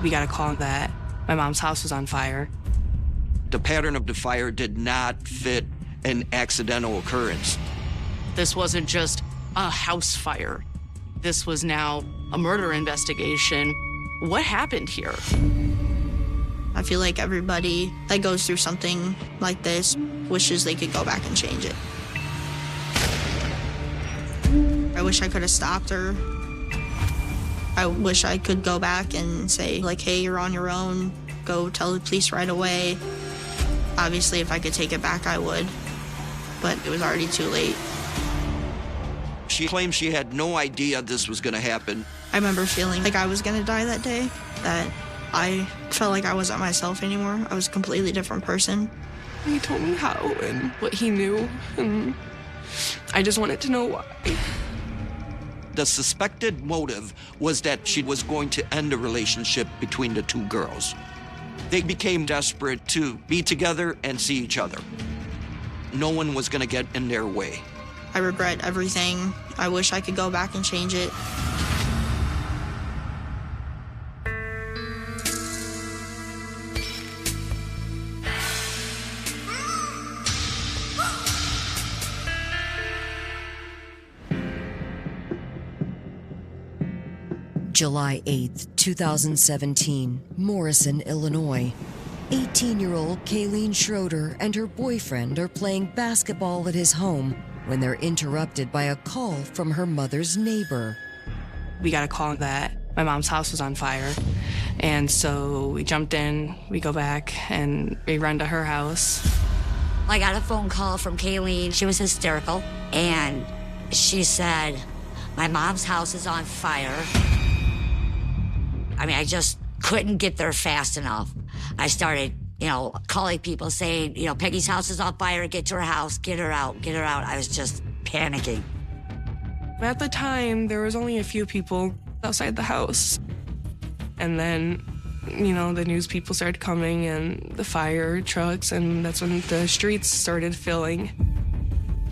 We got a call that my mom's house was on fire. The pattern of the fire did not fit an accidental occurrence. This wasn't just a house fire. This was now a murder investigation. What happened here? I feel like everybody that goes through something like this wishes they could go back and change it. I wish I could have stopped her. I wish I could go back and say, like, hey, you're on your own. Go tell the police right away. Obviously, if I could take it back, I would. But it was already too late. She claimed she had no idea this was going to happen. I remember feeling like I was going to die that day, that I felt like I wasn't myself anymore. I was a completely different person. He told me how and what he knew, and I just wanted to know why. The suspected motive was that she was going to end the relationship between the two girls. They became desperate to be together and see each other. No one was going to get in their way. I regret everything. I wish I could go back and change it. July 8th, 2017, Morrison, Illinois. 18-year-old Kayleen Schroeder and her boyfriend are playing basketball at his home when they're interrupted by a call from her mother's neighbor. We got a call that my mom's house was on fire. And so we jumped in, we go back, and we run to her house. I got a phone call from Kayleen. She was hysterical. And she said, my mom's house is on fire. I mean, I just couldn't get there fast enough. I started, calling people saying, Peggy's house is on fire, get to her house, get her out, get her out. I was just panicking. At the time, there was only a few people outside the house. And then, the news people started coming and the fire trucks, and that's when the streets started filling.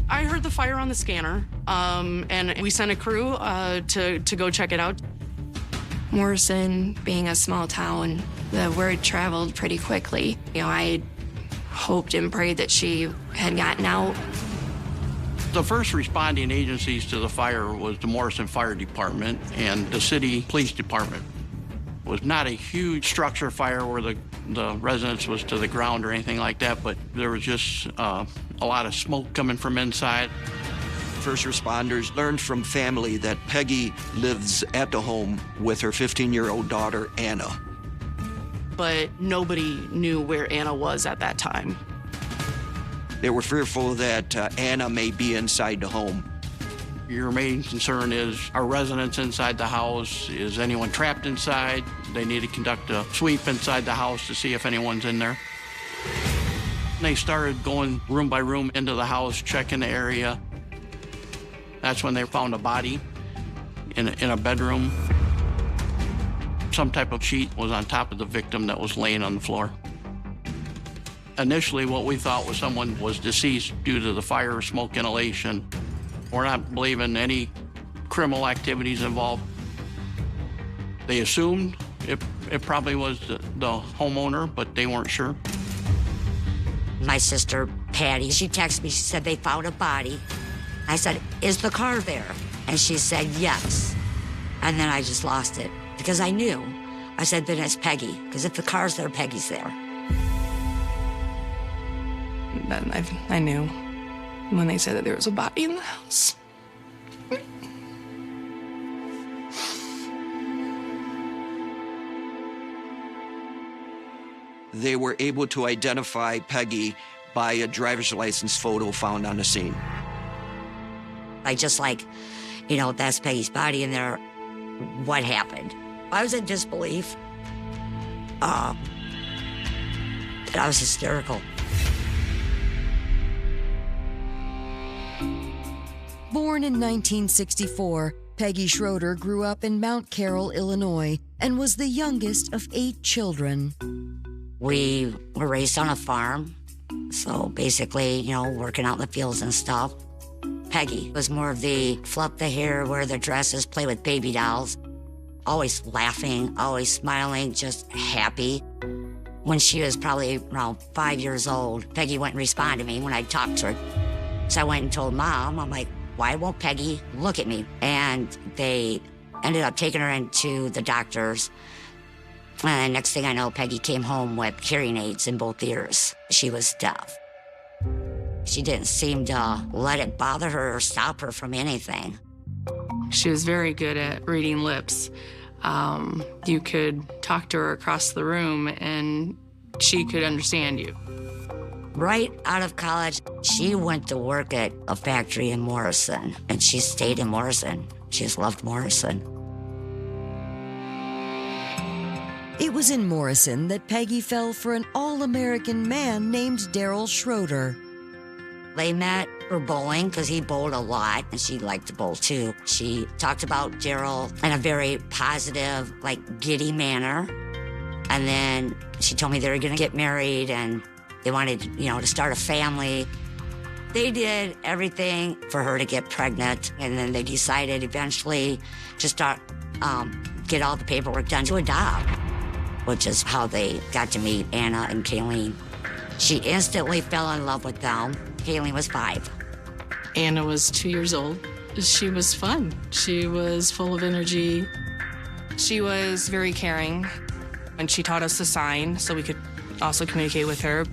I heard the fire on the scanner, and we sent a crew to go check it out. Morrison being a small town, the word traveled pretty quickly. I hoped and prayed that she had gotten out. The first responding agencies to the fire was the Morrison Fire Department and the city police department. It was not a huge structure fire where the residence was to the ground or anything like that, but there was just a lot of smoke coming from inside. First responders learned from family that Peggy lives at the home with her 15-year-old daughter, Anna. But nobody knew where Anna was at that time. They were fearful that Anna may be inside the home. Your main concern is, are residents inside the house? Is anyone trapped inside? They need to conduct a sweep inside the house to see if anyone's in there. They started going room by room into the house, checking the area. That's when they found a body in a bedroom. Some type of sheet was on top of the victim that was laying on the floor. Initially, what we thought was someone was deceased due to the fire or smoke inhalation. We're not believing any criminal activities involved. They assumed it probably was the homeowner, but they weren't sure. My sister, Patty, she texted me, she said they found a body. I said, is the car there? And she said, yes. And then I just lost it because I knew. I said, then it's Peggy, because if the car's there, Peggy's there. Then I knew when they said that there was a body in the house. They were able to identify Peggy by a driver's license photo found on the scene. I just that's Peggy's body in there. What happened? I was in disbelief. And I was hysterical. Born in 1964, Peggy Schroeder grew up in Mount Carroll, Illinois, and was the youngest of 8 children. We were raised on a farm, so basically, working out in the fields and stuff. Peggy was more of the fluff the hair, wear the dresses, play with baby dolls. always laughing, always smiling, just happy. When she was probably around 5 years old, Peggy wouldn't respond to me when I talked to her. So I went and told Mom, I'm like, why won't Peggy look at me? And they ended up taking her into the doctors. And next thing I know, Peggy came home with hearing aids in both ears. She was deaf. She didn't seem to let it bother her or stop her from anything. She was very good at reading lips. You could talk to her across the room and she could understand you. Right out of college, she went to work at a factory in Morrison, and she stayed in Morrison. She just loved Morrison. It was in Morrison that Peggy fell for an all-American man named Schroeder. They met for bowling because he bowled a lot, and she liked to bowl too. She talked about Daryl in a very positive, giddy manner. And then she told me they were going to get married and they wanted, to start a family. They did everything for her to get pregnant, and then they decided eventually to start, get all the paperwork done to adopt, which is how they got to meet Anna and Kayleen. She instantly fell in love with them. Kayleen was 5. Anna was 2 years old. She was fun. She was full of energy. She was very caring, and she taught us to sign so we could also communicate with her.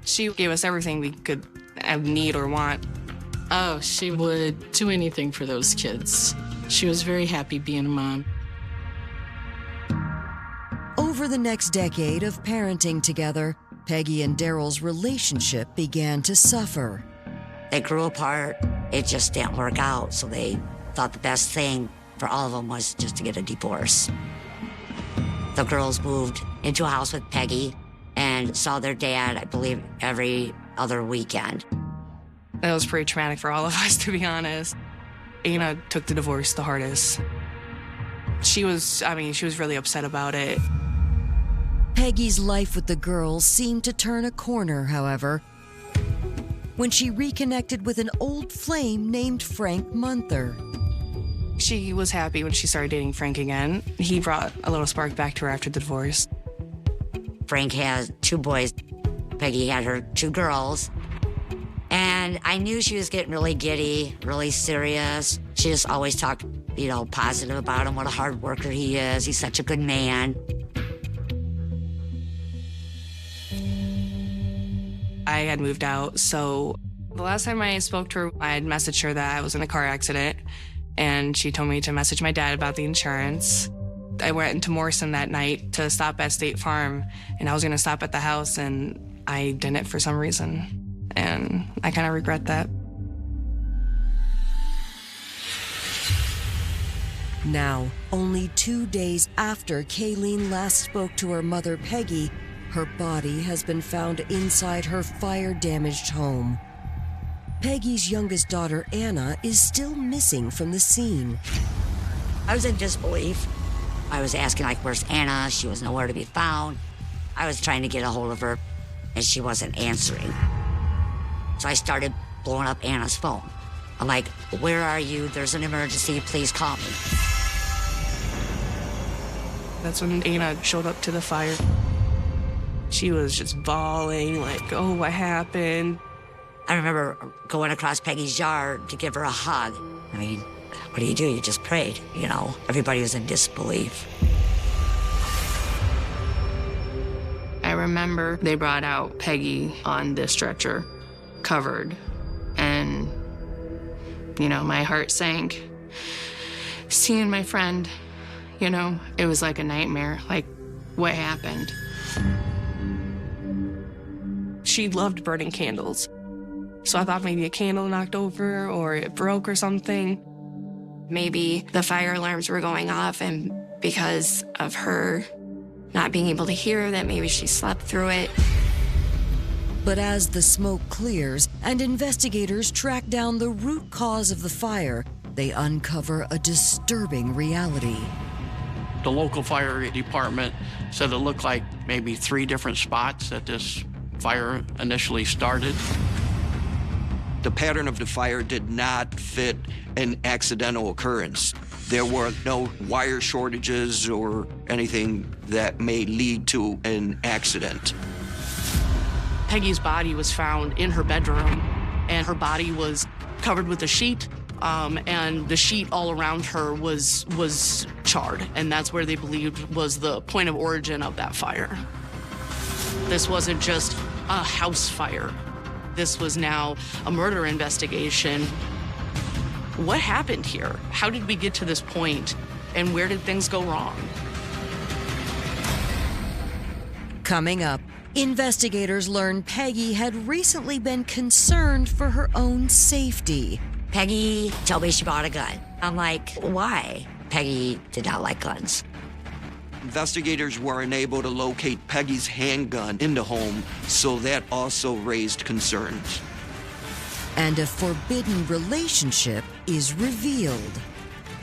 She gave us everything we could need or want. Oh, she would do anything for those kids. She was very happy being a mom. Over the next decade of parenting together, Peggy and Daryl's relationship began to suffer. They grew apart. It just didn't work out, so they thought the best thing for all of them was just to get a divorce. The girls moved into a house with Peggy and saw their dad, I believe, every other weekend. That was pretty traumatic for all of us, to be honest. Anna took the divorce the hardest. She was really upset about it. Peggy's life with the girls seemed to turn a corner, however, when she reconnected with an old flame named Frank Munther. She was happy when she started dating Frank again. He brought a little spark back to her after the divorce. Frank has 2 boys. Peggy had her 2 girls. And I knew she was getting really giddy, really serious. She just always talked, positive about him, what a hard worker he is. He's such a good man. I had moved out, so the last time I spoke to her, I had messaged her that I was in a car accident, and she told me to message my dad about the insurance. I went into Morrison that night to stop at State Farm, and I was going to stop at the house, and I didn't for some reason, and I kind of regret that. Now, only 2 days after Kayleen last spoke to her mother, Peggy, her body has been found inside her fire-damaged home. Peggy's youngest daughter, Anna, is still missing from the scene. I was in disbelief. I was asking, where's Anna? She was nowhere to be found. I was trying to get a hold of her, and she wasn't answering. So I started blowing up Anna's phone. I'm like, where are you? There's an emergency. Please call me. That's when Anna showed up to the fire. She was just bawling, oh, what happened? I remember going across Peggy's yard to give her a hug. What do? You just prayed, Everybody was in disbelief. I remember they brought out Peggy on the stretcher, covered, and, my heart sank. Seeing my friend, it was like a nightmare, what happened? She loved burning candles. So I thought maybe a candle knocked over or it broke or something. Maybe the fire alarms were going off, and because of her not being able to hear that, maybe she slept through it. But as the smoke clears and investigators track down the root cause of the fire, they uncover a disturbing reality. The local fire department said it looked like maybe 3 different spots that this fire initially started. The pattern of the fire did not fit an accidental occurrence. There were no wire shortages or anything that may lead to an accident. Peggy's body was found in her bedroom, and her body was covered with a sheet, and the sheet all around her was charred, and that's where they believed was the point of origin of that fire. This wasn't just a house fire. This was now a murder investigation. What happened here? How did we get to this point, and where did things go wrong? Coming up, investigators learn Peggy had recently been concerned for her own safety. Peggy told me she bought a gun. I'm like, why? Peggy did not like guns. Investigators were unable to locate Peggy's handgun in the home, so that also raised concerns. And a forbidden relationship is revealed.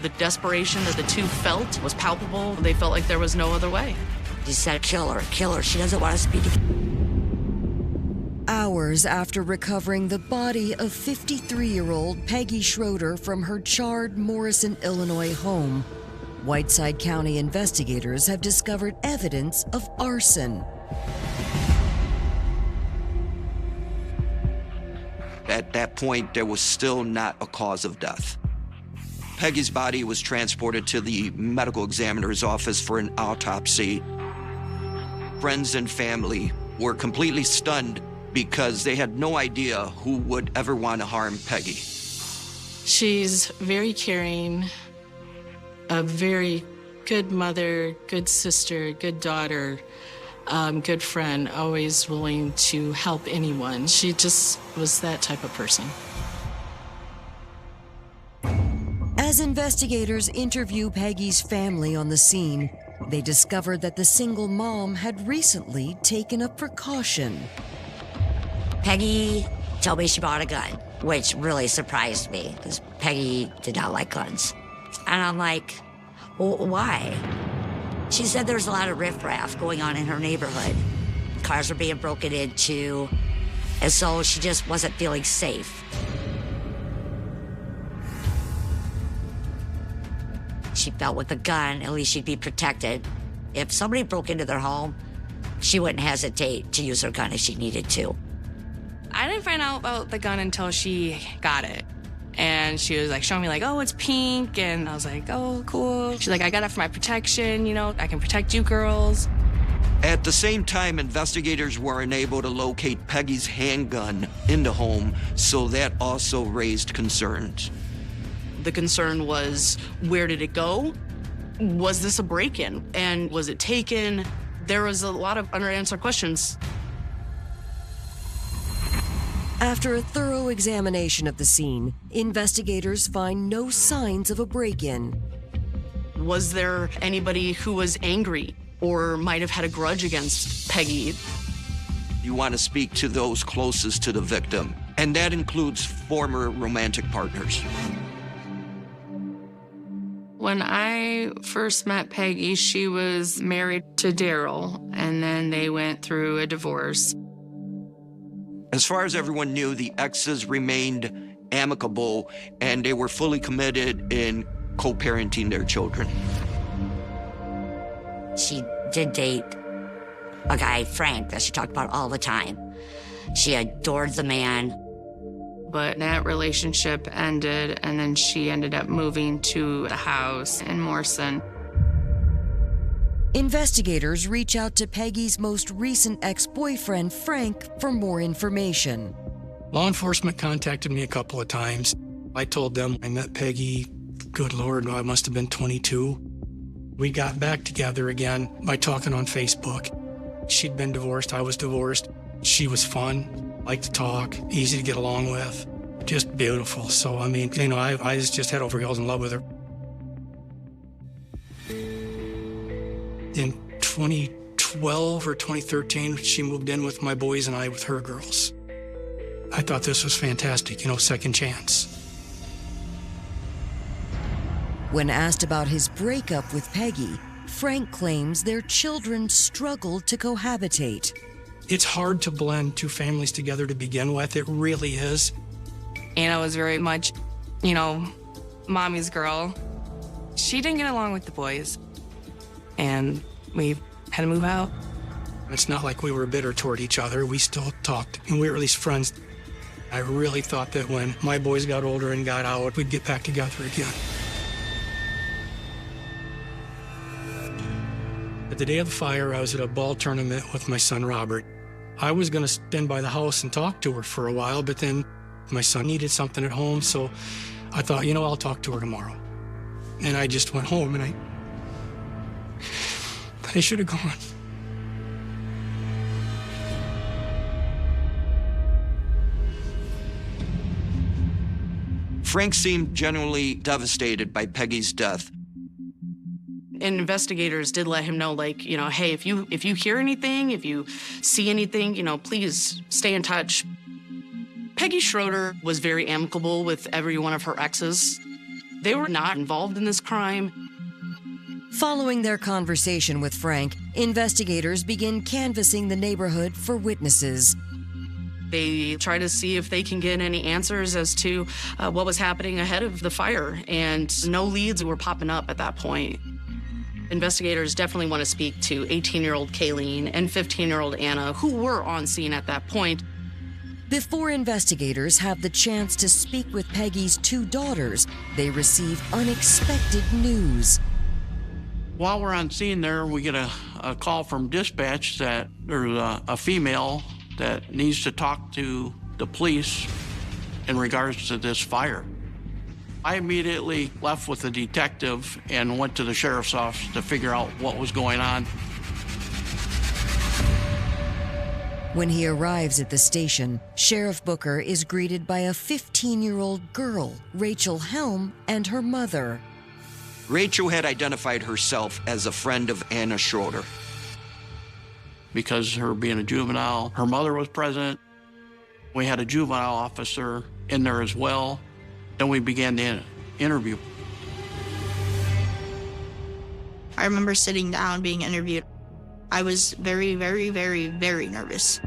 The desperation that the two felt was palpable. They felt like there was no other way. She said, kill her. She doesn't want us to be together. Hours after recovering the body of 53-year-old Peggy Schroeder from her charred Morrison, Illinois home, Whiteside County investigators have discovered evidence of arson. At that point, there was still not a cause of death. Peggy's body was transported to the medical examiner's office for an autopsy. Friends and family were completely stunned because they had no idea who would ever want to harm Peggy. She's very caring, a very good mother, good sister, good daughter, good friend, always willing to help anyone. She just was that type of person. As investigators interview Peggy's family on the scene, they discovered that the single mom had recently taken a precaution. Peggy told me she bought a gun, which really surprised me because Peggy did not like guns. And I'm like, well, why? She said there's a lot of riffraff going on in her neighborhood. Cars were being broken into, and so she just wasn't feeling safe. She felt with a gun, at least she'd be protected. If somebody broke into their home, she wouldn't hesitate to use her gun if she needed to. I didn't find out about the gun until she got it. And she was like showing me like, oh, it's pink. And I was like, oh, cool. She's like, I got it for my protection. You know, I can protect you girls. At the same time, investigators were unable to locate Peggy's handgun in the home, so that also raised concerns. The concern was, where did it go? Was this a break-in? And was it taken? There was a lot of unanswered questions. After a thorough examination of the scene, investigators find no signs of a break-in. Was there anybody who was angry or might have had a grudge against Peggy? You want to speak to those closest to the victim, and that includes former romantic partners. When I first met Peggy, she was married to Daryl, and then they went through a divorce. As far as everyone knew, the exes remained amicable, and they were fully committed in co-parenting their children. She did date a guy, Frank, that she talked about all the time. She adored the man. But that relationship ended, and then she ended up moving to the house in Morrison. Investigators reach out to Peggy's most recent ex-boyfriend, Frank, for more information. Law enforcement contacted me a couple of times. I told them I met Peggy, good Lord, I must have been 22. We got back together again by talking on Facebook. She'd been divorced, I was divorced. She was fun, liked to talk, easy to get along with, just beautiful. So, I mean, you know, I just head over heels in love with her. In 2012 or 2013, she moved in with my boys and I with her girls. I thought this was fantastic, you know, second chance. When asked about his breakup with Peggy, Frank claims their children struggled to cohabitate. It's hard to blend two families together to begin with. It really is. Anna was very much, you know, mommy's girl. She didn't get along with the boys, and we had to move out. It's not like we were bitter toward each other. We still talked, and we were at least friends. I really thought that when my boys got older and got out, we'd get back together again. At the day of the fire, I was at a ball tournament with my son, Robert. I was going to stand by the house and talk to her for a while, but then my son needed something at home, so I thought, I'll talk to her tomorrow. And I just went home, and I should have gone. Frank seemed genuinely devastated by Peggy's death. And investigators did let him know, hey, if you hear anything, if you see anything, please stay in touch. Peggy Schroeder was very amicable with every one of her exes. They were not involved in this crime. Following their conversation with Frank, investigators begin canvassing the neighborhood for witnesses. They try to see if they can get any answers as to what was happening ahead of the fire, and no leads were popping up at that point. Investigators definitely want to speak to 18-year-old Kayleen and 15-year-old Anna, who were on scene at that point. Before investigators have the chance to speak with Peggy's 2 daughters, they receive unexpected news. While we're on scene there, we get a call from dispatch that there's a female that needs to talk to the police in regards to this fire. I immediately left with the detective and went to the sheriff's office to figure out what was going on. When he arrives at the station, Sheriff Booker is greeted by a 15-year-old girl, Rachel Helm, and her mother. Rachel had identified herself as a friend of Anna Schroeder. Because her being a juvenile, her mother was present. We had a juvenile officer in there as well. Then we began the interview. I remember sitting down being interviewed. I was very, very, very, very nervous.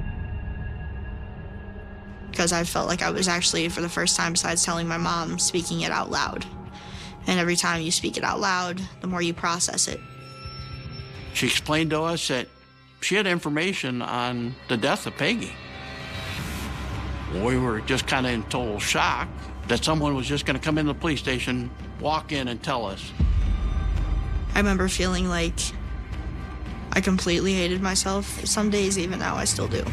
Because I felt like I was actually, for the first time besides telling my mom, speaking it out loud. And every time you speak it out loud, the more you process it. She explained to us that she had information on the death of Peggy. We were just kind of in total shock that someone was just going to come in the police station, walk in and tell us. I remember feeling like I completely hated myself. Some days, even now, I still do.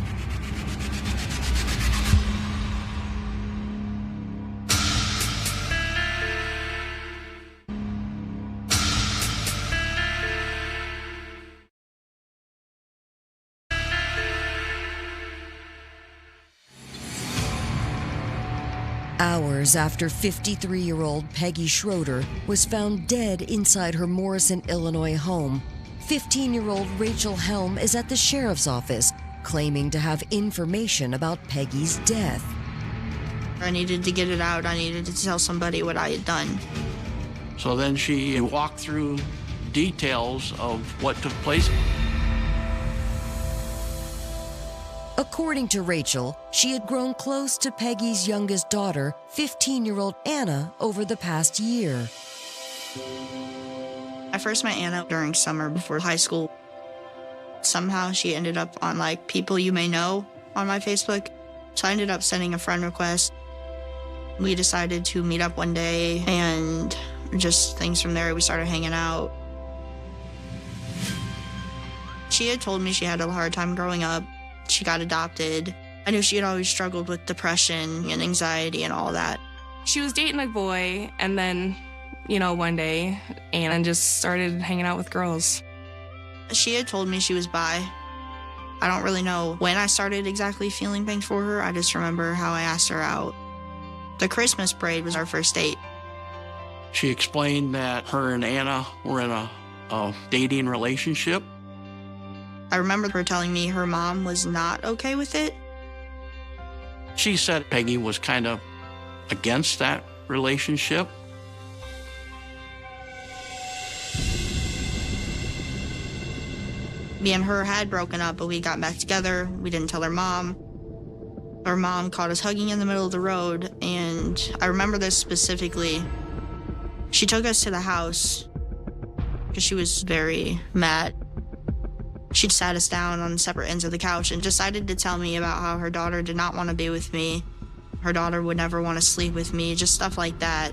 Hours after 53-year-old Peggy Schroeder was found dead inside her Morrison, Illinois home, 15-year-old Rachel Helm is at the sheriff's office, claiming to have information about Peggy's death. I needed to get it out. I needed to tell somebody what I had done. So then she walked through details of what took place. According to Rachel, she had grown close to Peggy's youngest daughter, 15-year-old Anna, over the past year. I first met Anna during summer before high school. Somehow she ended up on people you may know on my Facebook. So I ended up sending a friend request. We decided to meet up one day, and just things from there, we started hanging out. She had told me she had a hard time growing up. She got adopted. I knew she had always struggled with depression and anxiety and all that. She was dating a boy, and then, one day, Anna just started hanging out with girls. She had told me she was bi. I don't really know when I started exactly feeling things for her. I just remember how I asked her out. The Christmas parade was our first date. She explained that her and Anna were in a dating relationship. I remember her telling me her mom was not okay with it. She said Peggy was kind of against that relationship. Me and her had broken up, but we got back together. We didn't tell her mom. Her mom caught us hugging in the middle of the road, and I remember this specifically. She took us to the house, because she was very mad. She sat us down on separate ends of the couch and decided to tell me about how her daughter did not want to be with me. Her daughter would never want to sleep with me, just stuff like that.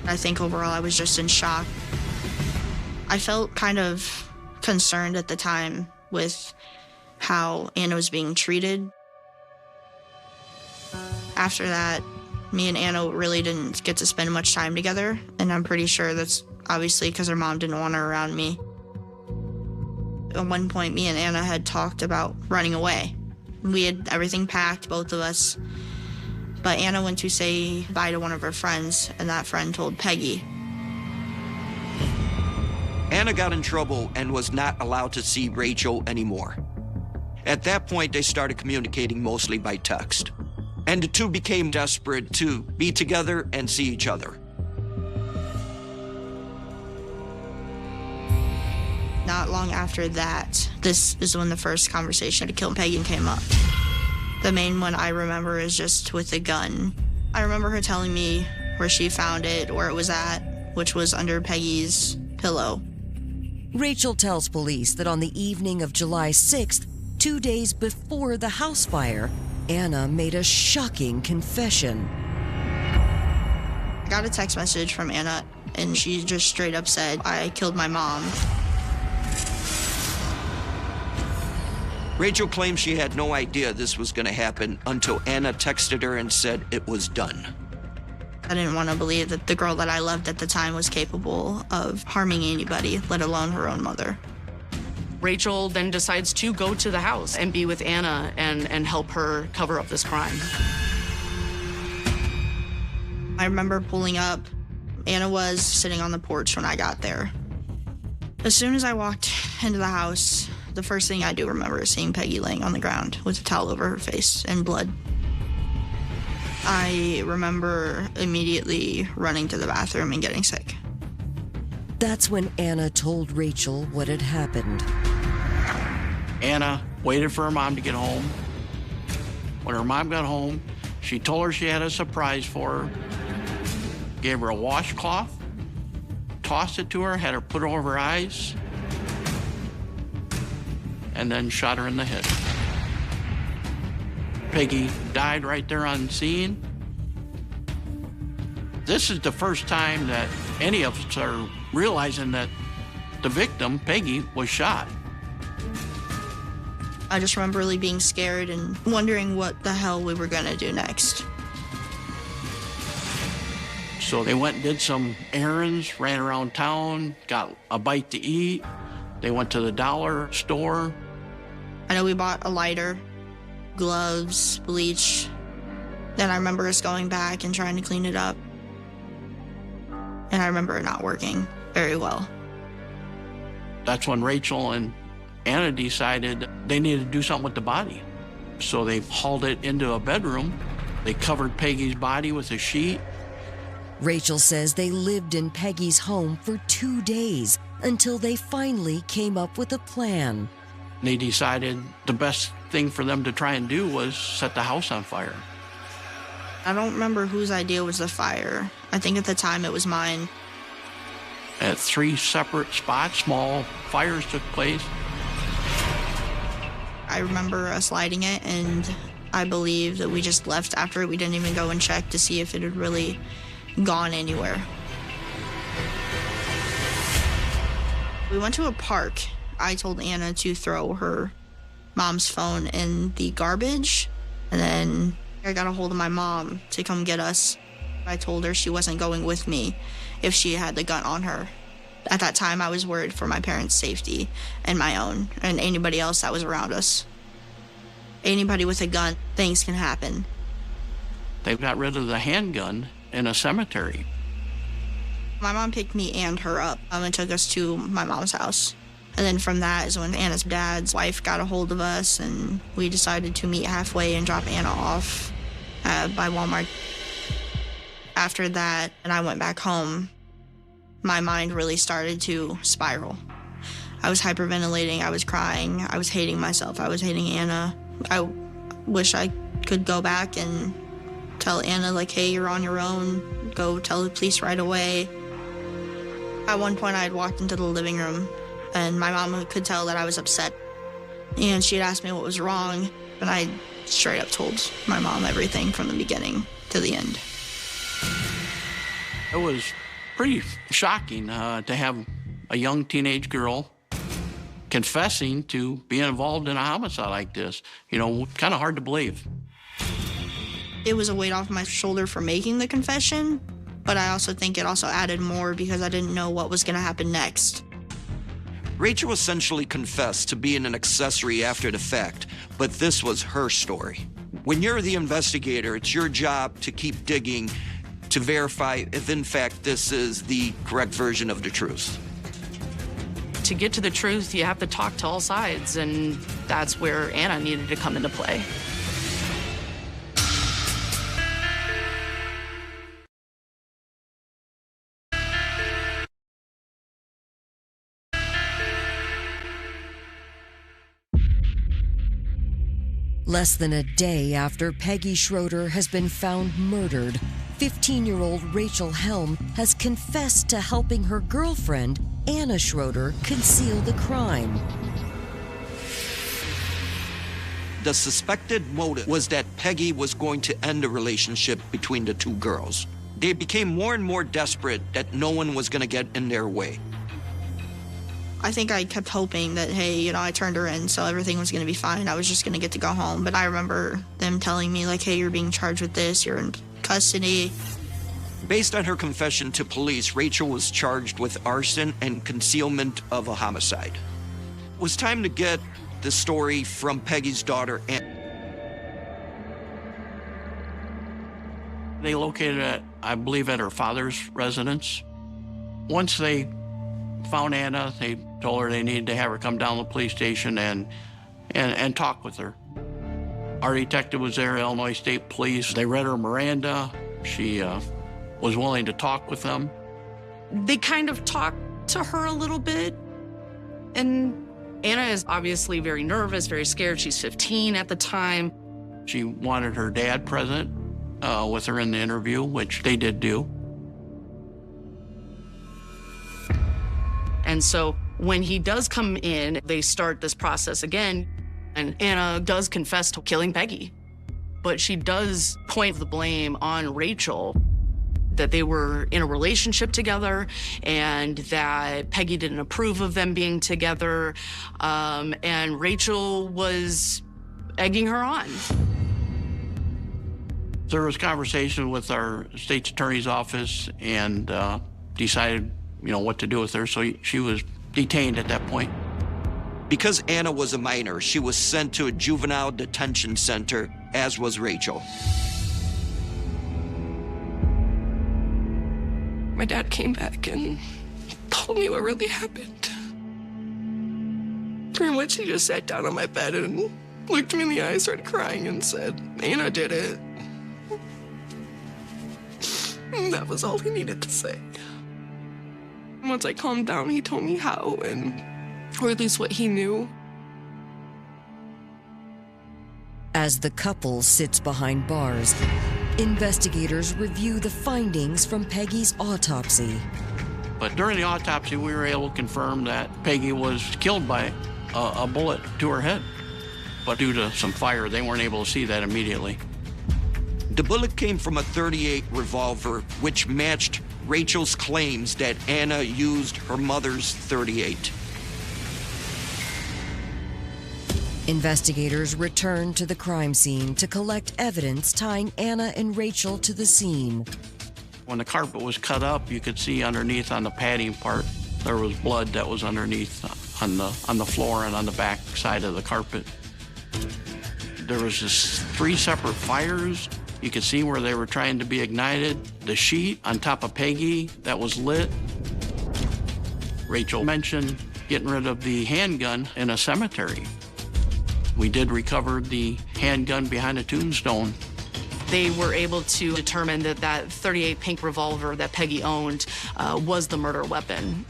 I think overall I was just in shock. I felt kind of concerned at the time with how Anna was being treated. After that, me and Anna really didn't get to spend much time together, and I'm pretty sure that's obviously because her mom didn't want her around me. At one point, me and Anna had talked about running away. We had everything packed, both of us. But Anna went to say bye to one of her friends, and that friend told Peggy. Anna got in trouble and was not allowed to see Rachel anymore. At that point, they started communicating mostly by text. And the two became desperate to be together and see each other. Not long after that, this is when the first conversation to kill Peggy came up. The main one I remember is just with the gun. I remember her telling me where she found it, where it was at, which was under Peggy's pillow. Rachel tells police that on the evening of July 6th, 2 days before the house fire, Anna made a shocking confession. I got a text message from Anna, and she just straight up said, "I killed my mom." Rachel claims she had no idea this was going to happen until Anna texted her and said it was done. I didn't want to believe that the girl that I loved at the time was capable of harming anybody, let alone her own mother. Rachel then decides to go to the house and be with Anna and help her cover up this crime. I remember pulling up. Anna was sitting on the porch when I got there. As soon as I walked into the house, the first thing I do remember is seeing Peggy laying on the ground with a towel over her face and blood. I remember immediately running to the bathroom and getting sick. That's when Anna told Rachel what had happened. Anna waited for her mom to get home. When her mom got home, she told her she had a surprise for her, gave her a washcloth, tossed it to her, had her put it over her eyes, and then shot her in the head. Peggy died right there on scene. This is the first time that any of us are realizing that the victim, Peggy, was shot. I just remember really being scared and wondering what the hell we were gonna do next. So they went and did some errands, ran around town, got a bite to eat. They went to the dollar store. I know we bought a lighter, gloves, bleach. Then I remember us going back and trying to clean it up. And I remember it not working very well. That's when Rachel and Anna decided they needed to do something with the body. So they hauled it into a bedroom. They covered Peggy's body with a sheet. Rachel says they lived in Peggy's home for 2 days until they finally came up with a plan. They decided the best thing for them to try and do was set the house on fire. I don't remember whose idea was the fire. I think at the time it was mine. At 3 separate spots, small fires took place. I remember us lighting it, and I believe that we just left after it. We didn't even go and check to see if it had really gone anywhere. We went to a park. I told Anna to throw her mom's phone in the garbage, and then I got a hold of my mom to come get us. I told her she wasn't going with me if she had the gun on her. At that time, I was worried for my parents' safety and my own, and anybody else that was around us. Anybody with a gun, things can happen. They got rid of the handgun in a cemetery. My mom picked me and her up and took us to my mom's house. And then from that is when Anna's dad's wife got a hold of us, and we decided to meet halfway and drop Anna off by Walmart. After that, and I went back home, my mind really started to spiral. I was hyperventilating, I was crying, I was hating myself, I was hating Anna. I wish I could go back and tell Anna, like, hey, you're on your own, go tell the police right away. At one point, I had walked into the living room, and my mom could tell that I was upset. And she had asked me what was wrong, and I straight up told my mom everything from the beginning to the end. It was pretty shocking to have a young teenage girl confessing to being involved in a homicide like this. You know, kind of hard to believe. It was a weight off my shoulder for making the confession, but I also think it also added more because I didn't know what was going to happen next. Rachel essentially confessed to being an accessory after the fact, but this was her story. When you're the investigator, it's your job to keep digging to verify if in fact this is the correct version of the truth. To get to the truth, you have to talk to all sides, and that's where Anna needed to come into play. Less than a day after Peggy Schroeder has been found murdered, 15-year-old Rachel Helm has confessed to helping her girlfriend, Anna Schroeder, conceal the crime. The suspected motive was that Peggy was going to end the relationship between the two girls. They became more and more desperate that no one was going to get in their way. I think I kept hoping that, hey, I turned her in, so everything was going to be fine. I was just going to get to go home. But I remember them telling me, like, hey, you're being charged with this, you're in custody. Based on her confession to police, Rachel was charged with arson and concealment of a homicide. It was time to get the story from Peggy's daughter, Anna. They located it, I believe, at her father's residence. Once they found Anna, they told her they needed to have her come down to the police station and talk with her. Our detective was there, Illinois State Police. They read her Miranda. She was willing to talk with them. They kind of talked to her a little bit, and Anna is obviously very nervous, very scared. She's 15 at the time. She wanted her dad present with her in the interview, which they did do. And so when he does come in, they start this process again, and Anna does confess to killing Peggy. But she does point the blame on Rachel, that they were in a relationship together and that Peggy didn't approve of them being together, and Rachel was egging her on. There was conversation with our state's attorney's office and decided what to do with her, so she was detained at that point. Because Anna was a minor, she was sent to a juvenile detention center, as was Rachel. My dad came back and told me what really happened. In which he just sat down on my bed and looked me in the eye, started crying, and said, Anna did it. And that was all he needed to say. Once I calmed down, he told me how, or at least what he knew. As the couple sits behind bars, investigators review the findings from Peggy's autopsy. But during the autopsy, we were able to confirm that Peggy was killed by a bullet to her head. But due to some fire, they weren't able to see that immediately. The bullet came from a .38 revolver, which matched Rachel's claims that Anna used her mother's .38. Investigators return to the crime scene to collect evidence tying Anna and Rachel to the scene. When the carpet was cut up, you could see underneath on the padding part, there was blood that was underneath on the floor and on the back side of the carpet. There was just 3 separate fires. You could see where they were trying to be ignited. The sheet on top of Peggy that was lit. Rachel mentioned getting rid of the handgun in a cemetery. We did recover the handgun behind a tombstone. They were able to determine that that .38 pink revolver that Peggy owned was the murder weapon.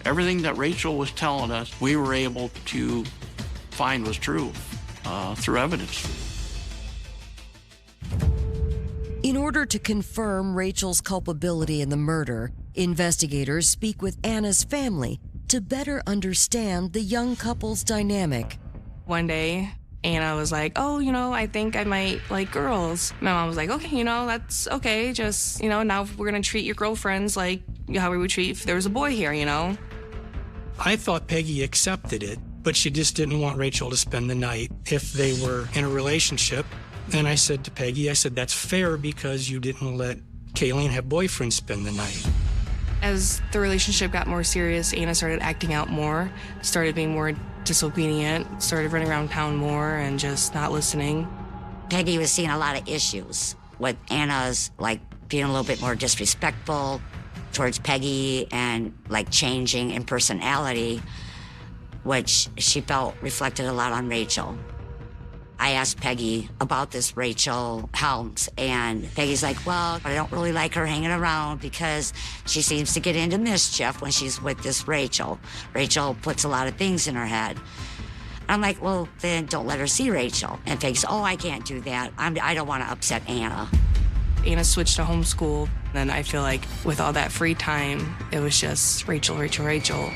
Everything that Rachel was telling us, we were able to find was true through evidence. In order to confirm Rachel's culpability in the murder, Investigators speak with Anna's family to better understand the young couple's dynamic. One day, Anna was like, oh, I think I might like girls. My mom was like, okay, that's okay. Just, now we're going to treat your girlfriends like how we would treat if there was a boy here, I thought Peggy accepted it, but she just didn't want Rachel to spend the night if they were in a relationship. And I said to Peggy, that's fair because you didn't let Kayleen have boyfriends spend the night. As the relationship got more serious, Anna started acting out more, started being more disobedient, started running around town more and just not listening. Peggy was seeing a lot of issues with Anna's, being a little bit more disrespectful towards Peggy and, changing in personality, which she felt reflected a lot on Rachel. I asked Peggy about this Rachel Helms, and Peggy's like, well, I don't really like her hanging around because she seems to get into mischief when she's with this Rachel. Rachel puts a lot of things in her head. I'm like, well, then don't let her see Rachel. And Peggy's, oh, I can't do that. I don't want to upset Anna. Anna switched to homeschool. Then I feel like with all that free time, it was just Rachel, Rachel, Rachel.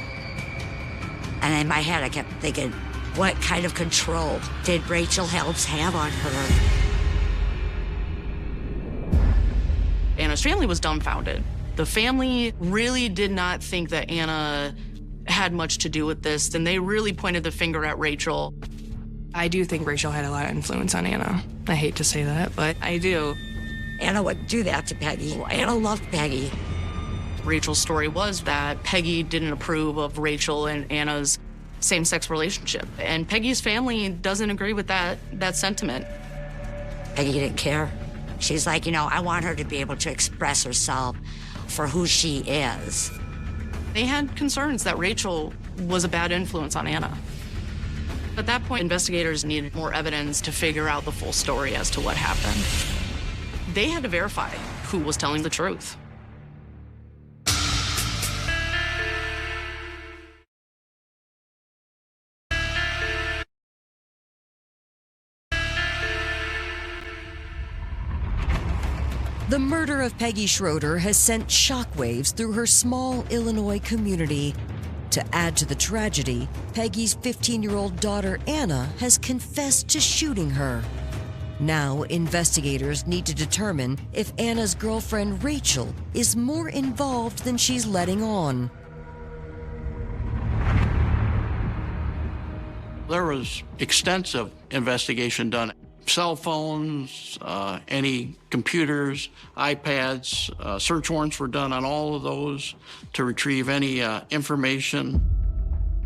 And in my head, I kept thinking, what kind of control did Rachel Helms have on her? Anna's family was dumbfounded. The family really did not think that Anna had much to do with this, and they really pointed the finger at Rachel. I do think Rachel had a lot of influence on Anna. I hate to say that, but I do. Anna would do that to Peggy. Anna loved Peggy. Rachel's story was that Peggy didn't approve of Rachel and Anna's same-sex relationship, and Peggy's family doesn't agree with that sentiment. Peggy didn't care. She's like, I want her to be able to express herself for who she is. They had concerns that Rachel was a bad influence on Anna. At that point, investigators needed more evidence to figure out the full story as to what happened. They had to verify who was telling the truth. The murder of Peggy Schroeder has sent shockwaves through her small Illinois community. To add to the tragedy, Peggy's 15-year-old daughter Anna has confessed to shooting her. Now, investigators need to determine if Anna's girlfriend Rachel is more involved than she's letting on. There was extensive investigation done. Cell phones, any computers, iPads, search warrants were done on all of those to retrieve any information.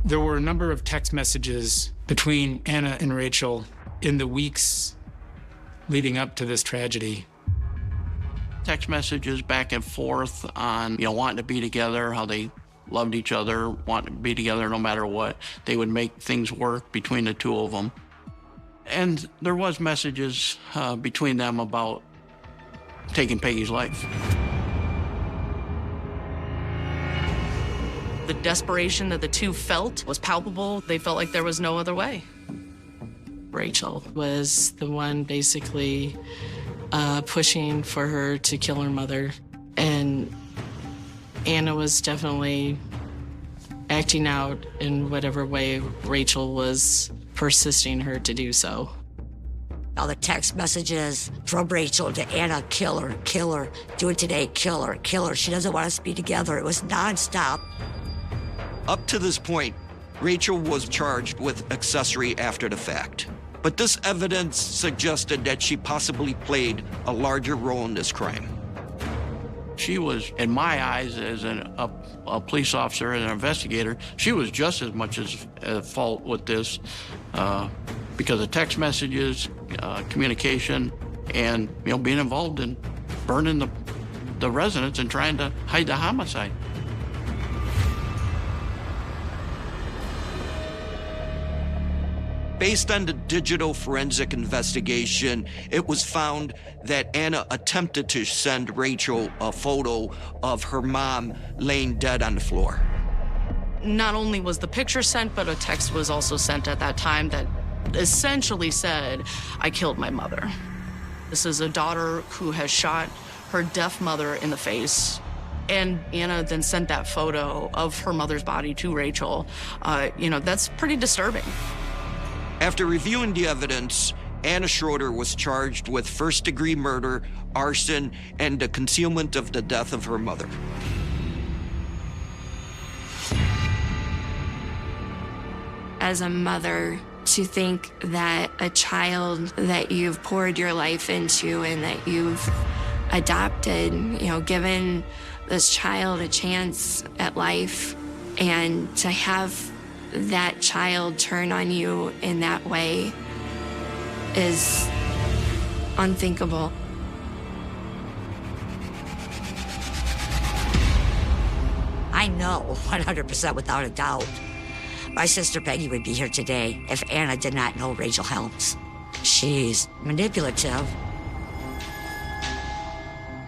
There were a number of text messages between Anna and Rachel in the weeks leading up to this tragedy. Text messages back and forth on, wanting to be together, how they loved each other, wanting to be together no matter what. They would make things work between the two of them. And there was messages between them about taking Peggy's life. The desperation that the two felt was palpable. They felt like there was no other way. Rachel was the one basically pushing for her to kill her mother. And Anna was definitely acting out in whatever way Rachel was persisting her to do so. All the text messages from Rachel to Anna, kill her, do it today, kill her. She doesn't want us to be together. It was nonstop. Up to this point, Rachel was charged with accessory after the fact. But this evidence suggested that she possibly played a larger role in this crime. She was, in my eyes, as a police officer and an investigator, she was just as much at fault with this because of text messages, communication, and being involved in burning the residence and trying to hide the homicide. Based on the digital forensic investigation, it was found that Anna attempted to send Rachel a photo of her mom laying dead on the floor. Not only was the picture sent, but a text was also sent at that time that essentially said, I killed my mother. This is a daughter who has shot her deaf mother in the face And Anna then sent that photo of her mother's body to Rachel. That's pretty disturbing. After reviewing the evidence, Anna Schroeder was charged with first-degree murder, arson, and the concealment of the death of her mother. As a mother, to think that a child that you've poured your life into and that you've adopted, given this child a chance at life, and to have that child turn on you in that way is unthinkable. I know 100% without a doubt my sister Peggy would be here today if Anna did not know Rachel Helms. She's manipulative.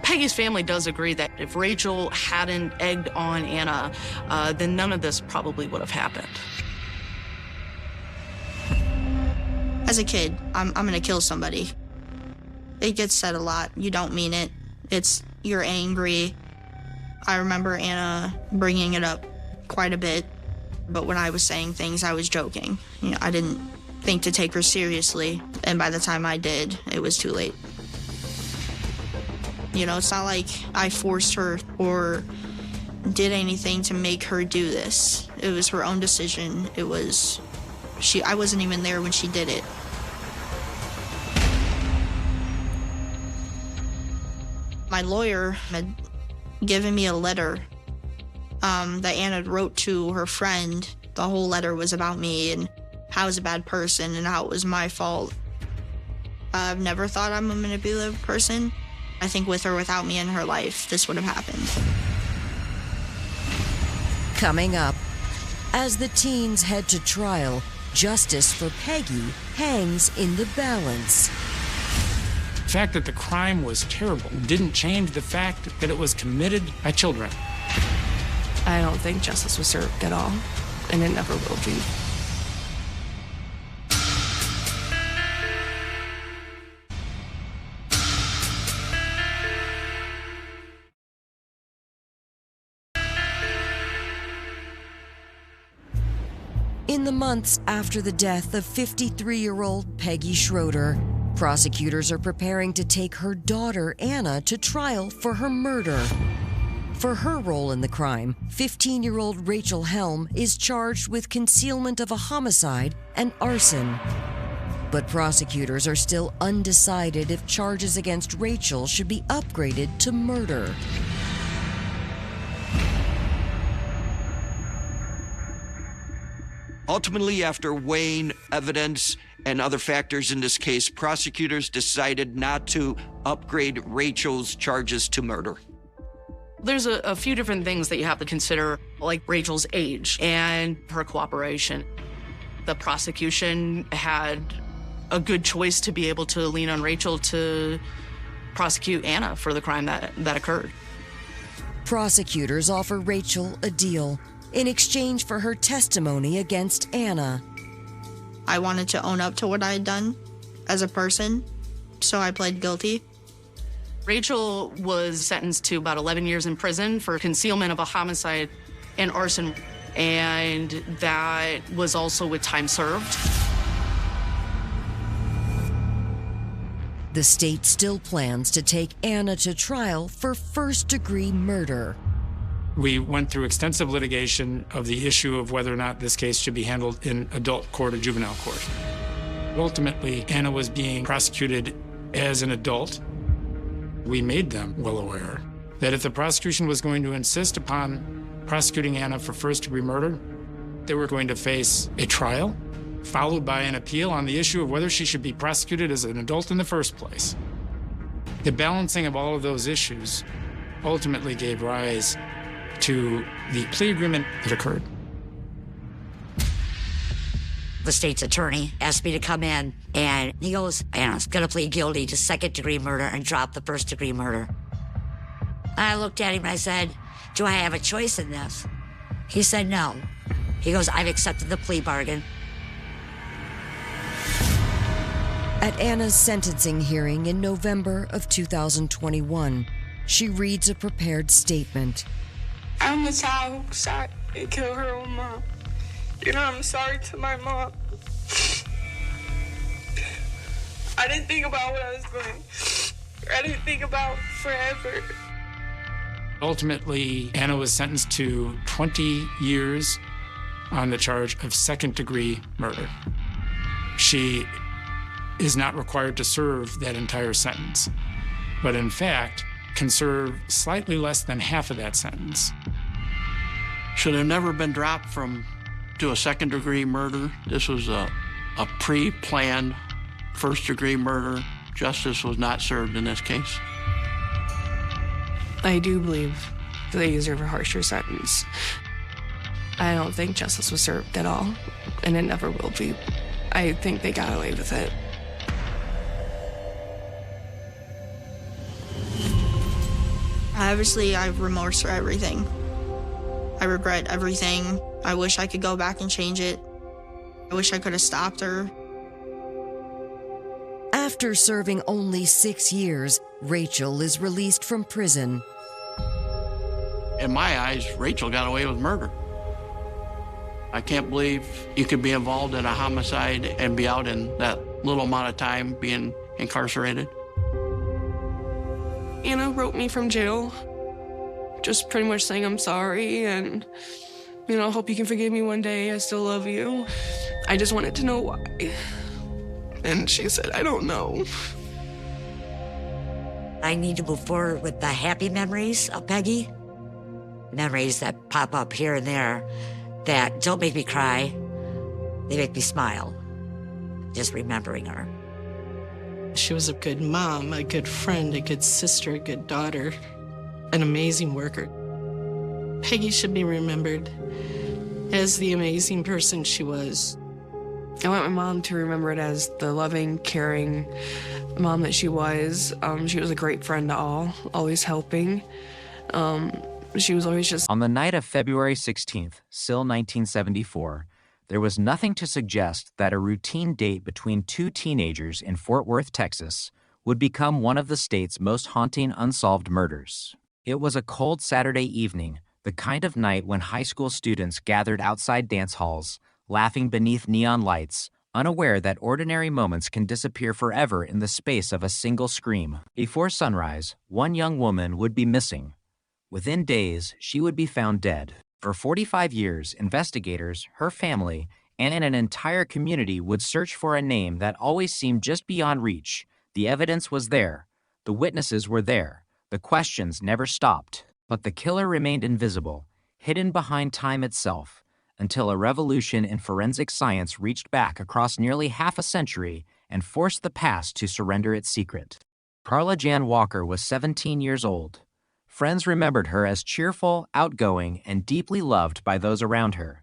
Peggy's family does agree that if Rachel hadn't egged on Anna, then none of this probably would have happened. As a kid, I'm gonna kill somebody. It gets said a lot. You don't mean it. You're angry. I remember Anna bringing it up quite a bit, but when I was saying things, I was joking. I didn't think to take her seriously, and by the time I did, it was too late. It's not like I forced her or did anything to make her do this. It was her own decision. I wasn't even there when she did it. My lawyer had given me a letter that Anna wrote to her friend. The whole letter was about me and how I was a bad person and how it was my fault. I've never thought I'm a manipulative person. I think with or without me in her life, this would have happened. Coming up, as the teens head to trial, justice for Peggy hangs in the balance. The fact that the crime was terrible didn't change the fact that it was committed by children. I don't think justice was served at all, and it never will be. In the months after the death of 53-year-old Peggy Schroeder, prosecutors are preparing to take her daughter Anna to trial for her murder. For her role in the crime, 15-year-old Rachel Helm is charged with concealment of a homicide and arson. But prosecutors are still undecided if charges against Rachel should be upgraded to murder. Ultimately, after weighing evidence and other factors in this case, prosecutors decided not to upgrade Rachel's charges to murder. There's a few different things that you have to consider, like Rachel's age and her cooperation. The prosecution had a good choice to be able to lean on Rachel to prosecute Anna for the crime that occurred. Prosecutors offer Rachel a deal in exchange for her testimony against Anna. I wanted to own up to what I had done as a person, so I pled guilty. Rachel was sentenced to about 11 years in prison for concealment of a homicide and arson, and that was also with time served. The state still plans to take Anna to trial for first-degree murder. We went through extensive litigation of the issue of whether or not this case should be handled in adult court or juvenile court. Ultimately, Anna was being prosecuted as an adult. We made them well aware that if the prosecution was going to insist upon prosecuting Anna for first-degree murder, they were going to face a trial, followed by an appeal on the issue of whether she should be prosecuted as an adult in the first place. The balancing of all of those issues ultimately gave rise to the plea agreement that occurred. The state's attorney asked me to come in, and he goes, Anna's gonna plead guilty to second-degree murder and drop the first-degree murder. And I looked at him and I said, do I have a choice in this? He said no. He goes, I've accepted the plea bargain. At Anna's sentencing hearing in November of 2021, She reads a prepared statement. I'm the child who shot and killed her own mom. I'm sorry to my mom. I didn't think about what I was doing. I didn't think about forever. Ultimately, Anna was sentenced to 20 years on the charge of second-degree murder. She is not required to serve that entire sentence, but in fact, can serve slightly less than half of that sentence. Should have never been dropped to a second-degree murder. This was a pre-planned first-degree murder. Justice was not served in this case. I do believe that they deserve a harsher sentence. I don't think justice was served at all, and it never will be. I think they got away with it. Obviously, I have remorse for everything. I regret everything. I wish I could go back and change it. I wish I could have stopped her. After serving only 6 years, Rachel is released from prison. In my eyes, Rachel got away with murder. I can't believe you could be involved in a homicide and be out in that little amount of time being incarcerated. Anna wrote me from jail, just pretty much saying I'm sorry and, hope you can forgive me one day. I still love you. I just wanted to know why. And she said, I don't know. I need to move forward with the happy memories of Peggy. Memories that pop up here and there that don't make me cry. They make me smile, just remembering her. She was a good mom, a good friend, a good sister, a good daughter, an amazing worker. Peggy should be remembered as the amazing person she was. I want my mom to remember it as the loving, caring mom that she was. She was a great friend to all, always helping. She was always just... On the night of February 16th, still 1974, there was nothing to suggest that a routine date between two teenagers in Fort Worth, Texas, would become one of the state's most haunting unsolved murders. It was a cold Saturday evening, the kind of night when high school students gathered outside dance halls, laughing beneath neon lights, unaware that ordinary moments can disappear forever in the space of a single scream. Before sunrise, one young woman would be missing. Within days, she would be found dead. For 45 years, investigators, her family, and an entire community would search for a name that always seemed just beyond reach. The evidence was there. The witnesses were there. The questions never stopped. But the killer remained invisible, hidden behind time itself, until a revolution in forensic science reached back across nearly half a century and forced the past to surrender its secret. Carla Jan Walker was 17 years old. Friends remembered her as cheerful, outgoing, and deeply loved by those around her.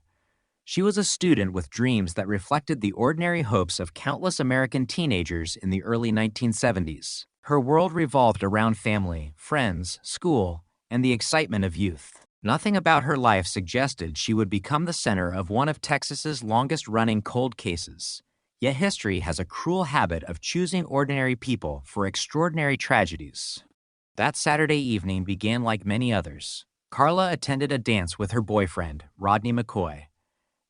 She was a student with dreams that reflected the ordinary hopes of countless American teenagers in the early 1970s. Her world revolved around family, friends, school, and the excitement of youth. Nothing about her life suggested she would become the center of one of Texas's longest-running cold cases. Yet history has a cruel habit of choosing ordinary people for extraordinary tragedies. That Saturday evening began like many others. Carla attended a dance with her boyfriend, Rodney McCoy.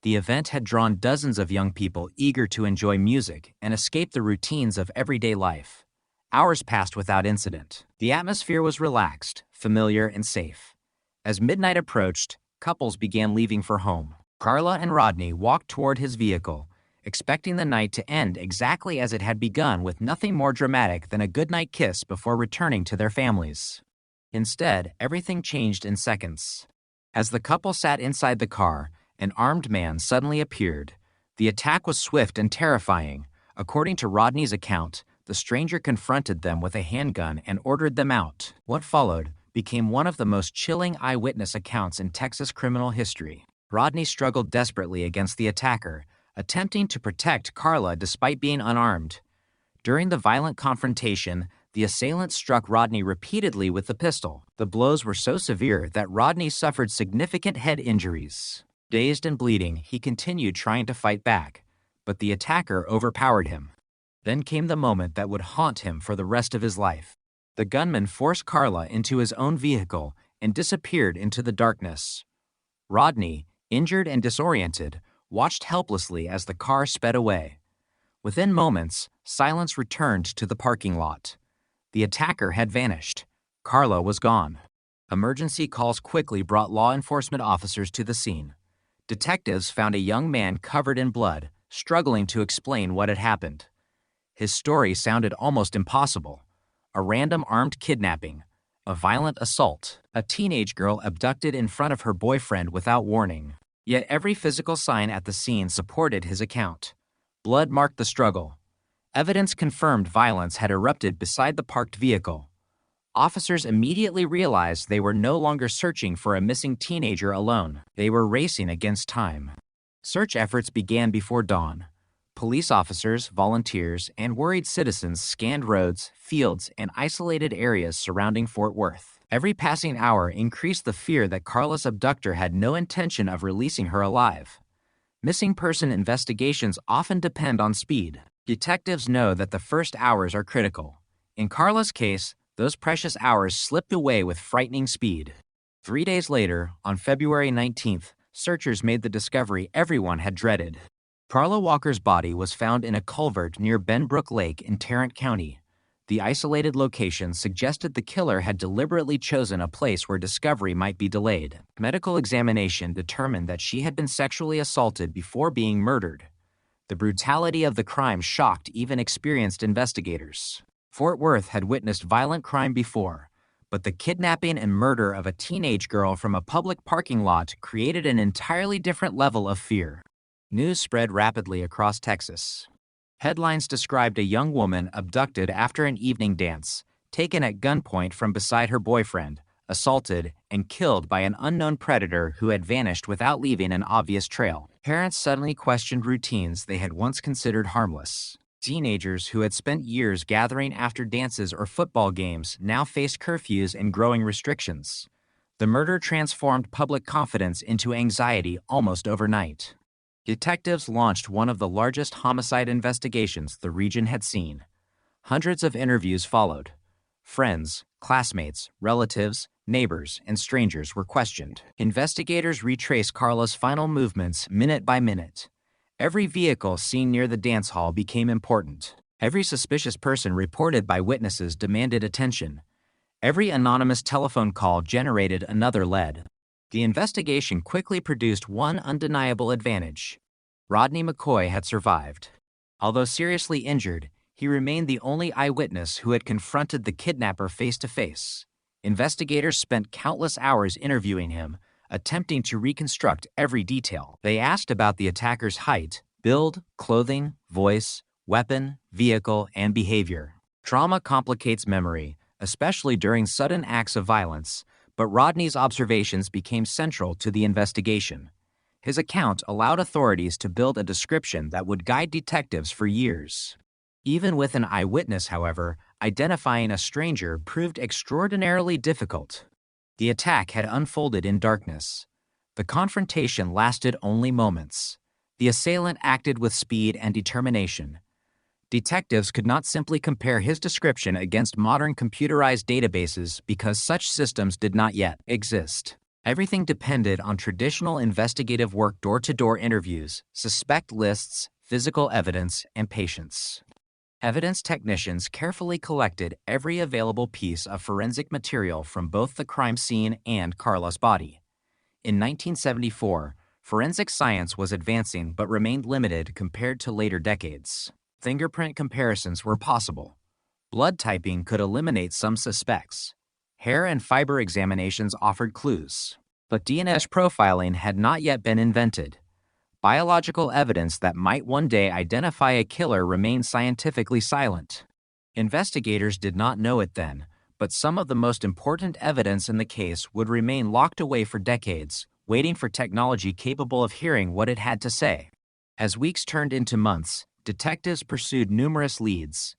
The event had drawn dozens of young people eager to enjoy music and escape the routines of everyday life. Hours passed without incident. The atmosphere was relaxed, familiar, and safe. As midnight approached, couples began leaving for home. Carla and Rodney walked toward his vehicle, expecting the night to end exactly as it had begun, with nothing more dramatic than a goodnight kiss before returning to their families. Instead, everything changed in seconds. As the couple sat inside the car, an armed man suddenly appeared. The attack was swift and terrifying. According to Rodney's account, the stranger confronted them with a handgun and ordered them out. What followed became one of the most chilling eyewitness accounts in Texas criminal history. Rodney struggled desperately against the attacker, attempting to protect Carla despite being unarmed. During the violent confrontation, the assailant struck Rodney repeatedly with the pistol. The blows were so severe that Rodney suffered significant head injuries. Dazed and bleeding, he continued trying to fight back, but the attacker overpowered him. Then came the moment that would haunt him for the rest of his life. The gunman forced Carla into his own vehicle and disappeared into the darkness. Rodney, injured and disoriented, watched helplessly as the car sped away. Within moments, silence returned to the parking lot. The attacker had vanished. Carla was gone. Emergency calls quickly brought law enforcement officers to the scene. Detectives found a young man covered in blood, struggling to explain what had happened. His story sounded almost impossible. A random armed kidnapping, a violent assault, a teenage girl abducted in front of her boyfriend without warning. Yet every physical sign at the scene supported his account. Blood marked the struggle. Evidence confirmed violence had erupted beside the parked vehicle. Officers immediately realized they were no longer searching for a missing teenager alone. They were racing against time. Search efforts began before dawn. Police officers, volunteers, and worried citizens scanned roads, fields, and isolated areas surrounding Fort Worth. Every passing hour increased the fear that Carla's abductor had no intention of releasing her alive. Missing person investigations often depend on speed. Detectives know that the first hours are critical. In Carla's case, those precious hours slipped away with frightening speed. 3 days later, on February 19th, searchers made the discovery everyone had dreaded. Carla Walker's body was found in a culvert near Benbrook Lake in Tarrant County. The isolated location suggested the killer had deliberately chosen a place where discovery might be delayed. Medical examination determined that she had been sexually assaulted before being murdered. The brutality of the crime shocked even experienced investigators. Fort Worth had witnessed violent crime before, but the kidnapping and murder of a teenage girl from a public parking lot created an entirely different level of fear. News spread rapidly across Texas. Headlines described a young woman abducted after an evening dance, taken at gunpoint from beside her boyfriend, assaulted, and killed by an unknown predator who had vanished without leaving an obvious trail. Parents suddenly questioned routines they had once considered harmless. Teenagers who had spent years gathering after dances or football games now faced curfews and growing restrictions. The murder transformed public confidence into anxiety almost overnight. Detectives launched one of the largest homicide investigations the region had seen. Hundreds of interviews followed. Friends, classmates, relatives, neighbors, and strangers were questioned. Investigators retraced Carla's final movements minute by minute. Every vehicle seen near the dance hall became important. Every suspicious person reported by witnesses demanded attention. Every anonymous telephone call generated another lead. The investigation quickly produced one undeniable advantage. Rodney McCoy had survived. Although seriously injured, he remained the only eyewitness who had confronted the kidnapper face to face. Investigators spent countless hours interviewing him, attempting to reconstruct every detail. They asked about the attacker's height, build, clothing, voice, weapon, vehicle, and behavior. Trauma complicates memory, especially during sudden acts of violence, but Rodney's observations became central to the investigation. His account allowed authorities to build a description that would guide detectives for years. Even with an eyewitness, however, identifying a stranger proved extraordinarily difficult. The attack had unfolded in darkness. The confrontation lasted only moments. The assailant acted with speed and determination. Detectives could not simply compare his description against modern computerized databases because such systems did not yet exist. Everything depended on traditional investigative work, door-to-door interviews, suspect lists, physical evidence, and patience. Evidence technicians carefully collected every available piece of forensic material from both the crime scene and Carla's body. In 1974, forensic science was advancing but remained limited compared to later decades. Fingerprint comparisons were possible. Blood typing could eliminate some suspects. Hair and fiber examinations offered clues. But DNA profiling had not yet been invented. Biological evidence that might one day identify a killer remained scientifically silent. Investigators did not know it then, but some of the most important evidence in the case would remain locked away for decades, waiting for technology capable of hearing what it had to say. As weeks turned into months, detectives pursued numerous leads.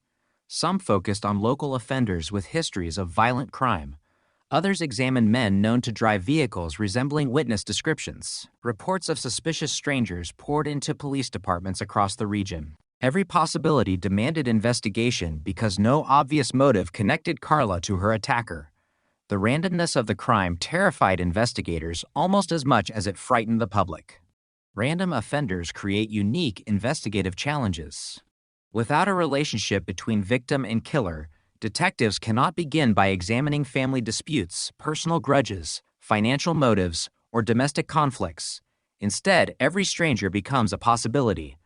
Some focused on local offenders with histories of violent crime. Others examined men known to drive vehicles resembling witness descriptions. Reports of suspicious strangers poured into police departments across the region. Every possibility demanded investigation because no obvious motive connected Carla to her attacker. The randomness of the crime terrified investigators almost as much as it frightened the public. Random offenders create unique investigative challenges. Without a relationship between victim and killer, detectives cannot begin by examining family disputes, personal grudges, financial motives, or domestic conflicts. Instead, every stranger becomes a possibility.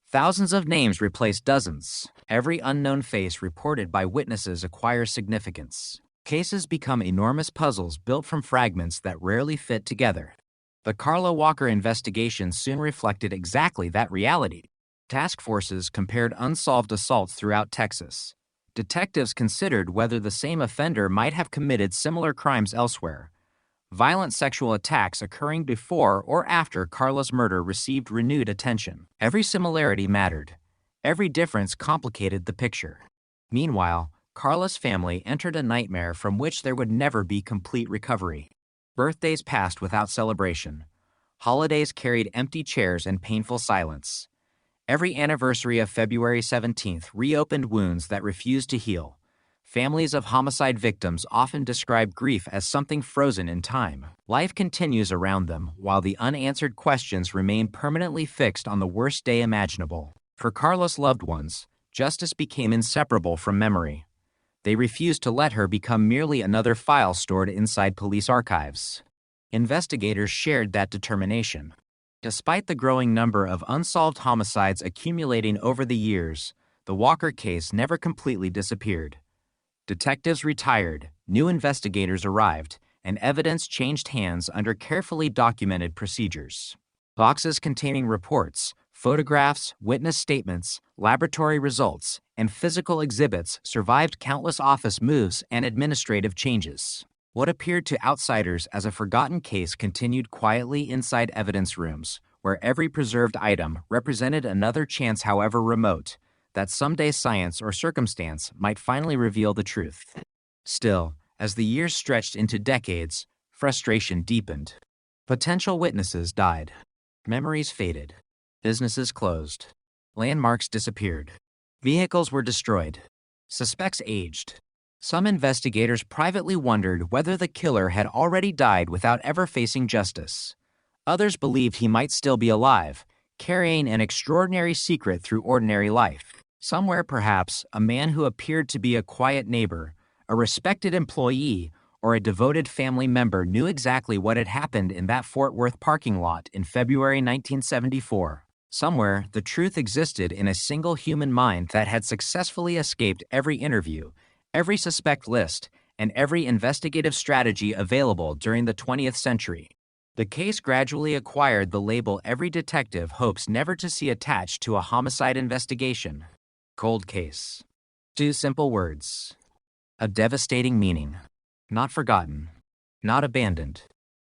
Thousands of names replace dozens. Every unknown face reported by witnesses acquires significance. Cases become enormous puzzles built from fragments that rarely fit together. The Carla Walker investigation soon reflected exactly that reality. Task forces compared unsolved assaults throughout Texas. Detectives considered whether the same offender might have committed similar crimes elsewhere. Violent sexual attacks occurring before or after Carla's murder received renewed attention. Every similarity mattered. Every difference complicated the picture. Meanwhile, Carla's family entered a nightmare from which there would never be complete recovery. Birthdays passed without celebration. Holidays carried empty chairs and painful silence. Every anniversary of February 17th reopened wounds that refused to heal. Families of homicide victims often describe grief as something frozen in time. Life continues around them, while the unanswered questions remain permanently fixed on the worst day imaginable. For Carla's loved ones, justice became inseparable from memory. They refused to let her become merely another file stored inside police archives. Investigators shared that determination. Despite the growing number of unsolved homicides accumulating over the years, the Walker case never completely disappeared. Detectives retired, new investigators arrived, and evidence changed hands under carefully documented procedures. Boxes containing reports, photographs, witness statements, laboratory results, and physical exhibits survived countless office moves and administrative changes. What appeared to outsiders as a forgotten case continued quietly inside evidence rooms, where every preserved item represented another chance, however remote, that someday science or circumstance might finally reveal the truth. Still, as the years stretched into decades, frustration deepened. Potential witnesses died. Memories faded. Businesses closed. Landmarks disappeared. Vehicles were destroyed. Suspects aged. Some investigators privately wondered whether the killer had already died without ever facing justice. Others believed he might still be alive, carrying an extraordinary secret through ordinary life. Somewhere, perhaps, a man who appeared to be a quiet neighbor, a respected employee, or a devoted family member knew exactly what had happened in that Fort Worth parking lot in February 1974. Somewhere, the truth existed in a single human mind that had successfully escaped every interview, every suspect list, and every investigative strategy available during the 20th century. The case gradually acquired the label every detective hopes never to see attached to a homicide investigation. Cold case. 2 simple words. A devastating meaning. Not forgotten. Not abandoned.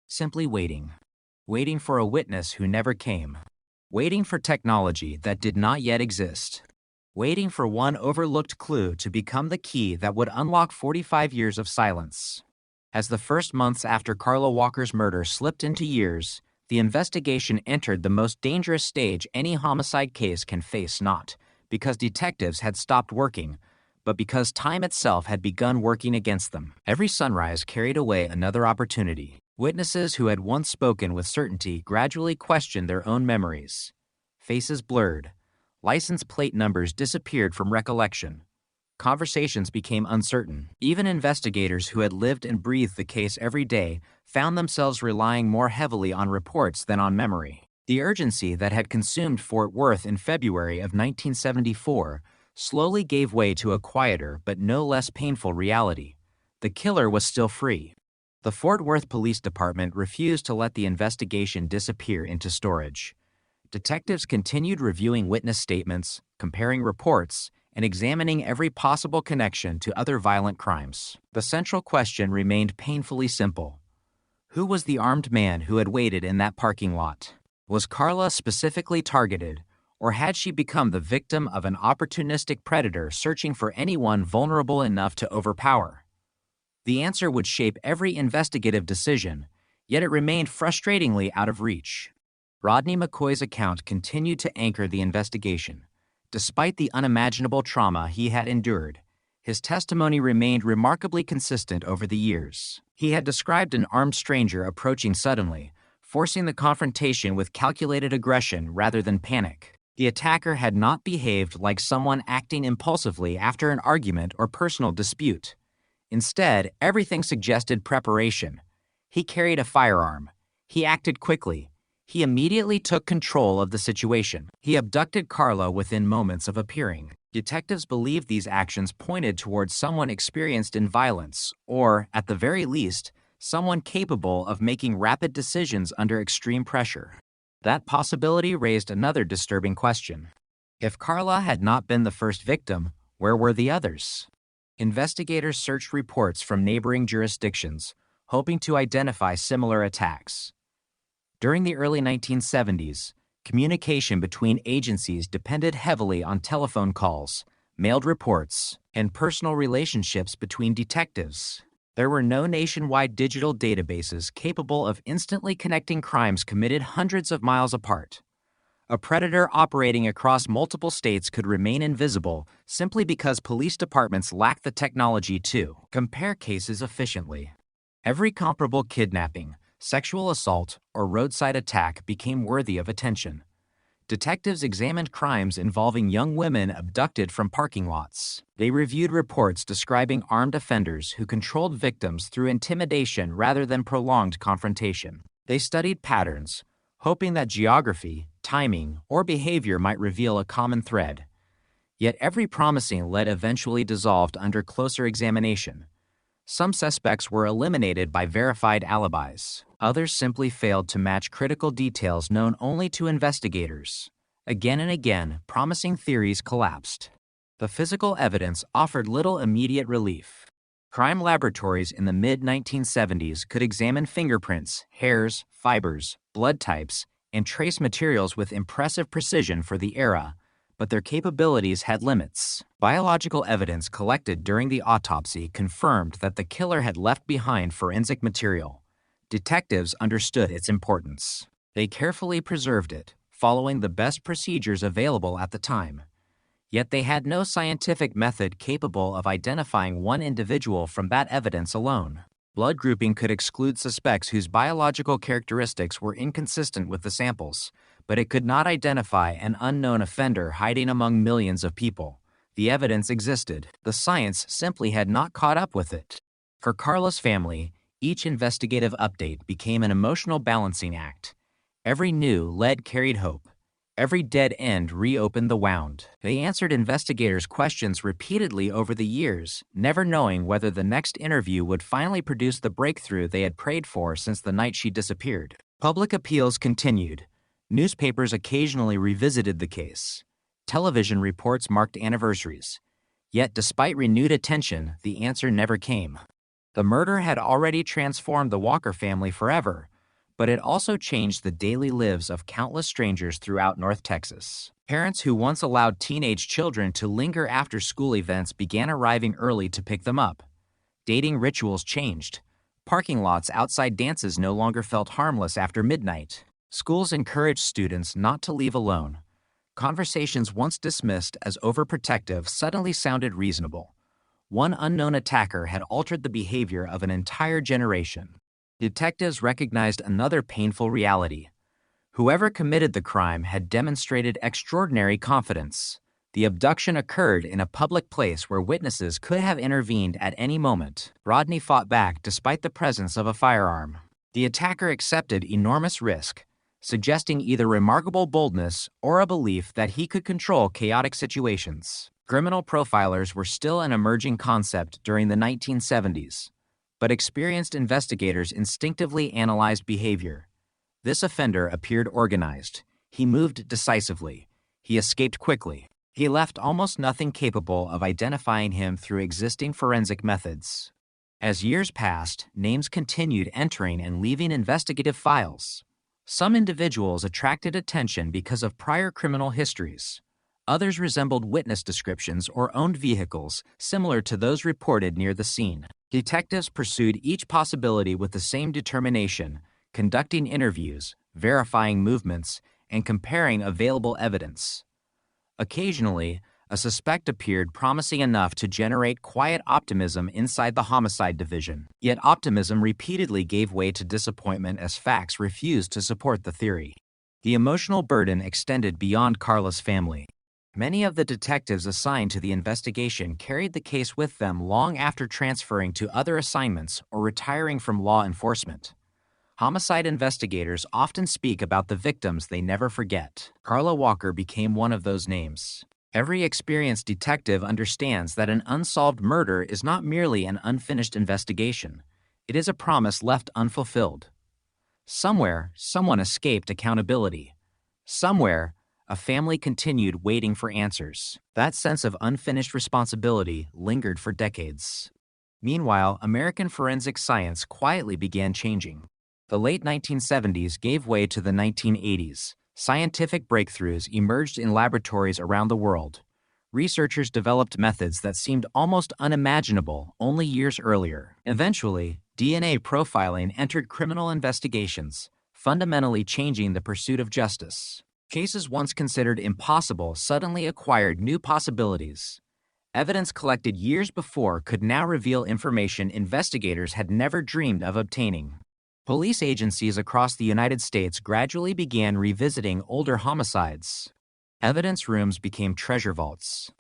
Simply waiting. Waiting for a witness who never came. Waiting for technology that did not yet exist. Waiting for one overlooked clue to become the key that would unlock 45 years of silence. As the first months after Carla Walker's murder slipped into years, the investigation entered the most dangerous stage any homicide case can face, not because detectives had stopped working, but because time itself had begun working against them. Every sunrise carried away another opportunity. Witnesses who had once spoken with certainty gradually questioned their own memories. Faces blurred. License plate numbers disappeared from recollection. Conversations became uncertain. Even investigators who had lived and breathed the case every day found themselves relying more heavily on reports than on memory. The urgency that had consumed Fort Worth in February of 1974 slowly gave way to a quieter but no less painful reality. The killer was still free. The Fort Worth Police Department refused to let the investigation disappear into storage. Detectives continued reviewing witness statements, comparing reports, and examining every possible connection to other violent crimes. The central question remained painfully simple. Who was the armed man who had waited in that parking lot? Was Carla specifically targeted, or had she become the victim of an opportunistic predator searching for anyone vulnerable enough to overpower? The answer would shape every investigative decision, yet it remained frustratingly out of reach. Rodney McCoy's account continued to anchor the investigation. Despite the unimaginable trauma he had endured, his testimony remained remarkably consistent over the years. He had described an armed stranger approaching suddenly, forcing the confrontation with calculated aggression rather than panic. The attacker had not behaved like someone acting impulsively after an argument or personal dispute. Instead, everything suggested preparation. He carried a firearm. He acted quickly. He immediately took control of the situation. He abducted Carla within moments of appearing. Detectives believed these actions pointed towards someone experienced in violence, or, at the very least, someone capable of making rapid decisions under extreme pressure. That possibility raised another disturbing question. If Carla had not been the first victim, where were the others? Investigators searched reports from neighboring jurisdictions, hoping to identify similar attacks. During the early 1970s, communication between agencies depended heavily on telephone calls, mailed reports, and personal relationships between detectives. There were no nationwide digital databases capable of instantly connecting crimes committed hundreds of miles apart. A predator operating across multiple states could remain invisible simply because police departments lacked the technology to compare cases efficiently. Every comparable kidnapping, sexual assault, or roadside attack became worthy of attention. Detectives examined crimes involving young women abducted from parking lots. They reviewed reports describing armed offenders who controlled victims through intimidation rather than prolonged confrontation. They studied patterns, hoping that geography, timing, or behavior might reveal a common thread. Yet every promising lead eventually dissolved under closer examination. Some suspects were eliminated by verified alibis. Others simply failed to match critical details known only to investigators. Again and again, promising theories collapsed. The physical evidence offered little immediate relief. Crime laboratories in the mid-1970s could examine fingerprints, hairs, fibers, blood types, and trace materials with impressive precision for the era, but their capabilities had limits. Biological evidence collected during the autopsy confirmed that the killer had left behind forensic material. Detectives understood its importance. They carefully preserved it, following the best procedures available at the time. Yet they had no scientific method capable of identifying one individual from that evidence alone. Blood grouping could exclude suspects whose biological characteristics were inconsistent with the samples, but it could not identify an unknown offender hiding among millions of people. The evidence existed. The science simply had not caught up with it. For Carla's family, each investigative update became an emotional balancing act. Every new lead carried hope. Every dead end reopened the wound. They answered investigators' questions repeatedly over the years, never knowing whether the next interview would finally produce the breakthrough they had prayed for since the night she disappeared. Public appeals continued. Newspapers occasionally revisited the case. Television reports marked anniversaries. Yet despite renewed attention, the answer never came. The murder had already transformed the Walker family forever, but it also changed the daily lives of countless strangers throughout North Texas. Parents who once allowed teenage children to linger after school events began arriving early to pick them up. Dating rituals changed. Parking lots outside dances no longer felt harmless after midnight. Schools encouraged students not to leave alone. Conversations once dismissed as overprotective suddenly sounded reasonable. One unknown attacker had altered the behavior of an entire generation. Detectives recognized another painful reality. Whoever committed the crime had demonstrated extraordinary confidence. The abduction occurred in a public place where witnesses could have intervened at any moment. Rodney fought back despite the presence of a firearm. The attacker accepted enormous risk, suggesting either remarkable boldness or a belief that he could control chaotic situations. Criminal profilers were still an emerging concept during the 1970s. But experienced investigators instinctively analyzed behavior. This offender appeared organized. He moved decisively. He escaped quickly. He left almost nothing capable of identifying him through existing forensic methods. As years passed, names continued entering and leaving investigative files. Some individuals attracted attention because of prior criminal histories. Others resembled witness descriptions or owned vehicles similar to those reported near the scene. Detectives pursued each possibility with the same determination, conducting interviews, verifying movements, and comparing available evidence. Occasionally, a suspect appeared promising enough to generate quiet optimism inside the homicide division. Yet optimism repeatedly gave way to disappointment as facts refused to support the theory. The emotional burden extended beyond Carla's family. Many of the detectives assigned to the investigation carried the case with them long after transferring to other assignments or retiring from law enforcement. Homicide investigators often speak about the victims they never forget. Carla Walker became one of those names. Every experienced detective understands that an unsolved murder is not merely an unfinished investigation. It is a promise left unfulfilled. Somewhere, someone escaped accountability. Somewhere, a family continued waiting for answers. That sense of unfinished responsibility lingered for decades. Meanwhile, American forensic science quietly began changing. The late 1970s gave way to the 1980s. Scientific breakthroughs emerged in laboratories around the world. Researchers developed methods that seemed almost unimaginable only years earlier. Eventually, DNA profiling entered criminal investigations, fundamentally changing the pursuit of justice. Cases once considered impossible suddenly acquired new possibilities. Evidence collected years before could now reveal information investigators had never dreamed of obtaining. Police agencies across the United States gradually began revisiting older homicides. Evidence rooms became treasure vaults.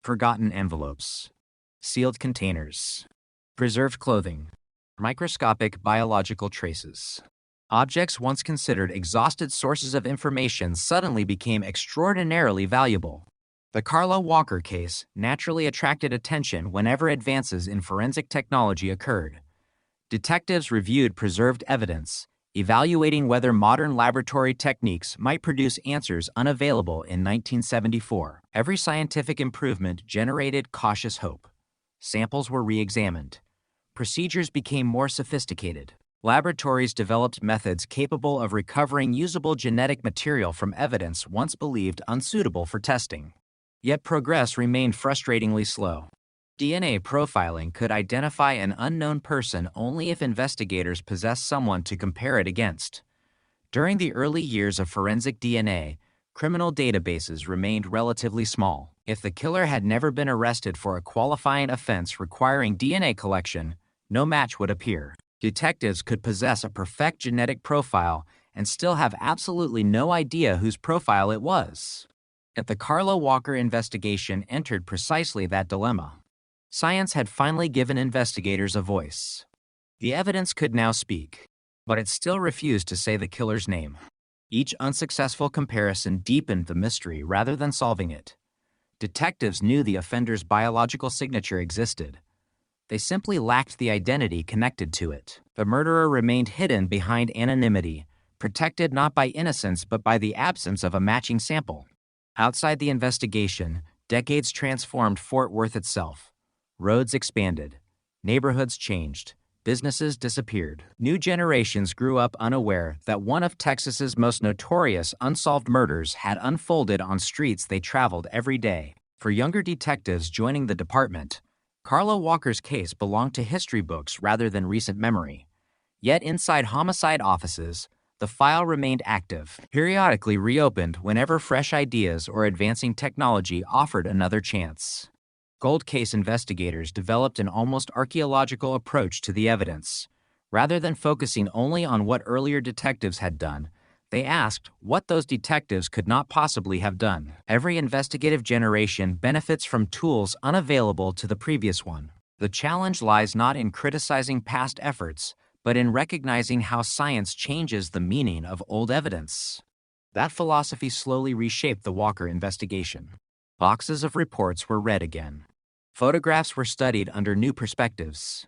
Forgotten envelopes. Sealed containers. Preserved clothing. Microscopic biological traces. Objects once considered exhausted sources of information suddenly became extraordinarily valuable. The Carla Walker case naturally attracted attention whenever advances in forensic technology occurred. Detectives reviewed preserved evidence, evaluating whether modern laboratory techniques might produce answers unavailable in 1974. Every scientific improvement generated cautious hope. Samples were re-examined. Procedures became more sophisticated. Laboratories developed methods capable of recovering usable genetic material from evidence once believed unsuitable for testing. Yet progress remained frustratingly slow. DNA profiling could identify an unknown person only if investigators possessed someone to compare it against. During the early years of forensic DNA, criminal databases remained relatively small. If the killer had never been arrested for a qualifying offense requiring DNA collection, no match would appear. Detectives could possess a perfect genetic profile and still have absolutely no idea whose profile it was. Yet the Carla Walker investigation entered precisely that dilemma. Science had finally given investigators a voice. The evidence could now speak, but it still refused to say the killer's name. Each unsuccessful comparison deepened the mystery rather than solving it. Detectives knew the offender's biological signature existed. They simply lacked the identity connected to it. The murderer remained hidden behind anonymity, protected not by innocence but by the absence of a matching sample. Outside the investigation, decades transformed Fort Worth itself. Roads expanded. Neighborhoods changed. Businesses disappeared. New generations grew up unaware that one of Texas's most notorious unsolved murders had unfolded on streets they traveled every day. For younger detectives joining the department, Carla Walker's case belonged to history books rather than recent memory. Yet inside homicide offices, the file remained active, periodically reopened whenever fresh ideas or advancing technology offered another chance. Cold case investigators developed an almost archaeological approach to the evidence. Rather than focusing only on what earlier detectives had done, they asked what those detectives could not possibly have done. Every investigative generation benefits from tools unavailable to the previous one. The challenge lies not in criticizing past efforts, but in recognizing how science changes the meaning of old evidence. That philosophy slowly reshaped the Walker investigation. Boxes of reports were read again. Photographs were studied under new perspectives.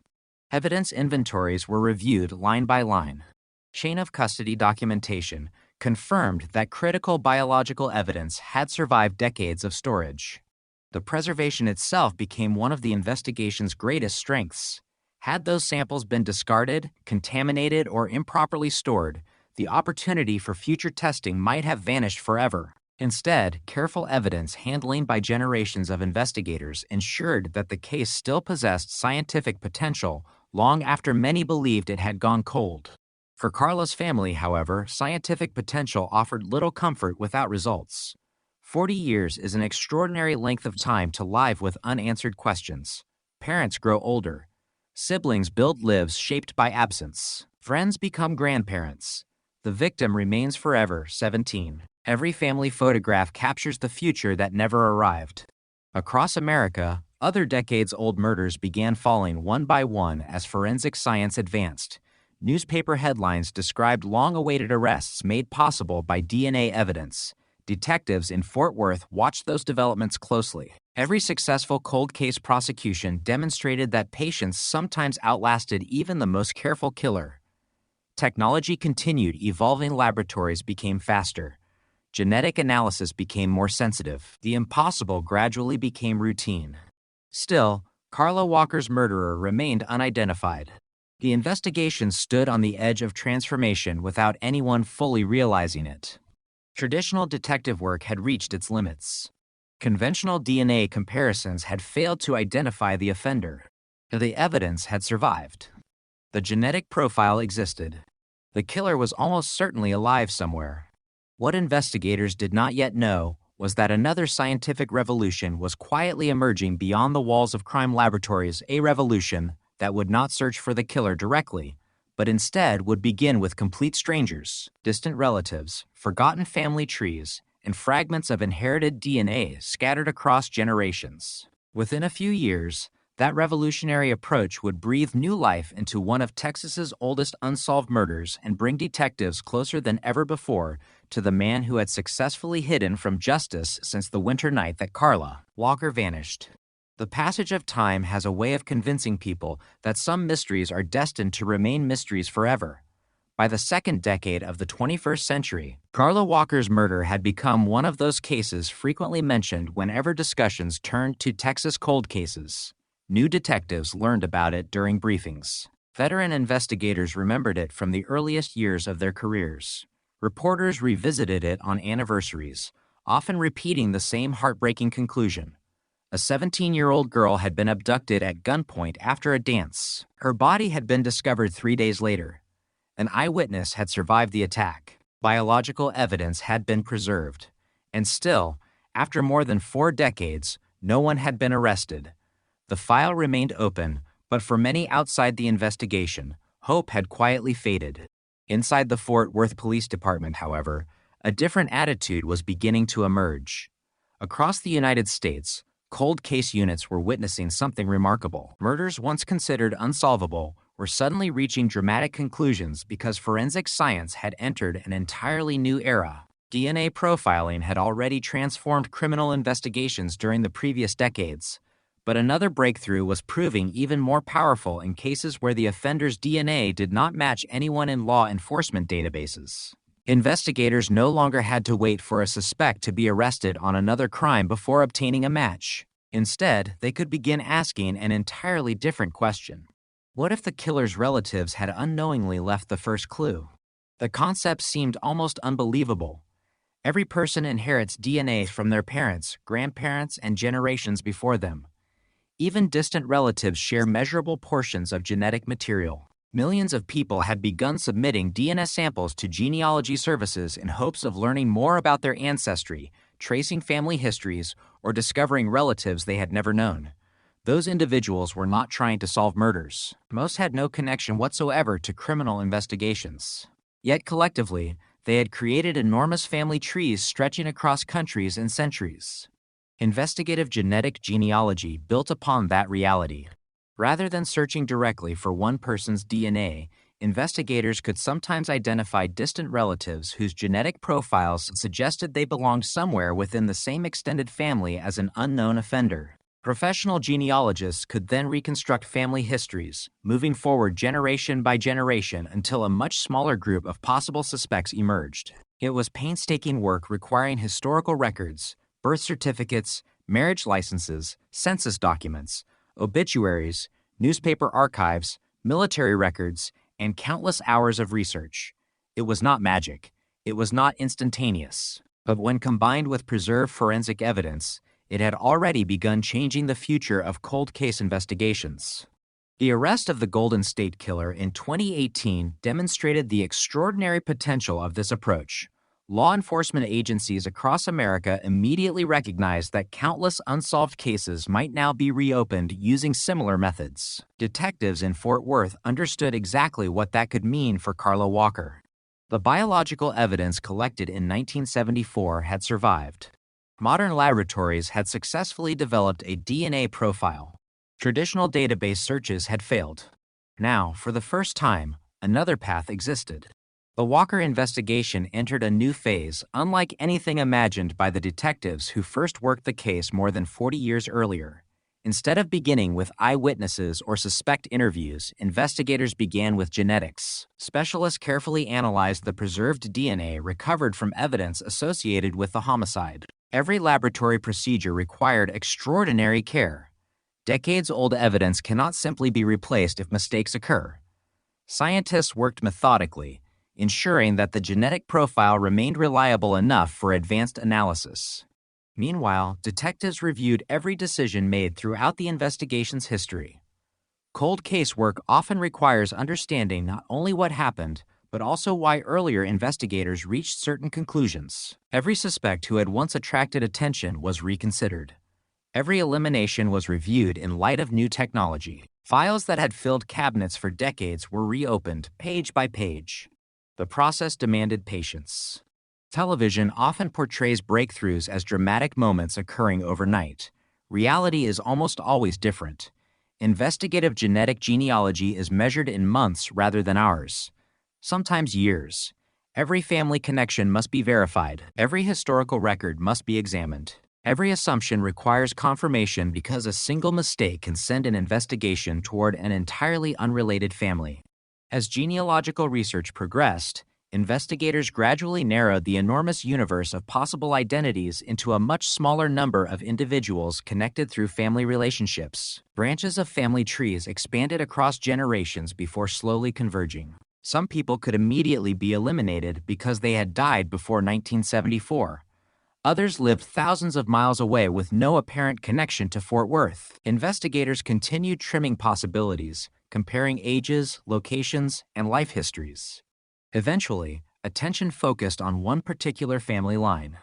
Evidence inventories were reviewed line by line. Chain of custody documentation confirmed that critical biological evidence had survived decades of storage. The preservation itself became one of the investigation's greatest strengths. Had those samples been discarded, contaminated, or improperly stored, the opportunity for future testing might have vanished forever. Instead, careful evidence handling by generations of investigators ensured that the case still possessed scientific potential long after many believed it had gone cold. For Carla's family, however, scientific potential offered little comfort without results. 40 years is an extraordinary length of time to live with unanswered questions. Parents grow older. Siblings build lives shaped by absence. Friends become grandparents. The victim remains forever 17. Every family photograph captures the future that never arrived. Across America, other decades-old murders began falling one by one as forensic science advanced. Newspaper headlines described long-awaited arrests made possible by DNA evidence. Detectives in Fort Worth watched those developments closely. Every successful cold case prosecution demonstrated that patience sometimes outlasted even the most careful killer. Technology continued evolving, laboratories became faster. Genetic analysis became more sensitive. The impossible gradually became routine. Still, Carla Walker's murderer remained unidentified. The investigation stood on the edge of transformation without anyone fully realizing it. Traditional detective work had reached its limits. Conventional DNA comparisons had failed to identify the offender. The evidence had survived. The genetic profile existed. The killer was almost certainly alive somewhere. What investigators did not yet know was that another scientific revolution was quietly emerging beyond the walls of crime laboratories, a revolution that would not search for the killer directly, but instead would begin with complete strangers, distant relatives, forgotten family trees, and fragments of inherited DNA scattered across generations. Within a few years, that revolutionary approach would breathe new life into one of Texas's oldest unsolved murders and bring detectives closer than ever before to the man who had successfully hidden from justice since the winter night that Carla Walker vanished. The passage of time has a way of convincing people that some mysteries are destined to remain mysteries forever. By the second decade of the 21st century, Carla Walker's murder had become one of those cases frequently mentioned whenever discussions turned to Texas cold cases. New detectives learned about it during briefings. Veteran investigators remembered it from the earliest years of their careers. Reporters revisited it on anniversaries, often repeating the same heartbreaking conclusion. A 17-year-old girl had been abducted at gunpoint after a dance. Her body had been discovered 3 days later. An eyewitness had survived the attack. Biological evidence had been preserved. And still, after more than 4 decades, no one had been arrested. The file remained open, but for many outside the investigation, hope had quietly faded. Inside the Fort Worth Police Department, however, a different attitude was beginning to emerge. Across the United States, cold case units were witnessing something remarkable. Murders once considered unsolvable were suddenly reaching dramatic conclusions because forensic science had entered an entirely new era. DNA profiling had already transformed criminal investigations during the previous decades. But another breakthrough was proving even more powerful in cases where the offender's DNA did not match anyone in law enforcement databases. Investigators no longer had to wait for a suspect to be arrested on another crime before obtaining a match. Instead, they could begin asking an entirely different question. What if the killer's relatives had unknowingly left the first clue? The concept seemed almost unbelievable. Every person inherits DNA from their parents, grandparents, and generations before them. Even distant relatives share measurable portions of genetic material. Millions of people had begun submitting DNA samples to genealogy services in hopes of learning more about their ancestry, tracing family histories, or discovering relatives they had never known. Those individuals were not trying to solve murders. Most had no connection whatsoever to criminal investigations. Yet collectively, they had created enormous family trees stretching across countries and centuries. Investigative genetic genealogy built upon that reality. Rather than searching directly for one person's DNA, investigators could sometimes identify distant relatives whose genetic profiles suggested they belonged somewhere within the same extended family as an unknown offender. Professional genealogists could then reconstruct family histories, moving forward generation by generation until a much smaller group of possible suspects emerged. It was painstaking work requiring historical records, birth certificates, marriage licenses, census documents, obituaries, newspaper archives, military records, and countless hours of research. It was not magic. It was not instantaneous. But when combined with preserved forensic evidence, it had already begun changing the future of cold case investigations. The arrest of the Golden State Killer in 2018 demonstrated the extraordinary potential of this approach. Law enforcement agencies across America immediately recognized that countless unsolved cases might now be reopened using similar methods. Detectives in Fort Worth understood exactly what that could mean for Carla Walker. The biological evidence collected in 1974 had survived. Modern laboratories had successfully developed a DNA profile. Traditional database searches had failed. Now, for the first time, another path existed. The Walker investigation entered a new phase, unlike anything imagined by the detectives who first worked the case more than 40 years earlier. Instead of beginning with eyewitnesses or suspect interviews, investigators began with genetics. Specialists carefully analyzed the preserved DNA recovered from evidence associated with the homicide. Every laboratory procedure required extraordinary care. Decades-old evidence cannot simply be replaced if mistakes occur. Scientists worked methodically, ensuring that the genetic profile remained reliable enough for advanced analysis. Meanwhile, detectives reviewed every decision made throughout the investigation's history. Cold case work often requires understanding not only what happened, but also why earlier investigators reached certain conclusions. Every suspect who had once attracted attention was reconsidered. Every elimination was reviewed in light of new technology. Files that had filled cabinets for decades were reopened page by page. The process demanded patience. Television often portrays breakthroughs as dramatic moments occurring overnight. Reality is almost always different. Investigative genetic genealogy is measured in months rather than hours, sometimes years. Every family connection must be verified. Every historical record must be examined. Every assumption requires confirmation because a single mistake can send an investigation toward an entirely unrelated family. As genealogical research progressed, investigators gradually narrowed the enormous universe of possible identities into a much smaller number of individuals connected through family relationships. Branches of family trees expanded across generations before slowly converging. Some people could immediately be eliminated because they had died before 1974. Others lived thousands of miles away with no apparent connection to Fort Worth. Investigators continued trimming possibilities, comparing ages, locations, and life histories. Eventually, attention focused on one particular family line.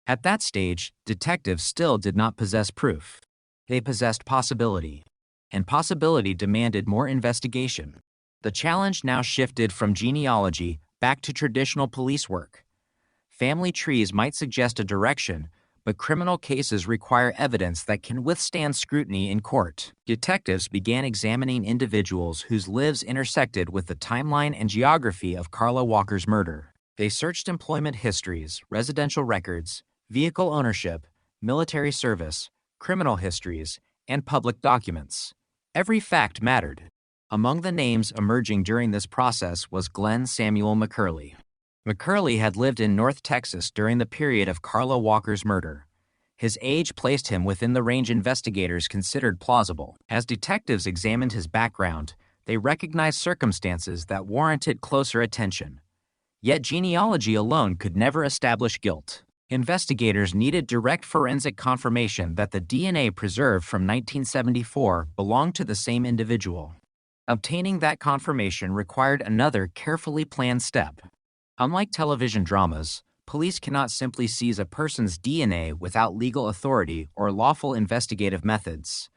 At that stage, detectives still did not possess proof. They possessed possibility, and possibility demanded more investigation. The challenge now shifted from genealogy back to traditional police work. Family trees might suggest a direction, but criminal cases require evidence that can withstand scrutiny in court. Detectives began examining individuals whose lives intersected with the timeline and geography of Carla Walker's murder. They searched employment histories, residential records, vehicle ownership, military service, criminal histories, and public documents. Every fact mattered. Among the names emerging during this process was Glenn Samuel McCurley. McCurley had lived in North Texas during the period of Carla Walker's murder. His age placed him within the range investigators considered plausible. As detectives examined his background, they recognized circumstances that warranted closer attention. Yet genealogy alone could never establish guilt. Investigators needed direct forensic confirmation that the DNA preserved from 1974 belonged to the same individual. Obtaining that confirmation required another carefully planned step. Unlike television dramas, police cannot simply seize a person's DNA without legal authority or lawful investigative methods.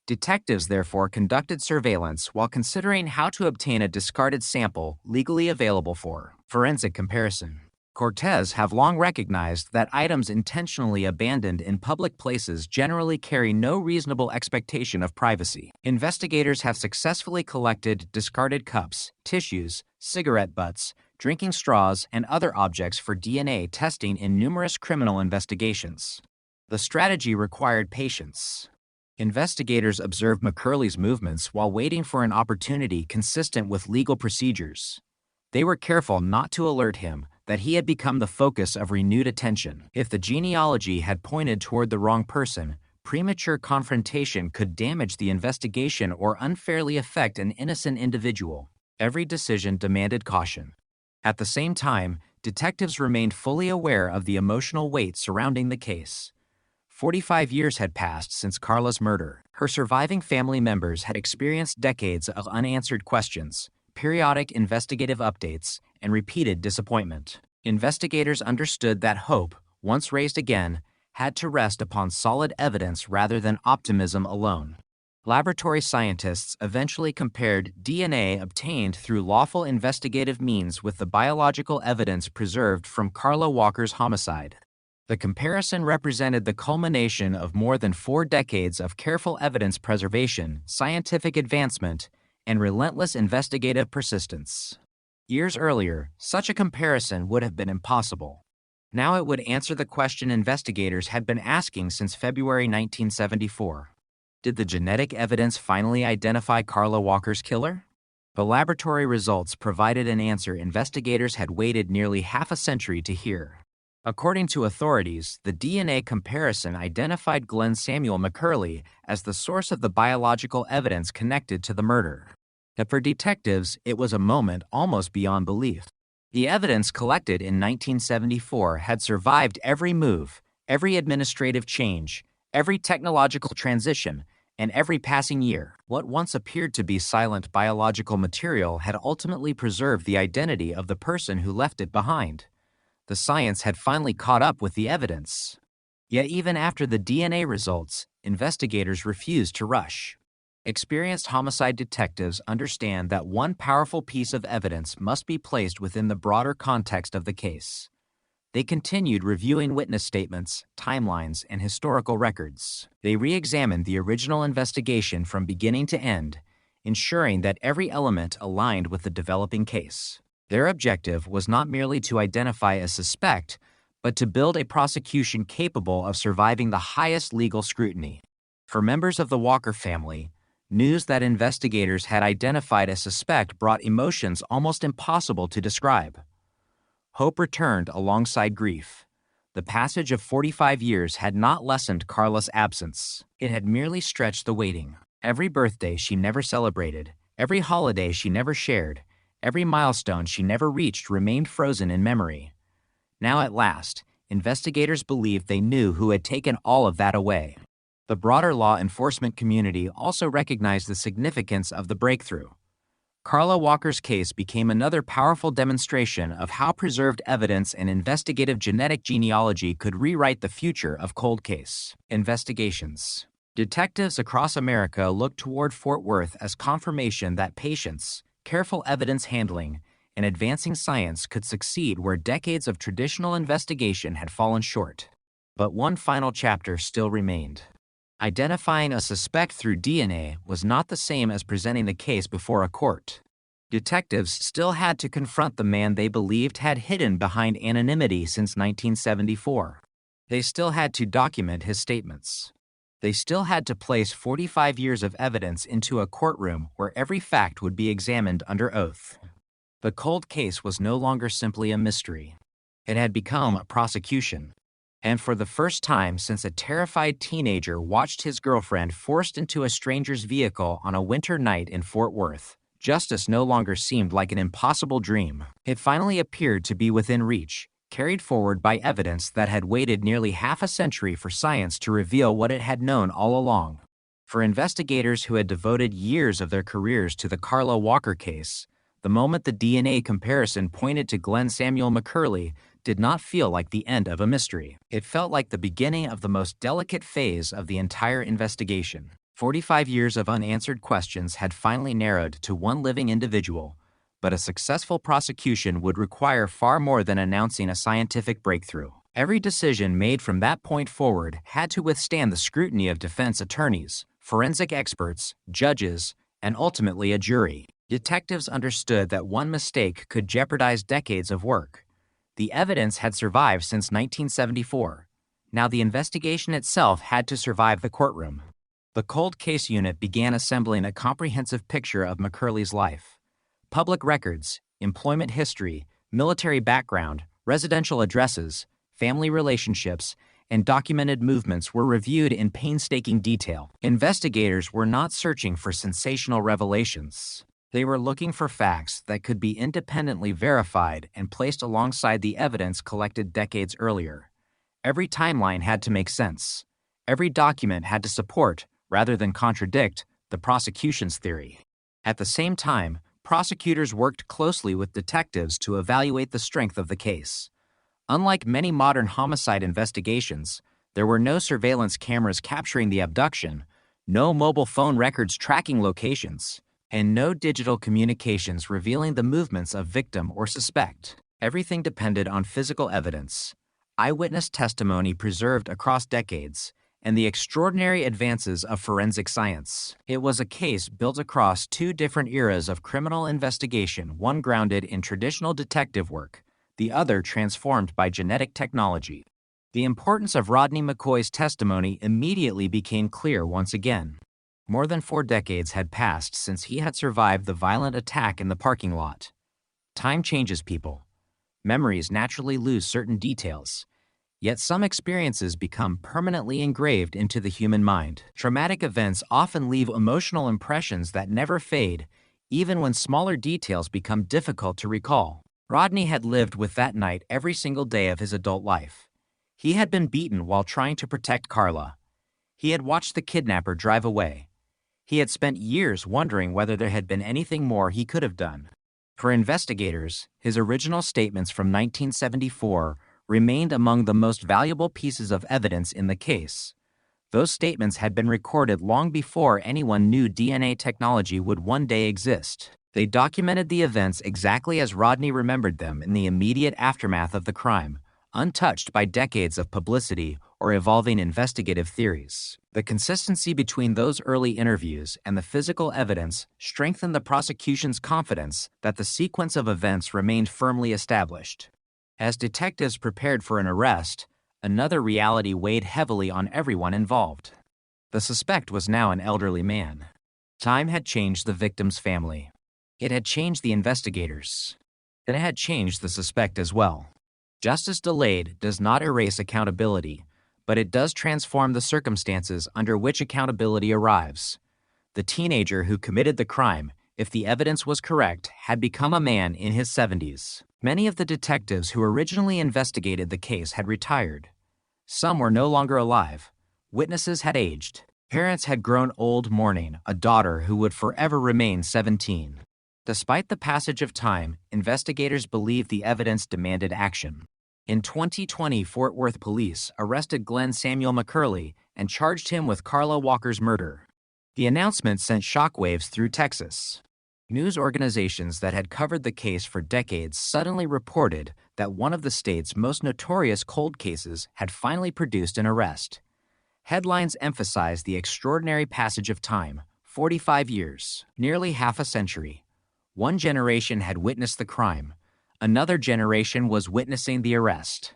Detectives therefore conducted surveillance while considering how to obtain a discarded sample legally available for forensic comparison. Cortez have long recognized that items intentionally abandoned in public places generally carry no reasonable expectation of privacy. Investigators have successfully collected discarded cups, tissues, cigarette butts, drinking straws, and other objects for DNA testing in numerous criminal investigations. The strategy required patience. Investigators observed McCurley's movements while waiting for an opportunity consistent with legal procedures. They were careful not to alert him that he had become the focus of renewed attention. If the genealogy had pointed toward the wrong person, premature confrontation could damage the investigation or unfairly affect an innocent individual. Every decision demanded caution. At the same time, detectives remained fully aware of the emotional weight surrounding the case. 45 years had passed since Carla's murder. Her surviving family members had experienced decades of unanswered questions, periodic investigative updates, and repeated disappointment. Investigators understood that hope, once raised again, had to rest upon solid evidence rather than optimism alone. Laboratory scientists eventually compared DNA obtained through lawful investigative means with the biological evidence preserved from Carla Walker's homicide. The comparison represented the culmination of more than 4 decades of careful evidence preservation, scientific advancement, and relentless investigative persistence. Years earlier, such a comparison would have been impossible. Now it would answer the question investigators had been asking since February 1974. Did the genetic evidence finally identify Carla Walker's killer? The laboratory results provided an answer investigators had waited nearly half a century to hear. According to authorities, the DNA comparison identified Glenn Samuel McCurley as the source of the biological evidence connected to the murder. But for detectives, it was a moment almost beyond belief. The evidence collected in 1974 had survived every move, every administrative change, every technological transition, and every passing year. What once appeared to be silent biological material had ultimately preserved the identity of the person who left it behind. The science had finally caught up with the evidence. Yet even after the DNA results, investigators refused to rush. Experienced homicide detectives understand that one powerful piece of evidence must be placed within the broader context of the case. They continued reviewing witness statements, timelines, and historical records. They re-examined the original investigation from beginning to end, ensuring that every element aligned with the developing case. Their objective was not merely to identify a suspect, but to build a prosecution capable of surviving the highest legal scrutiny. For members of the Walker family, news that investigators had identified a suspect brought emotions almost impossible to describe. Hope returned alongside grief. The passage of 45 years had not lessened Carla's absence. It had merely stretched the waiting. Every birthday she never celebrated, every holiday she never shared, every milestone she never reached remained frozen in memory. Now at last, investigators believed they knew who had taken all of that away. The broader law enforcement community also recognized the significance of the breakthrough. Carla Walker's case became another powerful demonstration of how preserved evidence and investigative genetic genealogy could rewrite the future of cold case investigations. Detectives across America looked toward Fort Worth as confirmation that patience, careful evidence handling, and advancing science could succeed where decades of traditional investigation had fallen short. But one final chapter still remained. Identifying a suspect through DNA was not the same as presenting the case before a court. Detectives still had to confront the man they believed had hidden behind anonymity since 1974. They still had to document his statements. They still had to place 45 years of evidence into a courtroom where every fact would be examined under oath. The cold case was no longer simply a mystery. It had become a prosecution. And for the first time since a terrified teenager watched his girlfriend forced into a stranger's vehicle on a winter night in Fort Worth, justice no longer seemed like an impossible dream. It finally appeared to be within reach, carried forward by evidence that had waited nearly half a century for science to reveal what it had known all along. For investigators who had devoted years of their careers to the Carla Walker case, the moment the DNA comparison pointed to Glenn Samuel McCurley did not feel like the end of a mystery. It felt like the beginning of the most delicate phase of the entire investigation. 45 years of unanswered questions had finally narrowed to one living individual, but a successful prosecution would require far more than announcing a scientific breakthrough. Every decision made from that point forward had to withstand the scrutiny of defense attorneys, forensic experts, judges, and ultimately a jury. Detectives understood that one mistake could jeopardize decades of work. The evidence had survived since 1974. Now the investigation itself had to survive the courtroom. The cold case unit began assembling a comprehensive picture of McCurley's life. Public records, employment history, military background, residential addresses, family relationships, and documented movements were reviewed in painstaking detail. Investigators were not searching for sensational revelations. They were looking for facts that could be independently verified and placed alongside the evidence collected decades earlier. Every timeline had to make sense. Every document had to support, rather than contradict, the prosecution's theory. At the same time, prosecutors worked closely with detectives to evaluate the strength of the case. Unlike many modern homicide investigations, there were no surveillance cameras capturing the abduction, no mobile phone records tracking locations, and no digital communications revealing the movements of victim or suspect. Everything depended on physical evidence, eyewitness testimony preserved across decades, and the extraordinary advances of forensic science. It was a case built across two different eras of criminal investigation, one grounded in traditional detective work, the other transformed by genetic technology. The importance of Rodney McCoy's testimony immediately became clear once again. More than 4 decades had passed since he had survived the violent attack in the parking lot. Time changes people. Memories naturally lose certain details. Yet some experiences become permanently engraved into the human mind. Traumatic events often leave emotional impressions that never fade, even when smaller details become difficult to recall. Rodney had lived with that night every single day of his adult life. He had been beaten while trying to protect Carla. He had watched the kidnapper drive away. He had spent years wondering whether there had been anything more he could have done. For investigators, his original statements from 1974 remained among the most valuable pieces of evidence in the case. Those statements had been recorded long before anyone knew DNA technology would one day exist. They documented the events exactly as Rodney remembered them in the immediate aftermath of the crime, untouched by decades of publicity or evolving investigative theories. The consistency between those early interviews and the physical evidence strengthened the prosecution's confidence that the sequence of events remained firmly established. As detectives prepared for an arrest, another reality weighed heavily on everyone involved. The suspect was now an elderly man. Time had changed the victim's family. It had changed the investigators. It had changed the suspect as well. Justice delayed does not erase accountability, but it does transform the circumstances under which accountability arrives. The teenager who committed the crime, if the evidence was correct, had become a man in his 70s. Many of the detectives who originally investigated the case had retired. Some were no longer alive. Witnesses had aged. Parents had grown old mourning a daughter who would forever remain 17. Despite the passage of time, investigators believed the evidence demanded action. In 2020, Fort Worth police arrested Glenn Samuel McCurley and charged him with Carla Walker's murder. The announcement sent shockwaves through Texas. News organizations that had covered the case for decades suddenly reported that one of the state's most notorious cold cases had finally produced an arrest. Headlines emphasized the extraordinary passage of time, 45 years, nearly half a century. One generation had witnessed the crime. Another generation was witnessing the arrest.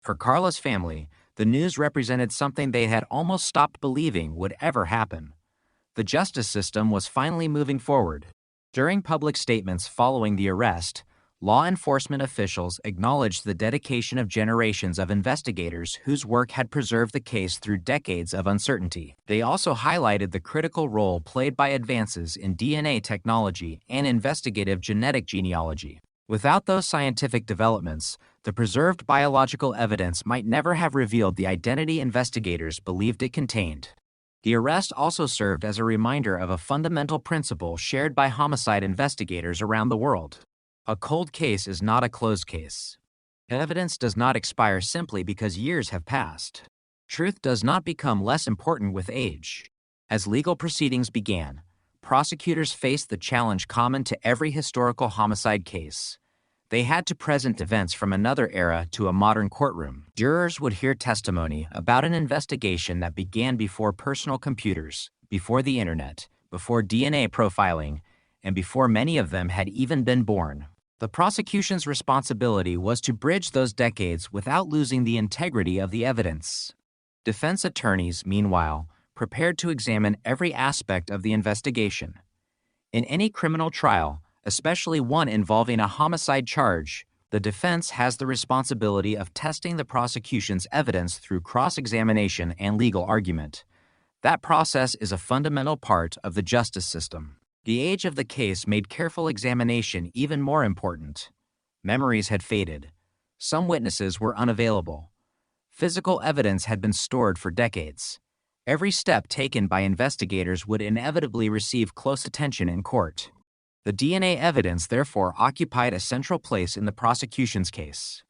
For Carla's family, the news represented something they had almost stopped believing would ever happen. The justice system was finally moving forward. During public statements following the arrest, law enforcement officials acknowledged the dedication of generations of investigators whose work had preserved the case through decades of uncertainty. They also highlighted the critical role played by advances in DNA technology and investigative genetic genealogy. Without those scientific developments, the preserved biological evidence might never have revealed the identity investigators believed it contained. The arrest also served as a reminder of a fundamental principle shared by homicide investigators around the world. A cold case is not a closed case. Evidence does not expire simply because years have passed. Truth does not become less important with age. As legal proceedings began, prosecutors faced the challenge common to every historical homicide case. They had to present events from another era to a modern courtroom. Jurors would hear testimony about an investigation that began before personal computers, before the internet, before DNA profiling, and before many of them had even been born. The prosecution's responsibility was to bridge those decades without losing the integrity of the evidence. Defense attorneys, meanwhile, prepared to examine every aspect of the investigation. In any criminal trial, especially one involving a homicide charge, the defense has the responsibility of testing the prosecution's evidence through cross-examination and legal argument. That process is a fundamental part of the justice system. The age of the case made careful examination even more important. Memories had faded. Some witnesses were unavailable. Physical evidence had been stored for decades. Every step taken by investigators would inevitably receive close attention in court. The DNA evidence therefore occupied a central place in the prosecution's case.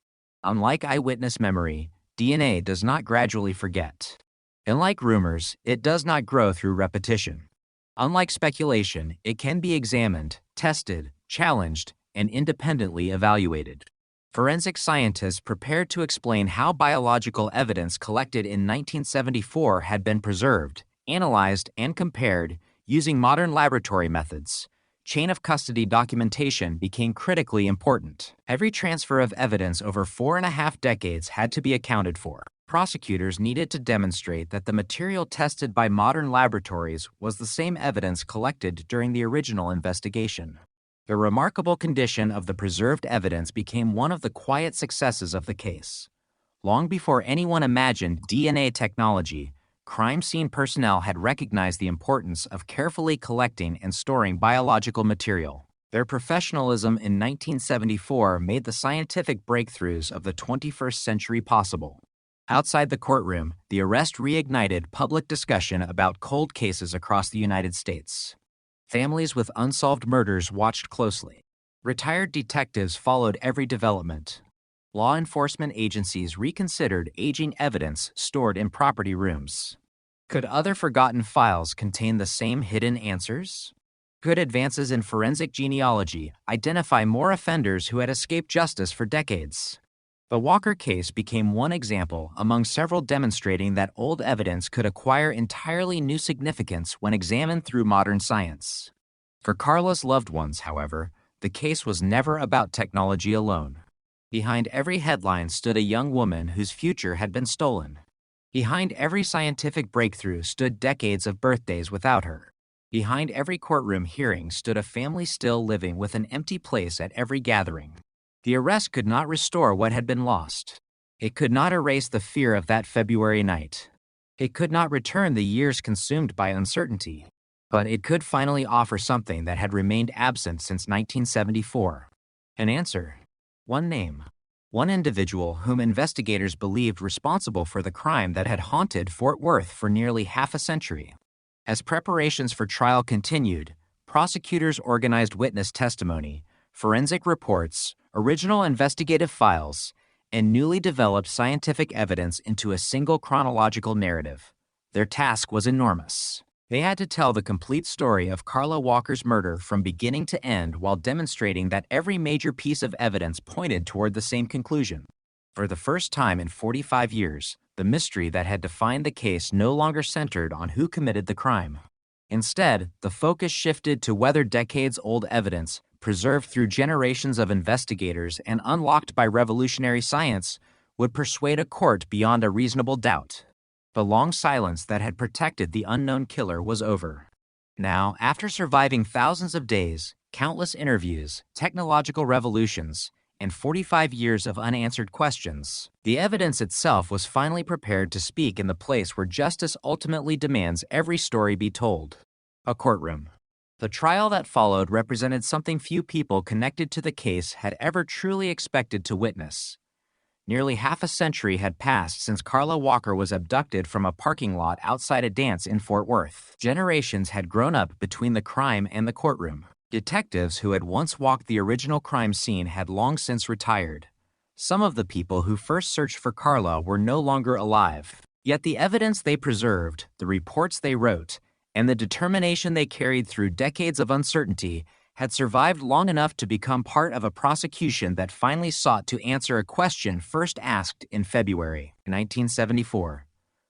Unlike eyewitness memory, DNA does not gradually forget. And like rumors, it does not grow through repetition. Unlike speculation, it can be examined, tested, challenged, and independently evaluated. Forensic scientists prepared to explain how biological evidence collected in 1974 had been preserved, analyzed, and compared using modern laboratory methods. Chain of custody documentation became critically important. Every transfer of evidence over 4.5 decades had to be accounted for. Prosecutors needed to demonstrate that the material tested by modern laboratories was the same evidence collected during the original investigation. The remarkable condition of the preserved evidence became one of the quiet successes of the case. Long before anyone imagined DNA technology, crime scene personnel had recognized the importance of carefully collecting and storing biological material. Their professionalism in 1974 made the scientific breakthroughs of the 21st century possible. Outside the courtroom, the arrest reignited public discussion about cold cases across the United States. Families with unsolved murders watched closely. Retired detectives followed every development. Law enforcement agencies reconsidered aging evidence stored in property rooms. Could other forgotten files contain the same hidden answers? Could advances in forensic genealogy identify more offenders who had escaped justice for decades? The Walker case became one example among several demonstrating that old evidence could acquire entirely new significance when examined through modern science. For Carla's loved ones, however, the case was never about technology alone. Behind every headline stood a young woman whose future had been stolen. Behind every scientific breakthrough stood decades of birthdays without her. Behind every courtroom hearing stood a family still living with an empty place at every gathering. The arrest could not restore what had been lost. It could not erase the fear of that February night. It could not return the years consumed by uncertainty. But it could finally offer something that had remained absent since 1974. An answer. One name. One individual whom investigators believed responsible for the crime that had haunted Fort Worth for nearly half a century. As preparations for trial continued, prosecutors organized witness testimony, forensic reports, original investigative files, and newly developed scientific evidence into a single chronological narrative. Their task was enormous. They had to tell the complete story of Carla Walker's murder from beginning to end while demonstrating that every major piece of evidence pointed toward the same conclusion. For the first time in 45 years, the mystery that had defined the case no longer centered on who committed the crime. Instead, the focus shifted to whether decades-old evidence, preserved through generations of investigators and unlocked by revolutionary science, would persuade a court beyond a reasonable doubt. The long silence that had protected the unknown killer was over. Now, after surviving thousands of days, countless interviews, technological revolutions, and 45 years of unanswered questions, the evidence itself was finally prepared to speak in the place where justice ultimately demands every story be told: a courtroom. The trial that followed represented something few people connected to the case had ever truly expected to witness. Nearly half a century had passed since Carla Walker was abducted from a parking lot outside a dance in Fort Worth. Generations had grown up between the crime and the courtroom. Detectives who had once walked the original crime scene had long since retired. Some of the people who first searched for Carla were no longer alive. Yet the evidence they preserved, the reports they wrote, and the determination they carried through decades of uncertainty had survived long enough to become part of a prosecution that finally sought to answer a question first asked in February 1974.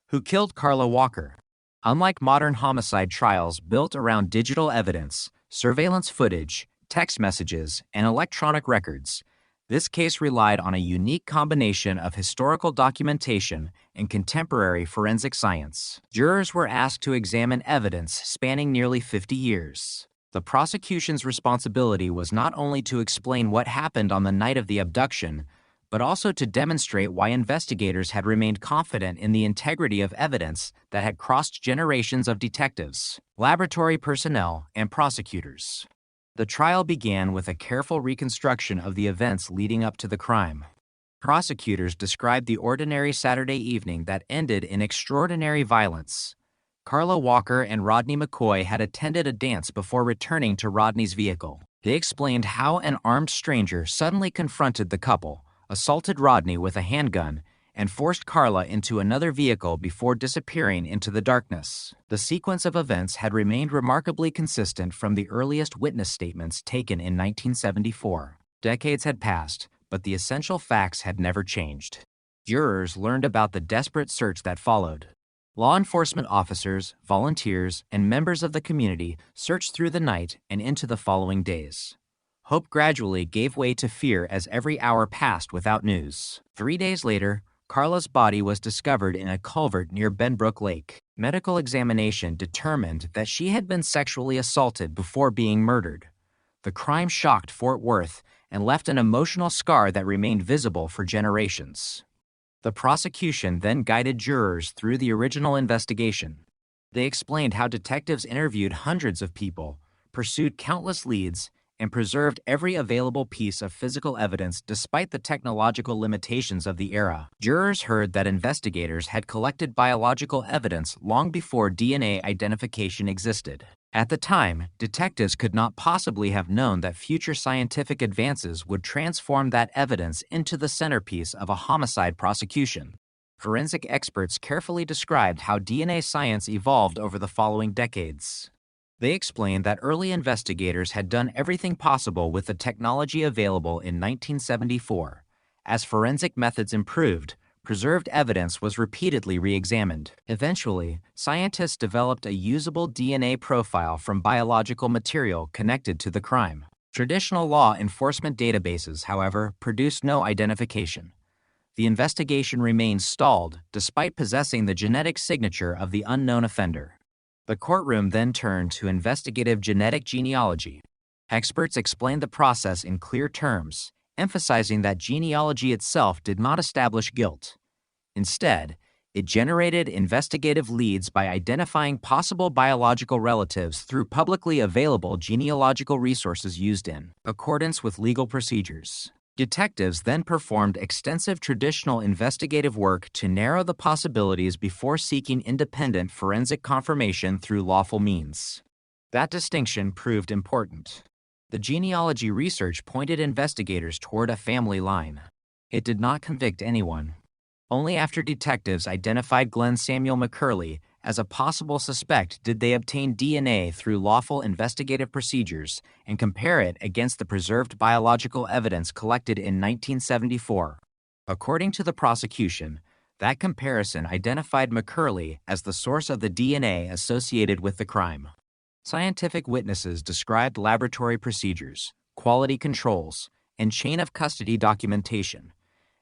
Who killed Carla Walker? Unlike modern homicide trials built around digital evidence, surveillance footage, text messages, and electronic records, this case relied on a unique combination of historical documentation and contemporary forensic science. Jurors were asked to examine evidence spanning nearly 50 years. The prosecution's responsibility was not only to explain what happened on the night of the abduction, but also to demonstrate why investigators had remained confident in the integrity of evidence that had crossed generations of detectives, laboratory personnel, and prosecutors. The trial began with a careful reconstruction of the events leading up to the crime. Prosecutors described the ordinary Saturday evening that ended in extraordinary violence. Carla Walker and Rodney McCoy had attended a dance before returning to Rodney's vehicle. They explained how an armed stranger suddenly confronted the couple, assaulted Rodney with a handgun, and forced Carla into another vehicle before disappearing into the darkness. The sequence of events had remained remarkably consistent from the earliest witness statements taken in 1974. Decades had passed, but the essential facts had never changed. Jurors learned about the desperate search that followed. Law enforcement officers, volunteers, and members of the community searched through the night and into the following days. Hope gradually gave way to fear as every hour passed without news. 3 days later, Carla's body was discovered in a culvert near Benbrook Lake. Medical examination determined that she had been sexually assaulted before being murdered. The crime shocked Fort Worth and left an emotional scar that remained visible for generations. The prosecution then guided jurors through the original investigation. They explained how detectives interviewed hundreds of people, pursued countless leads, and preserved every available piece of physical evidence despite the technological limitations of the era. Jurors heard that investigators had collected biological evidence long before DNA identification existed. At the time, detectives could not possibly have known that future scientific advances would transform that evidence into the centerpiece of a homicide prosecution. Forensic experts carefully described how DNA science evolved over the following decades. They explained that early investigators had done everything possible with the technology available in 1974. As forensic methods improved, preserved evidence was repeatedly re-examined. Eventually, scientists developed a usable DNA profile from biological material connected to the crime. Traditional law enforcement databases, however, produced no identification. The investigation remained stalled despite possessing the genetic signature of the unknown offender. The courtroom then turned to investigative genetic genealogy. Experts explained the process in clear terms, emphasizing that genealogy itself did not establish guilt. Instead, it generated investigative leads by identifying possible biological relatives through publicly available genealogical resources used in accordance with legal procedures. Detectives then performed extensive traditional investigative work to narrow the possibilities before seeking independent forensic confirmation through lawful means. That distinction proved important. The genealogy research pointed investigators toward a family line. It did not convict anyone. Only after detectives identified Glenn Samuel McCurley as a possible suspect did they obtain DNA through lawful investigative procedures and compare it against the preserved biological evidence collected in 1974. According to the prosecution, that comparison identified McCurley as the source of the DNA associated with the crime. Scientific witnesses described laboratory procedures, quality controls, and chain of custody documentation.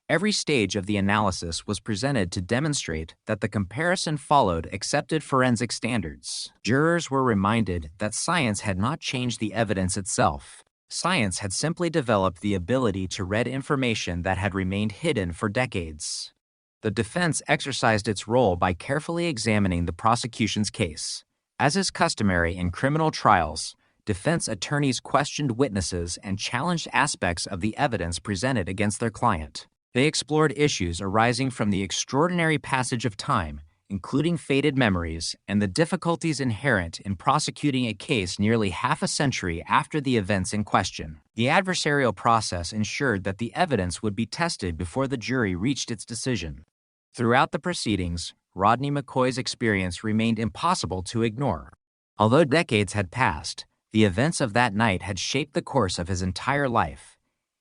Every stage of the analysis was presented to demonstrate that the comparison followed accepted forensic standards. Jurors were reminded that science had not changed the evidence itself. Science had simply developed the ability to read information that had remained hidden for decades. The defense exercised its role by carefully examining the prosecution's case. As is customary in criminal trials, defense attorneys questioned witnesses and challenged aspects of the evidence presented against their client. They explored issues arising from the extraordinary passage of time, including faded memories and the difficulties inherent in prosecuting a case nearly half a century after the events in question. The adversarial process ensured that the evidence would be tested before the jury reached its decision. Throughout the proceedings, Rodney McCoy's experience remained impossible to ignore. Although decades had passed, the events of that night had shaped the course of his entire life.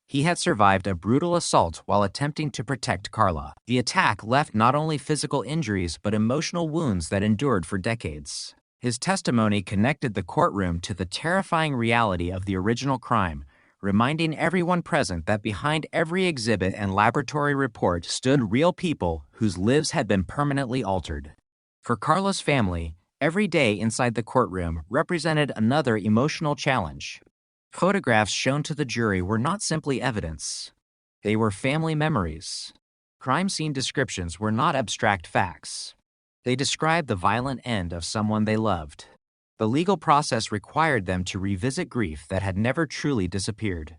He had survived a brutal assault while attempting to protect Carla. The attack left not only physical injuries but emotional wounds that endured for decades. His testimony connected the courtroom to the terrifying reality of the original crime, reminding everyone present that behind every exhibit and laboratory report stood real people whose lives had been permanently altered. For Carla's family, every day inside the courtroom represented another emotional challenge. Photographs shown to the jury were not simply evidence. They were family memories. Crime scene descriptions were not abstract facts. They described the violent end of someone they loved. The legal process required them to revisit grief that had never truly disappeared.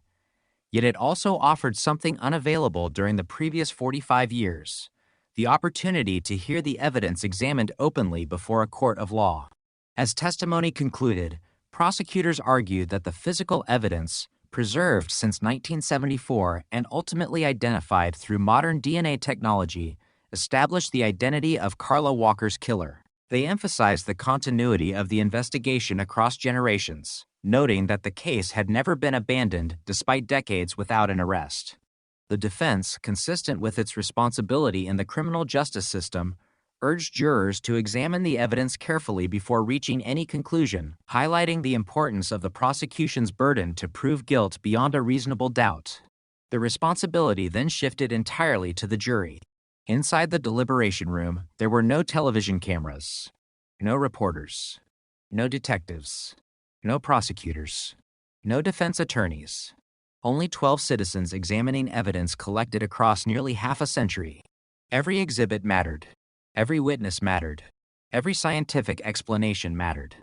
Yet it also offered something unavailable during the previous 45 years, the opportunity to hear the evidence examined openly before a court of law. As testimony concluded, prosecutors argued that the physical evidence, preserved since 1974 and ultimately identified through modern DNA technology, established the identity of Carla Walker's killer. They emphasized the continuity of the investigation across generations, noting that the case had never been abandoned despite decades without an arrest. The defense, consistent with its responsibility in the criminal justice system, urged jurors to examine the evidence carefully before reaching any conclusion, highlighting the importance of the prosecution's burden to prove guilt beyond a reasonable doubt. The responsibility then shifted entirely to the jury. Inside the deliberation room, there were no television cameras, no reporters, no detectives, no prosecutors, no defense attorneys. Only 12 citizens examining evidence collected across nearly half a century. Every exhibit mattered. Every witness mattered. Every scientific explanation mattered.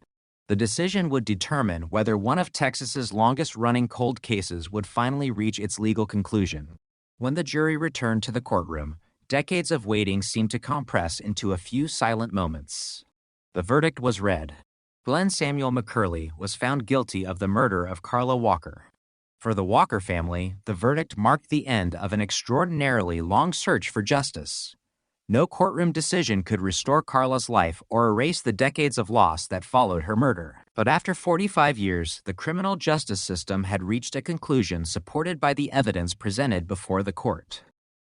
The decision would determine whether one of Texas's longest-running cold cases would finally reach its legal conclusion. When the jury returned to the courtroom, decades of waiting seemed to compress into a few silent moments. The verdict was read. Glenn Samuel McCurley was found guilty of the murder of Carla Walker. For the Walker family, the verdict marked the end of an extraordinarily long search for justice. No courtroom decision could restore Carla's life or erase the decades of loss that followed her murder. But after 45 years, the criminal justice system had reached a conclusion supported by the evidence presented before the court.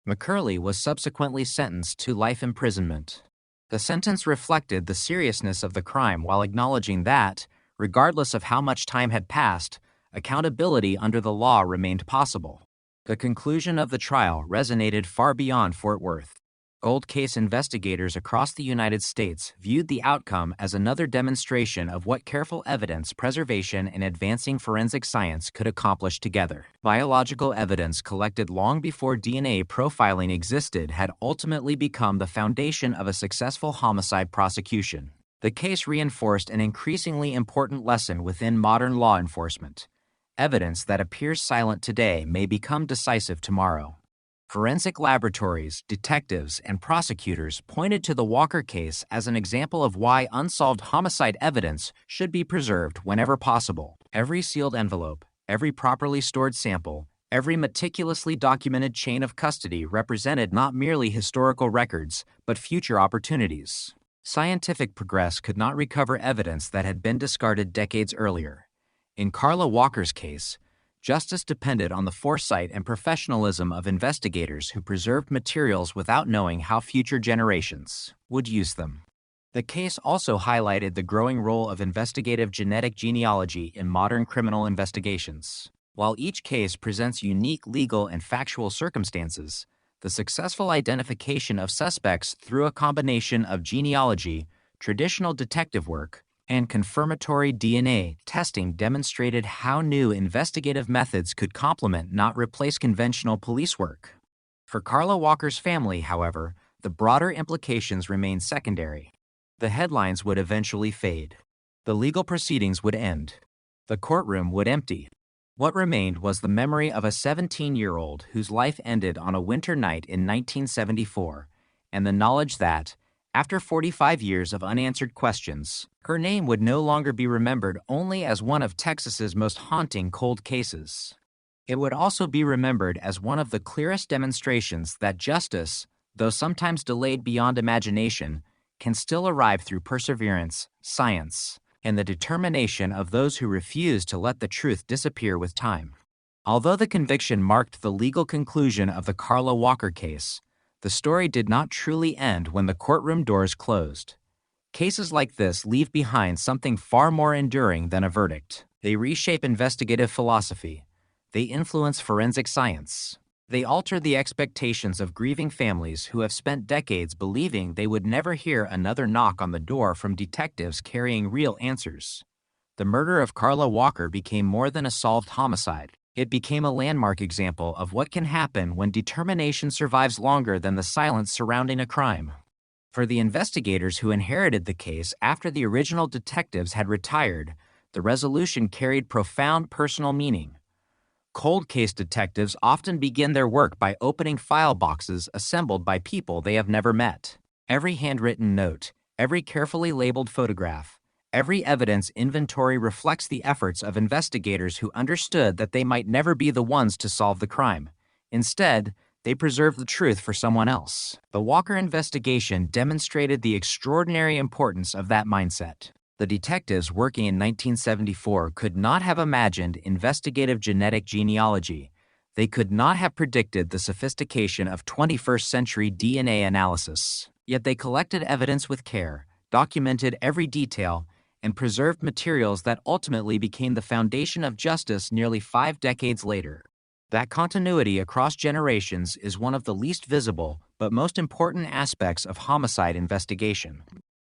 McCurley was subsequently sentenced to life imprisonment. The sentence reflected the seriousness of the crime while acknowledging that, regardless of how much time had passed, accountability under the law remained possible. The conclusion of the trial resonated far beyond Fort Worth. Cold case investigators across the United States viewed the outcome as another demonstration of what careful evidence preservation and advancing forensic science could accomplish together. Biological evidence collected long before DNA profiling existed had ultimately become the foundation of a successful homicide prosecution. The case reinforced an increasingly important lesson within modern law enforcement. Evidence that appears silent today may become decisive tomorrow. Forensic laboratories, detectives, and prosecutors pointed to the Walker case as an example of why unsolved homicide evidence should be preserved whenever possible. Every sealed envelope, every properly stored sample, every meticulously documented chain of custody represented not merely historical records, but future opportunities. Scientific progress could not recover evidence that had been discarded decades earlier. In Carla Walker's case, justice depended on the foresight and professionalism of investigators who preserved materials without knowing how future generations would use them. The case also highlighted the growing role of investigative genetic genealogy in modern criminal investigations. While each case presents unique legal and factual circumstances, the successful identification of suspects through a combination of genealogy, traditional detective work, and confirmatory DNA testing demonstrated how new investigative methods could complement, not replace, conventional police work. For Carla Walker's family, however, the broader implications remained secondary. The headlines would eventually fade. The legal proceedings would end. The courtroom would empty. What remained was the memory of a 17-year-old whose life ended on a winter night in 1974, and the knowledge that, after 45 years of unanswered questions, her name would no longer be remembered only as one of Texas's most haunting cold cases. It would also be remembered as one of the clearest demonstrations that justice, though sometimes delayed beyond imagination, can still arrive through perseverance, science, and the determination of those who refuse to let the truth disappear with time. Although the conviction marked the legal conclusion of the Carla Walker case, the story did not truly end when the courtroom doors closed. Cases like this leave behind something far more enduring than a verdict. They reshape investigative philosophy. They influence forensic science. They alter the expectations of grieving families who have spent decades believing they would never hear another knock on the door from detectives carrying real answers. The murder of Carla Walker became more than a solved homicide. It became a landmark example of what can happen when determination survives longer than the silence surrounding a crime. For the investigators who inherited the case after the original detectives had retired, the resolution carried profound personal meaning. Cold case detectives often begin their work by opening file boxes assembled by people they have never met. Every handwritten note, every carefully labeled photograph, Every evidence inventory reflects the efforts of investigators who understood that they might never be the ones to solve the crime. Instead, they preserved the truth for someone else. The Walker investigation demonstrated the extraordinary importance of that mindset. The detectives working in 1974 could not have imagined investigative genetic genealogy. They could not have predicted the sophistication of 21st century DNA analysis. Yet they collected evidence with care, documented every detail, and preserved materials that ultimately became the foundation of justice nearly 5 decades later. That continuity across generations is one of the least visible but most important aspects of homicide investigation.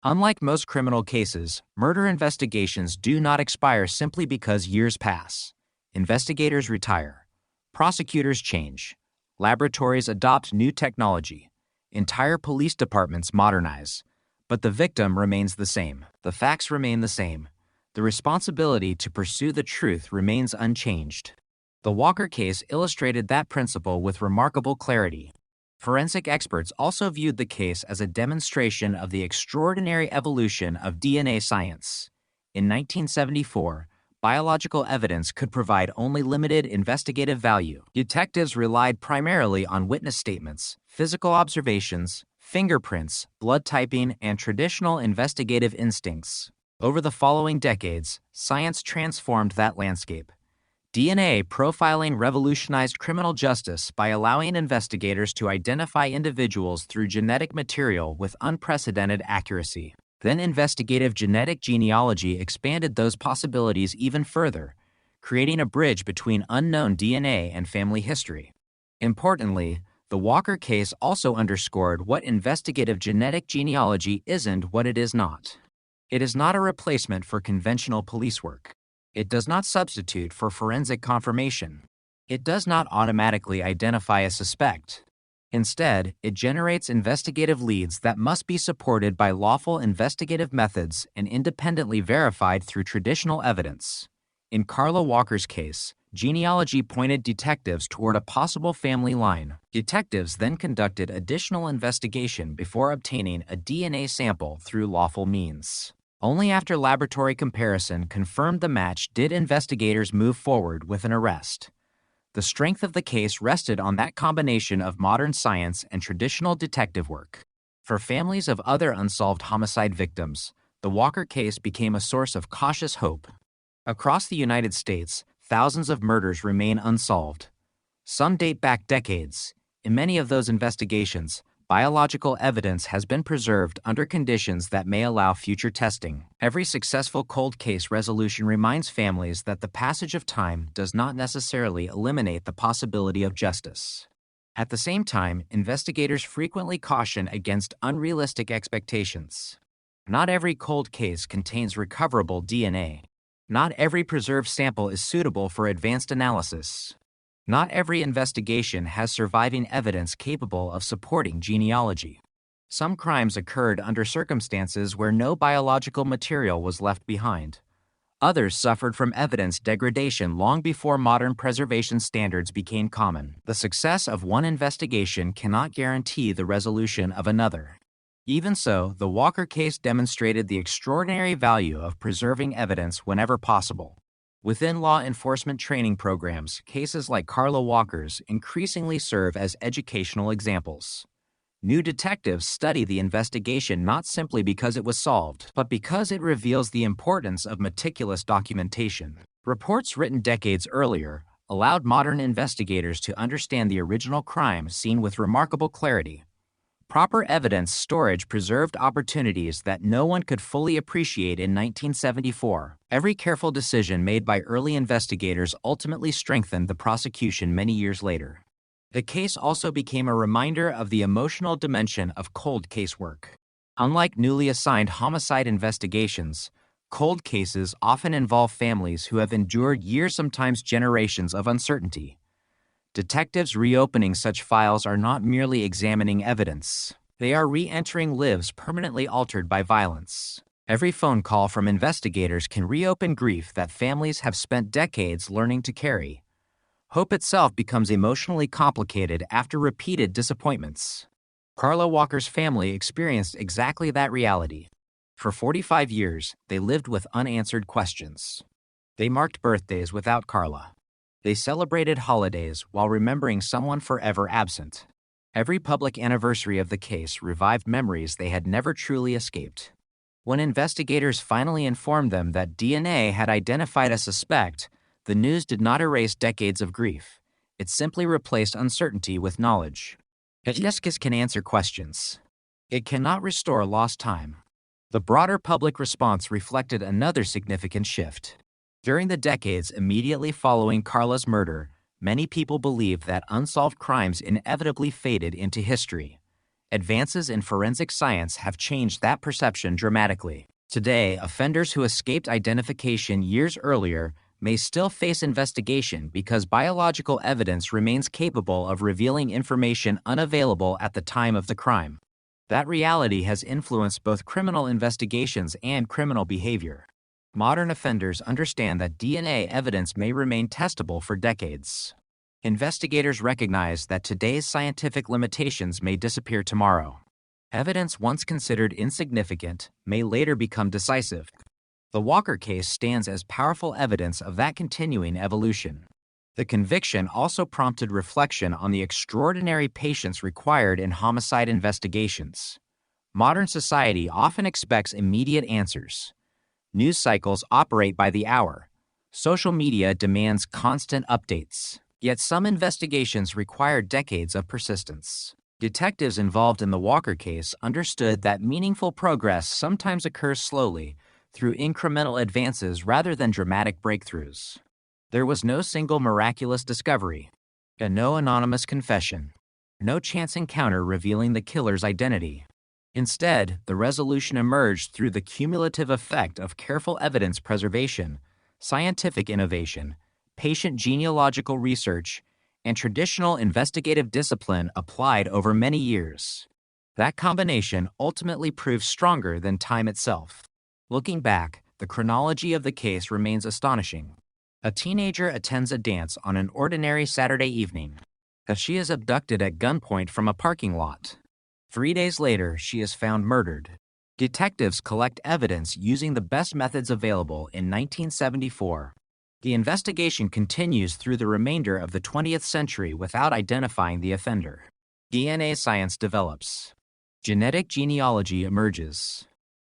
Unlike most criminal cases, murder investigations do not expire simply because years pass. Investigators retire. Prosecutors change. Laboratories adopt new technology. Entire police departments modernize. But the victim remains the same. The facts remain the same. The responsibility to pursue the truth remains unchanged. The Walker case illustrated that principle with remarkable clarity. Forensic experts also viewed the case as a demonstration of the extraordinary evolution of DNA science. In 1974, biological evidence could provide only limited investigative value. Detectives relied primarily on witness statements, physical observations, fingerprints, blood typing, and traditional investigative instincts. Over the following decades, science transformed that landscape. DNA profiling revolutionized criminal justice by allowing investigators to identify individuals through genetic material with unprecedented accuracy. Then investigative genetic genealogy expanded those possibilities even further, creating a bridge between unknown DNA and family history. Importantly, the Walker case also underscored what investigative genetic genealogy isn't what it is not. It is not a replacement for conventional police work. It does not substitute for forensic confirmation. It does not automatically identify a suspect. Instead, it generates investigative leads that must be supported by lawful investigative methods and independently verified through traditional evidence. In Carla Walker's case, genealogy pointed detectives toward a possible family line. Detectives then conducted additional investigation before obtaining a DNA sample through lawful means. Only after laboratory comparison confirmed the match did investigators move forward with an arrest. The strength of the case rested on that combination of modern science and traditional detective work. For families of other unsolved homicide victims, the Walker case became a source of cautious hope. Across the United States, thousands of murders remain unsolved. Some date back decades. In many of those investigations, biological evidence has been preserved under conditions that may allow future testing. Every successful cold case resolution reminds families that the passage of time does not necessarily eliminate the possibility of justice. At the same time, investigators frequently caution against unrealistic expectations. Not every cold case contains recoverable DNA. Not every preserved sample is suitable for advanced analysis. Not every investigation has surviving evidence capable of supporting genealogy. Some crimes occurred under circumstances where no biological material was left behind. Others suffered from evidence degradation long before modern preservation standards became common. The success of one investigation cannot guarantee the resolution of another. Even so, the Walker case demonstrated the extraordinary value of preserving evidence whenever possible. Within law enforcement training programs, cases like Carla Walker's increasingly serve as educational examples. New detectives study the investigation not simply because it was solved, but because it reveals the importance of meticulous documentation. Reports written decades earlier allowed modern investigators to understand the original crime seen with remarkable clarity. Proper evidence storage preserved opportunities that no one could fully appreciate in 1974. Every careful decision made by early investigators ultimately strengthened the prosecution many years later. The case also became a reminder of the emotional dimension of cold case work. Unlike newly assigned homicide investigations, cold cases often involve families who have endured years, sometimes generations, of uncertainty. Detectives reopening such files are not merely examining evidence. They are re-entering lives permanently altered by violence. Every phone call from investigators can reopen grief that families have spent decades learning to carry. Hope itself becomes emotionally complicated after repeated disappointments. Carla Walker's family experienced exactly that reality. For 45 years, they lived with unanswered questions. They marked birthdays without Carla. They celebrated holidays while remembering someone forever absent. Every public anniversary of the case revived memories they had never truly escaped. When investigators finally informed them that DNA had identified a suspect, the news did not erase decades of grief. It simply replaced uncertainty with knowledge. Justice can answer questions. It cannot restore lost time. The broader public response reflected another significant shift. During the decades immediately following Carla's murder, many people believed that unsolved crimes inevitably faded into history. Advances in forensic science have changed that perception dramatically. Today, offenders who escaped identification years earlier may still face investigation because biological evidence remains capable of revealing information unavailable at the time of the crime. That reality has influenced both criminal investigations and criminal behavior. Modern offenders understand that DNA evidence may remain testable for decades. Investigators recognize that today's scientific limitations may disappear tomorrow. Evidence once considered insignificant may later become decisive. The Walker case stands as powerful evidence of that continuing evolution. The conviction also prompted reflection on the extraordinary patience required in homicide investigations. Modern society often expects immediate answers. News cycles operate by the hour. Social media demands constant updates. Yet some investigations require decades of persistence. Detectives involved in the Walker case understood that meaningful progress sometimes occurs slowly, through incremental advances rather than dramatic breakthroughs. There was no single miraculous discovery, and no anonymous confession, no chance encounter revealing the killer's identity. Instead, the resolution emerged through the cumulative effect of careful evidence preservation, scientific innovation, patient genealogical research, and traditional investigative discipline applied over many years. That combination ultimately proved stronger than time itself. Looking back, the chronology of the case remains astonishing. A teenager attends a dance on an ordinary Saturday evening. She is abducted at gunpoint from a parking lot. 3 days later, she is found murdered. Detectives collect evidence using the best methods available in 1974. The investigation continues through the remainder of the 20th century without identifying the offender. DNA science develops. Genetic genealogy emerges.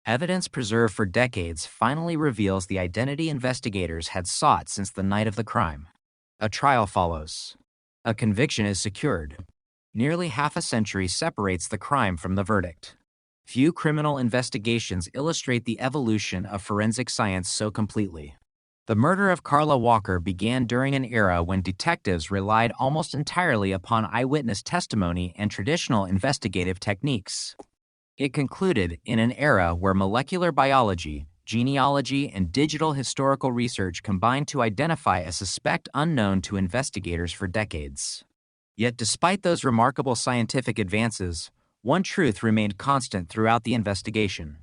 Evidence preserved for decades finally reveals the identity investigators had sought since the night of the crime. A trial follows. A conviction is secured. Nearly half a century separates the crime from the verdict. Few criminal investigations illustrate the evolution of forensic science so completely. The murder of Carla Walker began during an era when detectives relied almost entirely upon eyewitness testimony and traditional investigative techniques. It concluded in an era where molecular biology, genealogy, and digital historical research combined to identify a suspect unknown to investigators for decades. Yet despite those remarkable scientific advances, one truth remained constant throughout the investigation.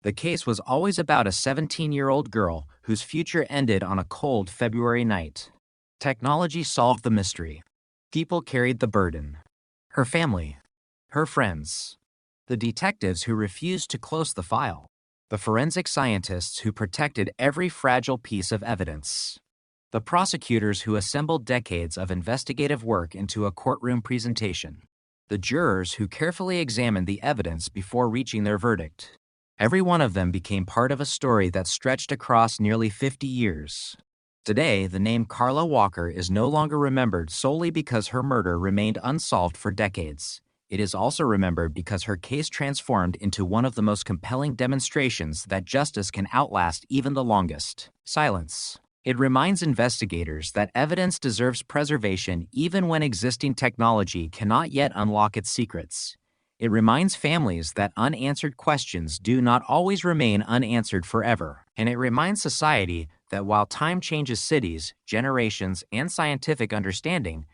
The case was always about a 17-year-old girl whose future ended on a cold February night. Technology solved the mystery. People carried the burden. Her family. Her friends. The detectives who refused to close the file. The forensic scientists who protected every fragile piece of evidence. The prosecutors who assembled decades of investigative work into a courtroom presentation. The jurors who carefully examined the evidence before reaching their verdict. Every one of them became part of a story that stretched across nearly 50 years. Today, the name Carla Walker is no longer remembered solely because her murder remained unsolved for decades. It is also remembered because her case transformed into one of the most compelling demonstrations that justice can outlast even the longest silence. It reminds investigators that evidence deserves preservation even when existing technology cannot yet unlock its secrets. It reminds families that unanswered questions do not always remain unanswered forever. And it reminds society that while time changes cities, generations, and scientific understanding,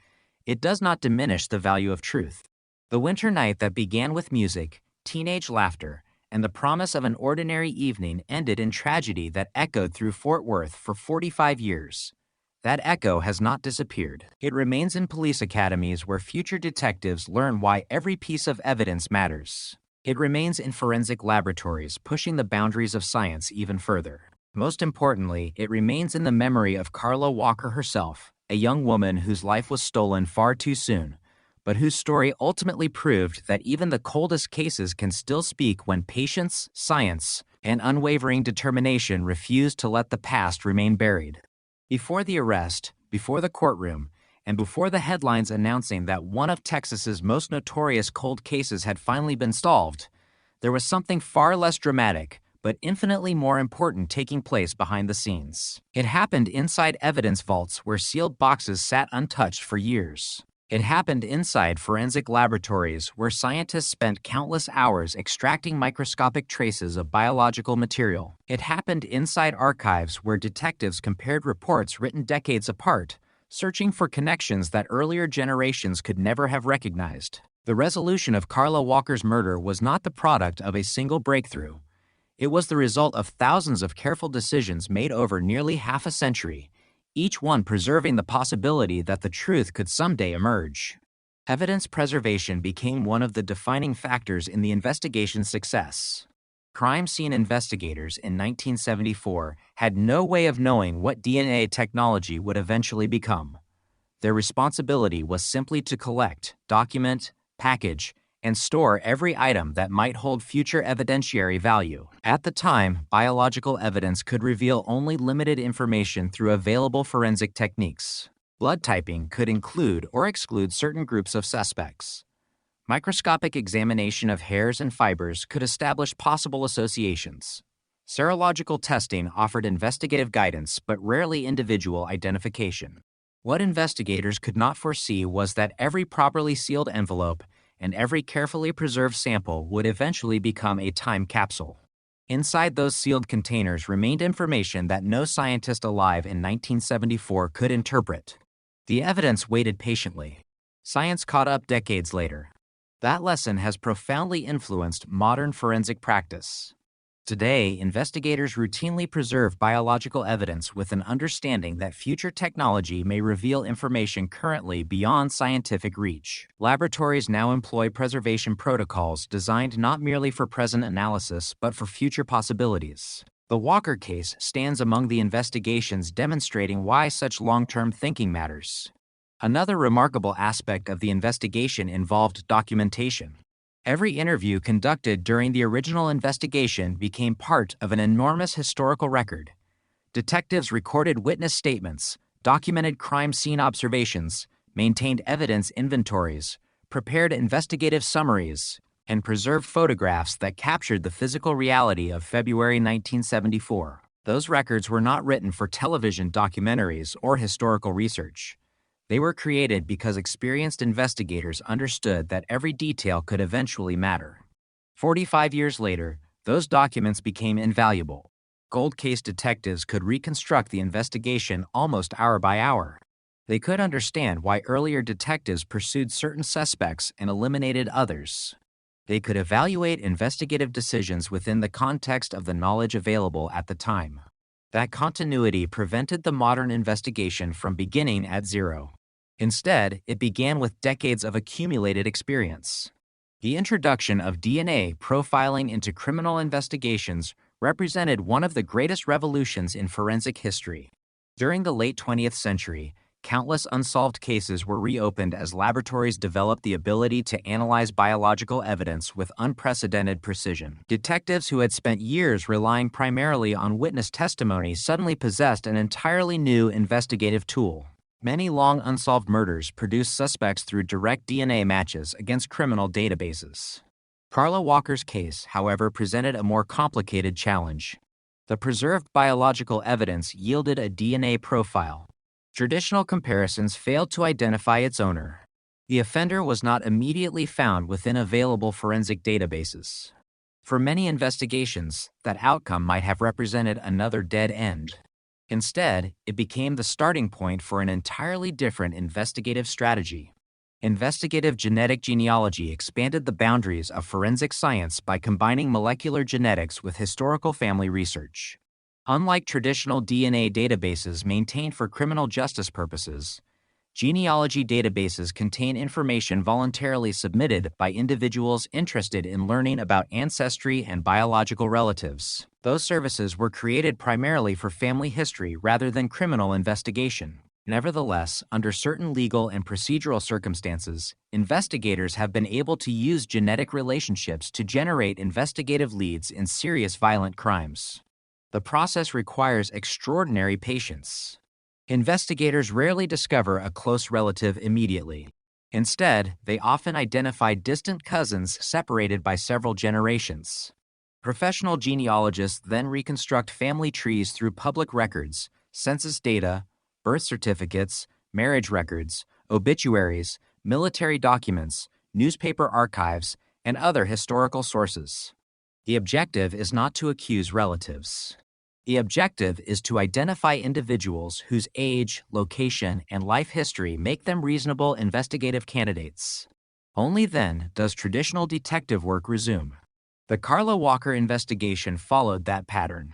it does not diminish the value of truth. The winter night that began with music, teenage laughter, and the promise of an ordinary evening ended in tragedy that echoed through Fort Worth for 45 years. That echo has not disappeared. It remains in police academies where future detectives learn why every piece of evidence matters. It remains in forensic laboratories, pushing the boundaries of science even further. Most importantly, it remains in the memory of Carla Walker herself, a young woman whose life was stolen far too soon, but whose story ultimately proved that even the coldest cases can still speak when patience, science, and unwavering determination refuse to let the past remain buried. Before the arrest, before the courtroom, and before the headlines announcing that one of Texas's most notorious cold cases had finally been solved, there was something far less dramatic, but infinitely more important taking place behind the scenes. It happened inside evidence vaults where sealed boxes sat untouched for years. It happened inside forensic laboratories where scientists spent countless hours extracting microscopic traces of biological material. It happened inside archives where detectives compared reports written decades apart, searching for connections that earlier generations could never have recognized. The resolution of Carla Walker's murder was not the product of a single breakthrough. It was the result of thousands of careful decisions made over nearly half a century, each one preserving the possibility that the truth could someday emerge. Evidence preservation became one of the defining factors in the investigation's success. Crime scene investigators in 1974 had no way of knowing what DNA technology would eventually become. Their responsibility was simply to collect, document, package, and store every item that might hold future evidentiary value. At the time, biological evidence could reveal only limited information through available forensic techniques. Blood typing could include or exclude certain groups of suspects. Microscopic examination of hairs and fibers could establish possible associations. Serological testing offered investigative guidance but rarely individual identification. What investigators could not foresee was that every properly sealed envelope and every carefully preserved sample would eventually become a time capsule. Inside those sealed containers remained information that no scientist alive in 1974 could interpret. The evidence waited patiently. Science caught up decades later. That lesson has profoundly influenced modern forensic practice. Today, investigators routinely preserve biological evidence with an understanding that future technology may reveal information currently beyond scientific reach. Laboratories now employ preservation protocols designed not merely for present analysis but for future possibilities. The Walker case stands among the investigations demonstrating why such long-term thinking matters. Another remarkable aspect of the investigation involved documentation. Every interview conducted during the original investigation became part of an enormous historical record. Detectives recorded witness statements, documented crime scene observations, maintained evidence inventories, prepared investigative summaries, and preserved photographs that captured the physical reality of February 1974. Those records were not written for television documentaries or historical research. They were created because experienced investigators understood that every detail could eventually matter. 45 years later, those documents became invaluable. Cold case detectives could reconstruct the investigation almost hour by hour. They could understand why earlier detectives pursued certain suspects and eliminated others. They could evaluate investigative decisions within the context of the knowledge available at the time. That continuity prevented the modern investigation from beginning at zero. Instead, it began with decades of accumulated experience. The introduction of DNA profiling into criminal investigations represented one of the greatest revolutions in forensic history. During the late 20th century, countless unsolved cases were reopened as laboratories developed the ability to analyze biological evidence with unprecedented precision. Detectives who had spent years relying primarily on witness testimony suddenly possessed an entirely new investigative tool. Many long unsolved murders produced suspects through direct DNA matches against criminal databases. Carla Walker's case, however, presented a more complicated challenge. The preserved biological evidence yielded a DNA profile. Traditional comparisons failed to identify its owner. The offender was not immediately found within available forensic databases. For many investigations, that outcome might have represented another dead end. Instead, it became the starting point for an entirely different investigative strategy. Investigative genetic genealogy expanded the boundaries of forensic science by combining molecular genetics with historical family research. Unlike traditional DNA databases maintained for criminal justice purposes, Genealogy databases contain information voluntarily submitted by individuals interested in learning about ancestry and biological relatives. Those services were created primarily for family history rather than criminal investigation. Nevertheless, under certain legal and procedural circumstances, investigators have been able to use genetic relationships to generate investigative leads in serious violent crimes. The process requires extraordinary patience. Investigators rarely discover a close relative immediately. Instead, they often identify distant cousins separated by several generations. Professional genealogists then reconstruct family trees through public records, census data, birth certificates, marriage records, obituaries, military documents, newspaper archives, and other historical sources. The objective is not to accuse relatives. The objective is to identify individuals whose age, location, and life history make them reasonable investigative candidates. Only then does traditional detective work resume. The Carla Walker investigation followed that pattern.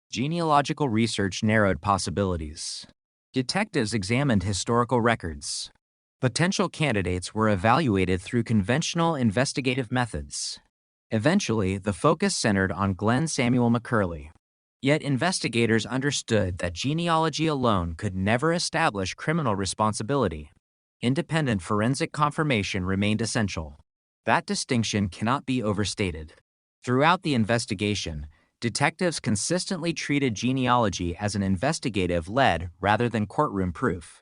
Genealogical research narrowed possibilities. Detectives examined historical records. Potential candidates were evaluated through conventional investigative methods. Eventually, the focus centered on Glenn Samuel McCurley. Yet investigators understood that genealogy alone could never establish criminal responsibility. Independent forensic confirmation remained essential. That distinction cannot be overstated. Throughout the investigation, detectives consistently treated genealogy as an investigative-led rather than courtroom proof.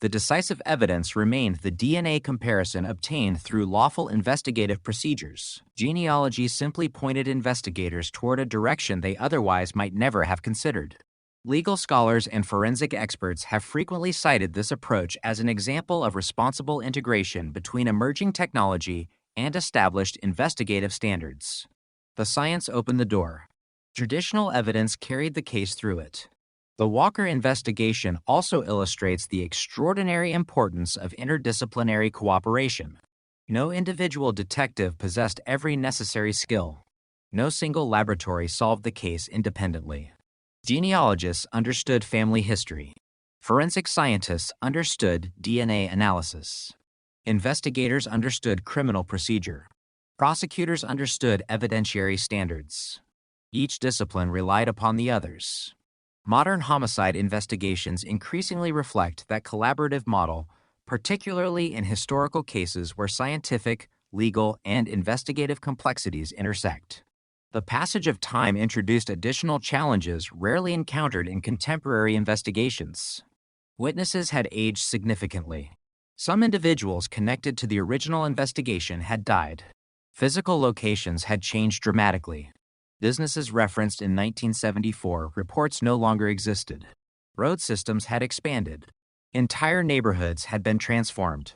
The decisive evidence remained the DNA comparison obtained through lawful investigative procedures. Genealogy simply pointed investigators toward a direction they otherwise might never have considered. Legal scholars and forensic experts have frequently cited this approach as an example of responsible integration between emerging technology and established investigative standards. The science opened the door. Traditional evidence carried the case through it. The Walker investigation also illustrates the extraordinary importance of interdisciplinary cooperation. No individual detective possessed every necessary skill. No single laboratory solved the case independently. Genealogists understood family history. Forensic scientists understood DNA analysis. Investigators understood criminal procedure. Prosecutors understood evidentiary standards. Each discipline relied upon the others. Modern homicide investigations increasingly reflect that collaborative model, particularly in historical cases where scientific, legal, and investigative complexities intersect. The passage of time introduced additional challenges rarely encountered in contemporary investigations. Witnesses had aged significantly. Some individuals connected to the original investigation had died. Physical locations had changed dramatically. Businesses referenced in 1974 reports no longer existed. Road systems had expanded. Entire neighborhoods had been transformed.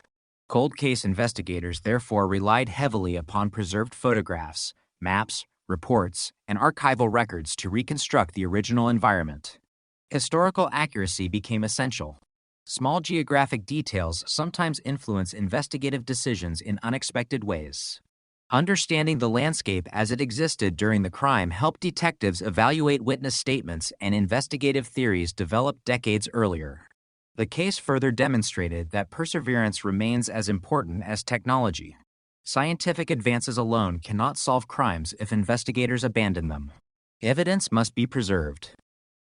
Cold case investigators therefore relied heavily upon preserved photographs, maps, reports, and archival records to reconstruct the original environment. Historical accuracy became essential. Small geographic details sometimes influence investigative decisions in unexpected ways. Understanding the landscape as it existed during the crime helped detectives evaluate witness statements and investigative theories developed decades earlier. The case further demonstrated that perseverance remains as important as technology. Scientific advances alone cannot solve crimes if investigators abandon them. Evidence must be preserved.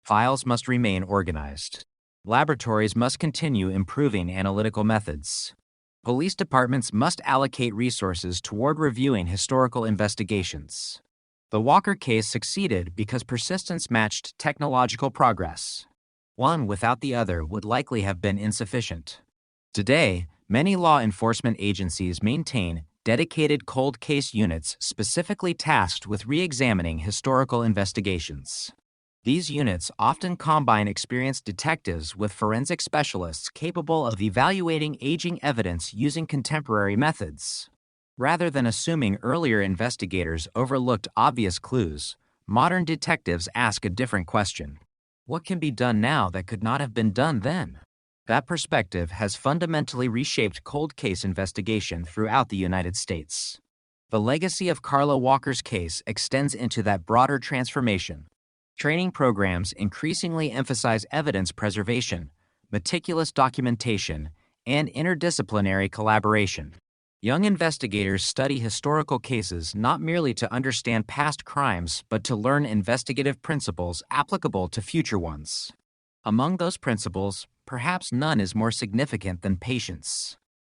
Files must remain organized. Laboratories must continue improving analytical methods. Police departments must allocate resources toward reviewing historical investigations. The Walker case succeeded because persistence matched technological progress. One without the other would likely have been insufficient. Today, many law enforcement agencies maintain dedicated cold case units specifically tasked with re-examining historical investigations. These units often combine experienced detectives with forensic specialists capable of evaluating aging evidence using contemporary methods. Rather than assuming earlier investigators overlooked obvious clues, modern detectives ask a different question. What can be done now that could not have been done then? That perspective has fundamentally reshaped cold case investigation throughout the United States. The legacy of Carla Walker's case extends into that broader transformation. Training programs increasingly emphasize evidence preservation, meticulous documentation, and interdisciplinary collaboration. Young investigators study historical cases not merely to understand past crimes, but to learn investigative principles applicable to future ones. Among those principles, perhaps none is more significant than patience.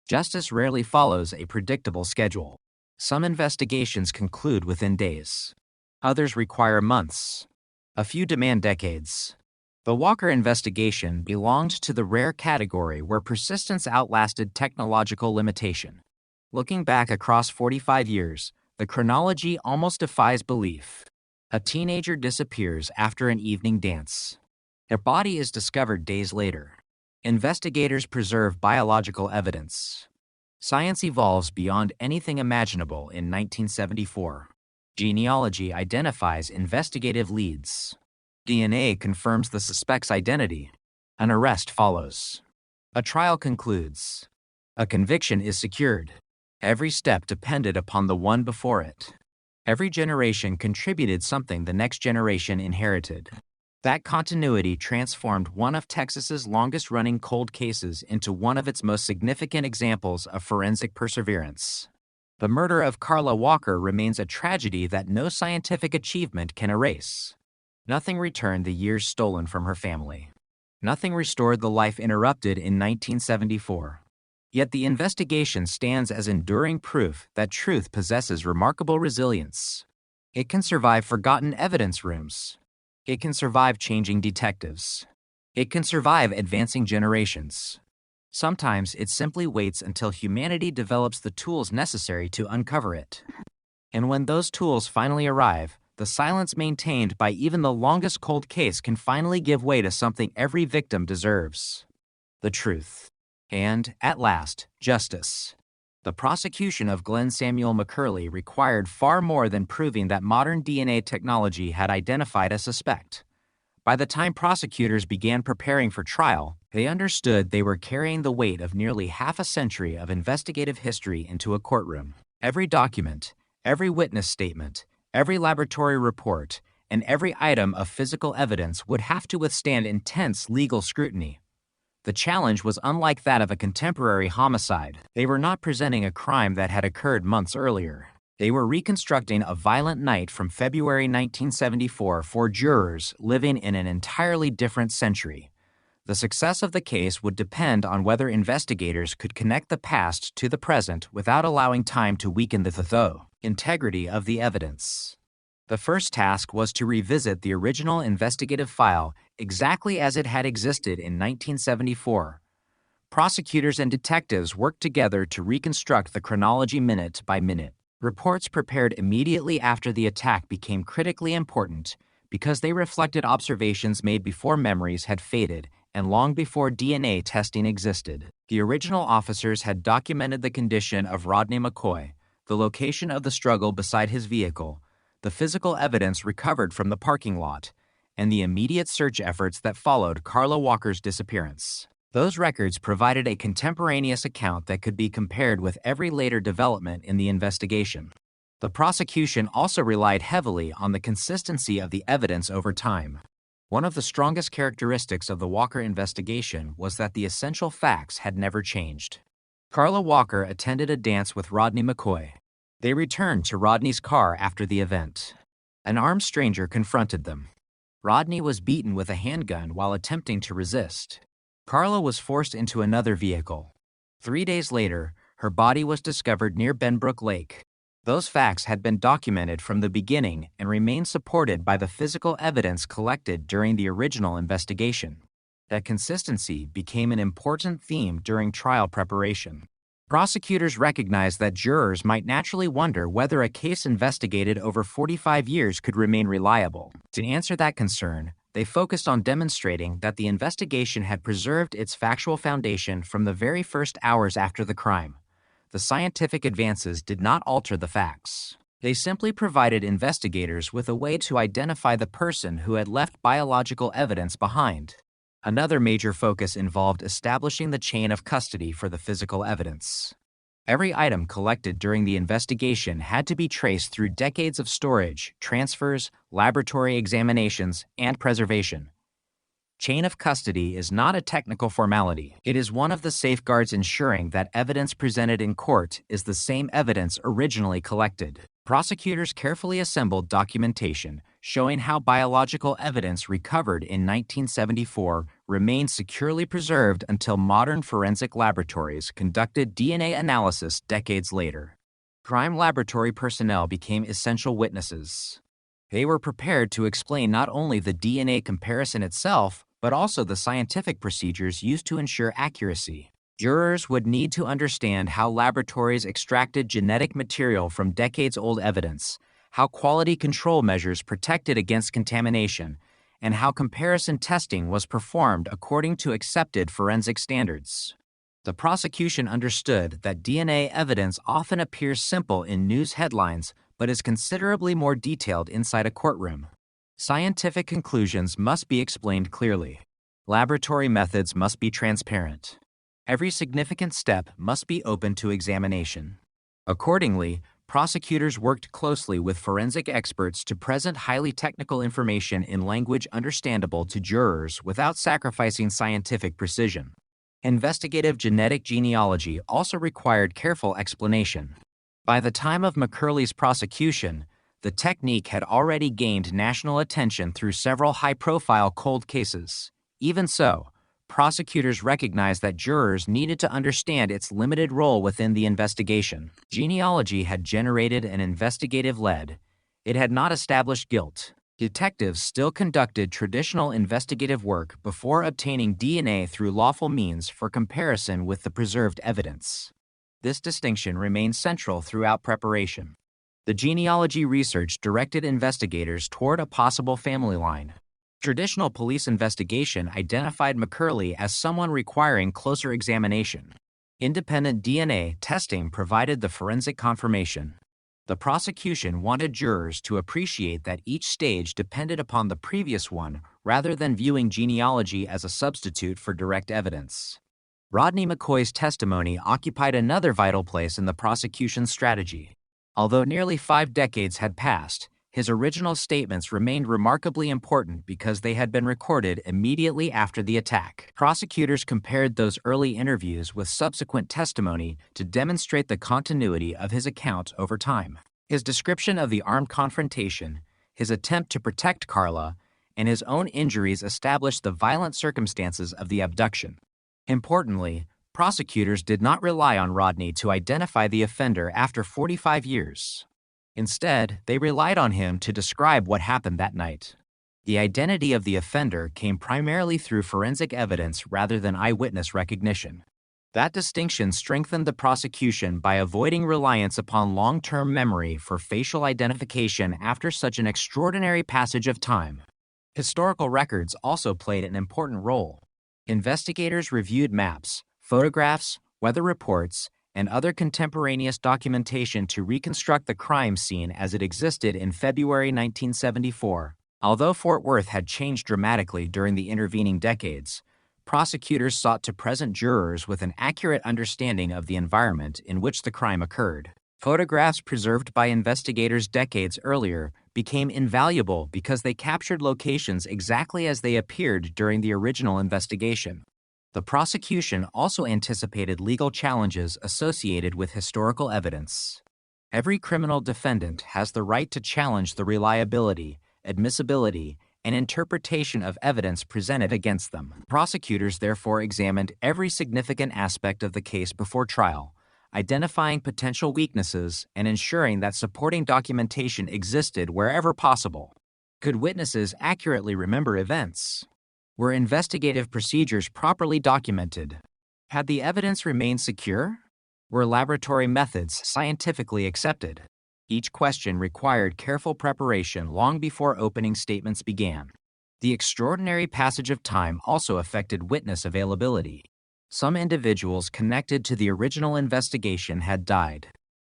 Justice rarely follows a predictable schedule. Some investigations conclude within days. Others require months. A few demand decades. The Walker investigation belonged to the rare category where persistence outlasted technological limitation. Looking back across 45 years, the chronology almost defies belief. A teenager disappears after an evening dance. Their body is discovered days later. Investigators preserve biological evidence. Science evolves beyond anything imaginable in 1974. Genealogy identifies investigative leads. DNA confirms the suspect's identity. An arrest follows. A trial concludes. A conviction is secured. Every step depended upon the one before it. Every generation contributed something the next generation inherited. That continuity transformed one of Texas's longest-running cold cases into one of its most significant examples of forensic perseverance. The murder of Carla Walker remains a tragedy that no scientific achievement can erase. Nothing returned the years stolen from her family. Nothing restored the life interrupted in 1974. Yet the investigation stands as enduring proof that truth possesses remarkable resilience. It can survive forgotten evidence rooms. It can survive changing detectives. It can survive advancing generations. Sometimes it simply waits until humanity develops the tools necessary to uncover it. And when those tools finally arrive, the silence maintained by even the longest cold case can finally give way to something every victim deserves: the truth. And, at last, justice. The prosecution of Glenn Samuel McCurley required far more than proving that modern DNA technology had identified a suspect. By the time prosecutors began preparing for trial, they understood they were carrying the weight of nearly half a century of investigative history into a courtroom. Every document, every witness statement, every laboratory report, and every item of physical evidence would have to withstand intense legal scrutiny. The challenge was unlike that of a contemporary homicide. They were not presenting a crime that had occurred months earlier. They were reconstructing a violent night from February 1974 for jurors living in an entirely different century. The success of the case would depend on whether investigators could connect the past to the present without allowing time to weaken the integrity of the evidence. The first task was to revisit the original investigative file exactly as it had existed in 1974. Prosecutors and detectives worked together to reconstruct the chronology minute by minute. Reports prepared immediately after the attack became critically important because they reflected observations made before memories had faded and long before DNA testing existed. The original officers had documented the condition of Rodney McCoy, the location of the struggle beside his vehicle, the physical evidence recovered from the parking lot, and the immediate search efforts that followed Carla Walker's disappearance. Those records provided a contemporaneous account that could be compared with every later development in the investigation. The prosecution also relied heavily on the consistency of the evidence over time. One of the strongest characteristics of the Walker investigation was that the essential facts had never changed. Carla Walker attended a dance with Rodney McCoy. They returned to Rodney's car after the event. An armed stranger confronted them. Rodney was beaten with a handgun while attempting to resist. Carla was forced into another vehicle. 3 days later, her body was discovered near Benbrook Lake. Those facts had been documented from the beginning and remained supported by the physical evidence collected during the original investigation. That consistency became an important theme during trial preparation. Prosecutors recognized that jurors might naturally wonder whether a case investigated over 45 years could remain reliable. To answer that concern, they focused on demonstrating that the investigation had preserved its factual foundation from the very first hours after the crime. The scientific advances did not alter the facts. They simply provided investigators with a way to identify the person who had left biological evidence behind. Another major focus involved establishing the chain of custody for the physical evidence. Every item collected during the investigation had to be traced through decades of storage, transfers, laboratory examinations, and preservation. Chain of custody is not a technical formality. It is one of the safeguards ensuring that evidence presented in court is the same evidence originally collected. Prosecutors carefully assembled documentation showing how biological evidence recovered in 1974 remained securely preserved until modern forensic laboratories conducted DNA analysis decades later. Crime laboratory personnel became essential witnesses. They were prepared to explain not only the DNA comparison itself, but also the scientific procedures used to ensure accuracy. Jurors would need to understand how laboratories extracted genetic material from decades-old evidence, how quality control measures protected against contamination, and how comparison testing was performed according to accepted forensic standards. The prosecution understood that DNA evidence often appears simple in news headlines, but is considerably more detailed inside a courtroom. Scientific conclusions must be explained clearly. Laboratory methods must be transparent. Every significant step must be open to examination. Accordingly, prosecutors worked closely with forensic experts to present highly technical information in language understandable to jurors without sacrificing scientific precision. Investigative genetic genealogy also required careful explanation. By the time of McCurley's prosecution, the technique had already gained national attention through several high-profile cold cases. Even so, prosecutors recognized that jurors needed to understand its limited role within the investigation. Genealogy had generated an investigative lead. It had not established guilt. Detectives still conducted traditional investigative work before obtaining DNA through lawful means for comparison with the preserved evidence. This distinction remained central throughout preparation. The genealogy research directed investigators toward a possible family line. Traditional police investigation identified McCurley as someone requiring closer examination. Independent DNA testing provided the forensic confirmation. The prosecution wanted jurors to appreciate that each stage depended upon the previous one rather than viewing genealogy as a substitute for direct evidence. Rodney McCoy's testimony occupied another vital place in the prosecution's strategy. Although nearly 5 decades had passed, his original statements remained remarkably important because they had been recorded immediately after the attack. Prosecutors compared those early interviews with subsequent testimony to demonstrate the continuity of his account over time. His description of the armed confrontation, his attempt to protect Carla, and his own injuries established the violent circumstances of the abduction. Importantly, prosecutors did not rely on Rodney to identify the offender after 45 years. Instead, they relied on him to describe what happened that night. The identity of the offender came primarily through forensic evidence rather than eyewitness recognition. That distinction strengthened the prosecution by avoiding reliance upon long-term memory for facial identification after such an extraordinary passage of time. Historical records also played an important role. Investigators reviewed maps, photographs, weather reports, and other contemporaneous documentation to reconstruct the crime scene as it existed in February 1974. Although Fort Worth had changed dramatically during the intervening decades, prosecutors sought to present jurors with an accurate understanding of the environment in which the crime occurred. Photographs preserved by investigators decades earlier became invaluable because they captured locations exactly as they appeared during the original investigation. The prosecution also anticipated legal challenges associated with historical evidence. Every criminal defendant has the right to challenge the reliability, admissibility, and interpretation of evidence presented against them. Prosecutors therefore examined every significant aspect of the case before trial, identifying potential weaknesses and ensuring that supporting documentation existed wherever possible. Could witnesses accurately remember events? Were investigative procedures properly documented? Had the evidence remained secure? Were laboratory methods scientifically accepted? Each question required careful preparation long before opening statements began. The extraordinary passage of time also affected witness availability. Some individuals connected to the original investigation had died.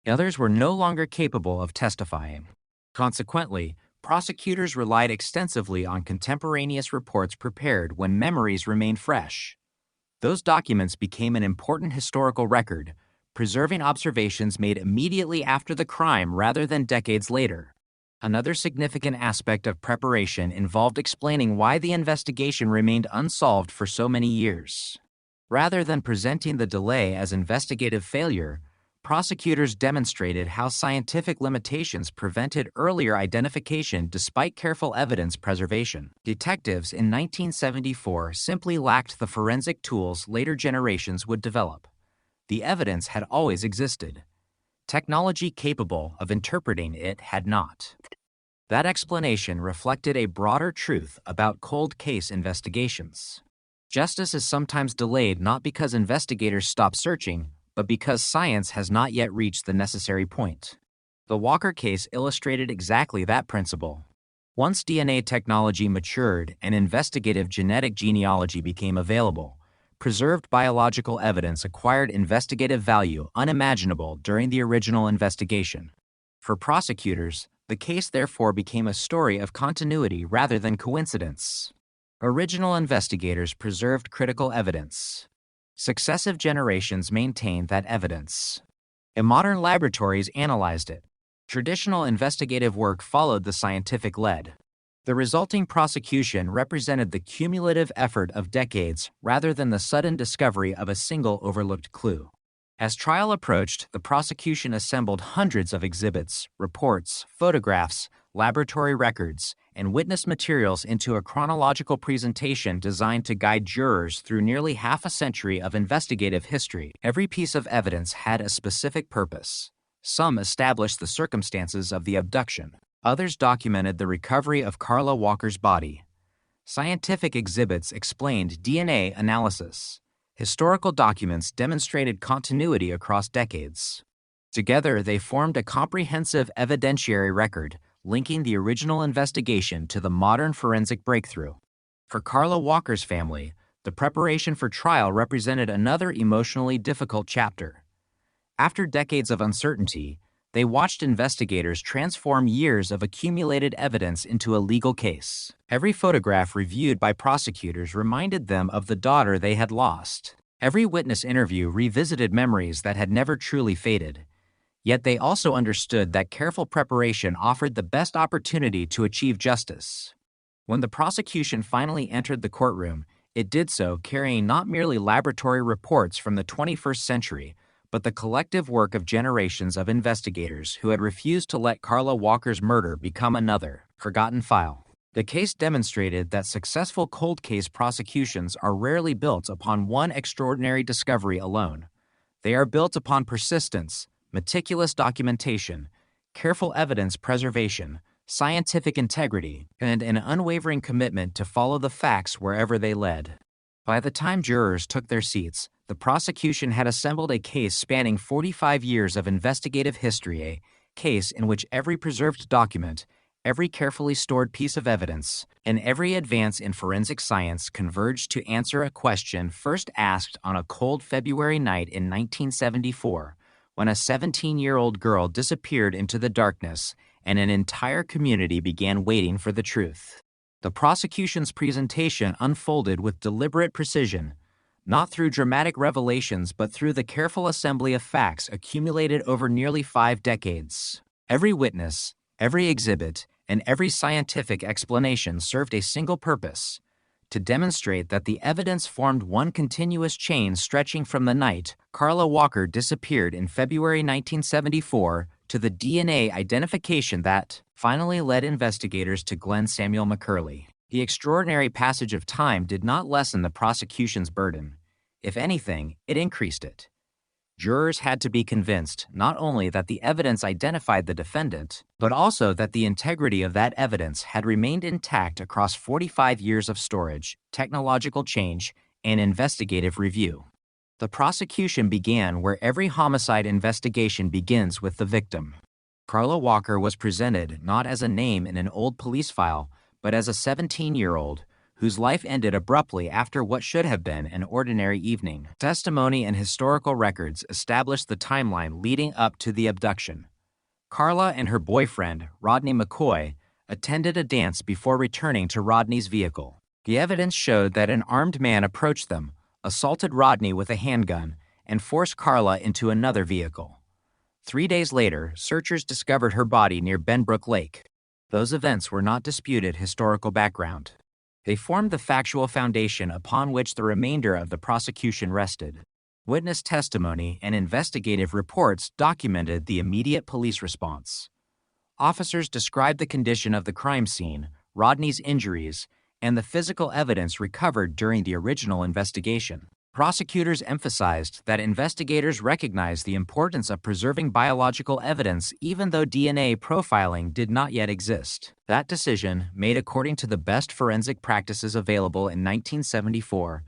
Others were no longer capable of testifying. Consequently, prosecutors relied extensively on contemporaneous reports prepared when memories remained fresh. Those documents became an important historical record, preserving observations made immediately after the crime rather than decades later. Another significant aspect of preparation involved explaining why the investigation remained unsolved for so many years. Rather than presenting the delay as investigative failure, prosecutors demonstrated how scientific limitations prevented earlier identification despite careful evidence preservation. Detectives in 1974 simply lacked the forensic tools later generations would develop. The evidence had always existed. Technology capable of interpreting it had not. That explanation reflected a broader truth about cold case investigations. Justice is sometimes delayed not because investigators stop searching, but because science has not yet reached the necessary point. The Walker case illustrated exactly that principle. Once DNA technology matured and investigative genetic genealogy became available, preserved biological evidence acquired investigative value unimaginable during the original investigation. For prosecutors, the case therefore became a story of continuity rather than coincidence. Original investigators preserved critical evidence. Successive generations maintained that evidence. And modern laboratories analyzed it. Traditional investigative work followed the scientific lead. The resulting prosecution represented the cumulative effort of decades rather than the sudden discovery of a single overlooked clue. As trial approached, the prosecution assembled hundreds of exhibits, reports, photographs, laboratory records, and witness materials into a chronological presentation designed to guide jurors through nearly half a century of investigative history. Every piece of evidence had a specific purpose. Some established the circumstances of the abduction. Others documented the recovery of Carla Walker's body. Scientific exhibits explained DNA analysis. Historical documents demonstrated continuity across decades. Together, they formed a comprehensive evidentiary record linking the original investigation to the modern forensic breakthrough. For Carla Walker's family, the preparation for trial represented another emotionally difficult chapter. After decades of uncertainty, they watched investigators transform years of accumulated evidence into a legal case. Every photograph reviewed by prosecutors reminded them of the daughter they had lost. Every witness interview revisited memories that had never truly faded. Yet they also understood that careful preparation offered the best opportunity to achieve justice. When the prosecution finally entered the courtroom, it did so carrying not merely laboratory reports from the 21st century, but the collective work of generations of investigators who had refused to let Carla Walker's murder become another forgotten file. The case demonstrated that successful cold case prosecutions are rarely built upon one extraordinary discovery alone. They are built upon persistence, meticulous documentation, careful evidence preservation, scientific integrity, and an unwavering commitment to follow the facts wherever they led. By the time jurors took their seats, the prosecution had assembled a case spanning 45 years of investigative history, a case in which every preserved document, every carefully stored piece of evidence, and every advance in forensic science converged to answer a question first asked on a cold February night in 1974, when a 17-year-old girl disappeared into the darkness and an entire community began waiting for the truth. The prosecution's presentation unfolded with deliberate precision, not through dramatic revelations but through the careful assembly of facts accumulated over nearly 5 decades. Every witness, every exhibit, and every scientific explanation served a single purpose: to demonstrate that the evidence formed one continuous chain stretching from the night Carla Walker disappeared in February 1974 to the DNA identification that finally led investigators to Glenn Samuel McCurley. The extraordinary passage of time did not lessen the prosecution's burden. If anything, it increased it. Jurors had to be convinced not only that the evidence identified the defendant, but also that the integrity of that evidence had remained intact across 45 years of storage, technological change, and investigative review. The prosecution began where every homicide investigation begins, with the victim. Carla Walker was presented not as a name in an old police file, but as a 17-year-old whose life ended abruptly after what should have been an ordinary evening. Testimony and historical records established the timeline leading up to the abduction. Carla and her boyfriend, Rodney McCoy, attended a dance before returning to Rodney's vehicle. The evidence showed that an armed man approached them, assaulted Rodney with a handgun, and forced Carla into another vehicle. 3 days later, searchers discovered her body near Benbrook Lake. Those events were not disputed historical background. They formed the factual foundation upon which the remainder of the prosecution rested. Witness testimony and investigative reports documented the immediate police response. Officers described the condition of the crime scene, Rodney's injuries, and the physical evidence recovered during the original investigation. Prosecutors emphasized that investigators recognized the importance of preserving biological evidence even though DNA profiling did not yet exist. That decision, made according to the best forensic practices available in 1974,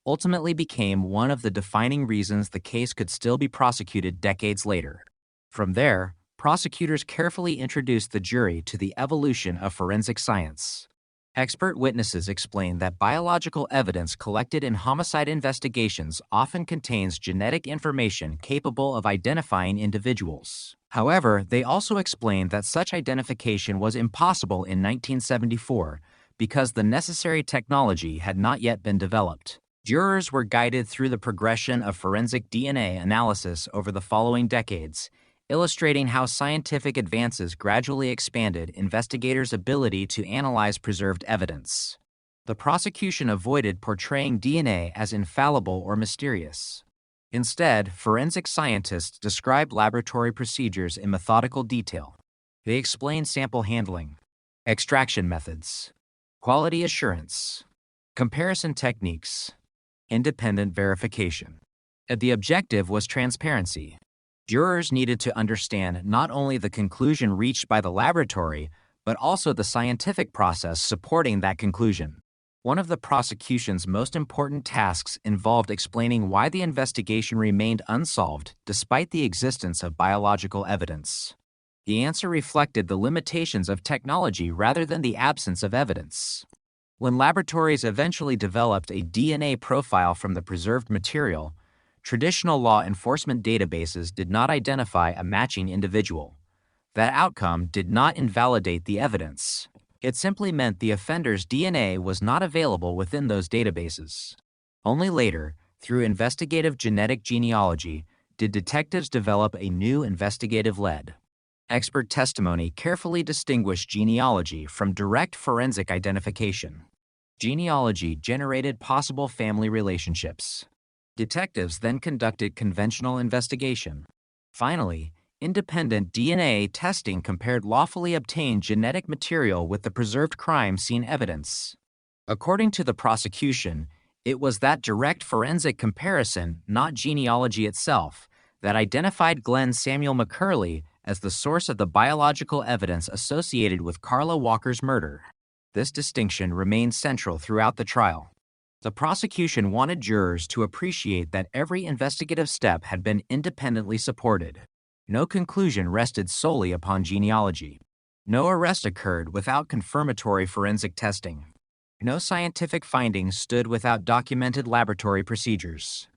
ultimately became one of the defining reasons the case could still be prosecuted decades later. From there, prosecutors carefully introduced the jury to the evolution of forensic science. Expert witnesses explained that biological evidence collected in homicide investigations often contains genetic information capable of identifying individuals. However, they also explained that such identification was impossible in 1974 because the necessary technology had not yet been developed. Jurors were guided through the progression of forensic DNA analysis over the following decades, illustrating how scientific advances gradually expanded investigators' ability to analyze preserved evidence. The prosecution avoided portraying DNA as infallible or mysterious. Instead, forensic scientists described laboratory procedures in methodical detail. They explained sample handling, extraction methods, quality assurance, comparison techniques, independent verification. The objective was transparency. Jurors needed to understand not only the conclusion reached by the laboratory, but also the scientific process supporting that conclusion. One of the prosecution's most important tasks involved explaining why the investigation remained unsolved despite the existence of biological evidence. The answer reflected the limitations of technology rather than the absence of evidence. When laboratories eventually developed a DNA profile from the preserved material, traditional law enforcement databases did not identify a matching individual. That outcome did not invalidate the evidence. It simply meant the offender's DNA was not available within those databases. Only later, through investigative genetic genealogy, did detectives develop a new investigative lead. Expert testimony carefully distinguished genealogy from direct forensic identification. Genealogy generated possible family relationships. Detectives then conducted conventional investigation. Finally, independent DNA testing compared lawfully obtained genetic material with the preserved crime scene evidence. According to the prosecution, it was that direct forensic comparison, not genealogy itself, that identified Glenn Samuel McCurley as the source of the biological evidence associated with Carla Walker's murder. This distinction remained central throughout the trial. The prosecution wanted jurors to appreciate that every investigative step had been independently supported. No conclusion rested solely upon genealogy. No arrest occurred without confirmatory forensic testing. No scientific findings stood without documented laboratory procedures.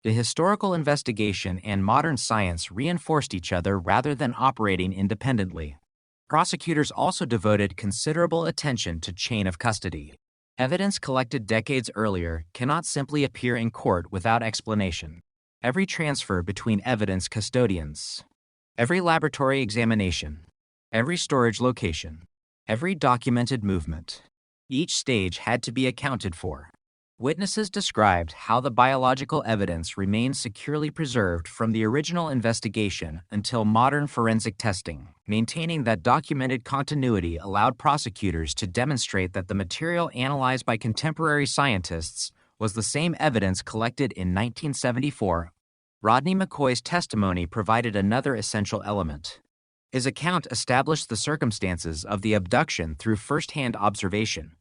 The historical investigation and modern science reinforced each other rather than operating independently. Prosecutors also devoted considerable attention to chain of custody. Evidence collected decades earlier cannot simply appear in court without explanation. Every transfer between evidence custodians, every laboratory examination, every storage location, every documented movement, each stage had to be accounted for. Witnesses described how the biological evidence remained securely preserved from the original investigation until modern forensic testing, maintaining that documented continuity allowed prosecutors to demonstrate that the material analyzed by contemporary scientists was the same evidence collected in 1974. Rodney McCoy's testimony provided another essential element. His account established the circumstances of the abduction through first-hand observation.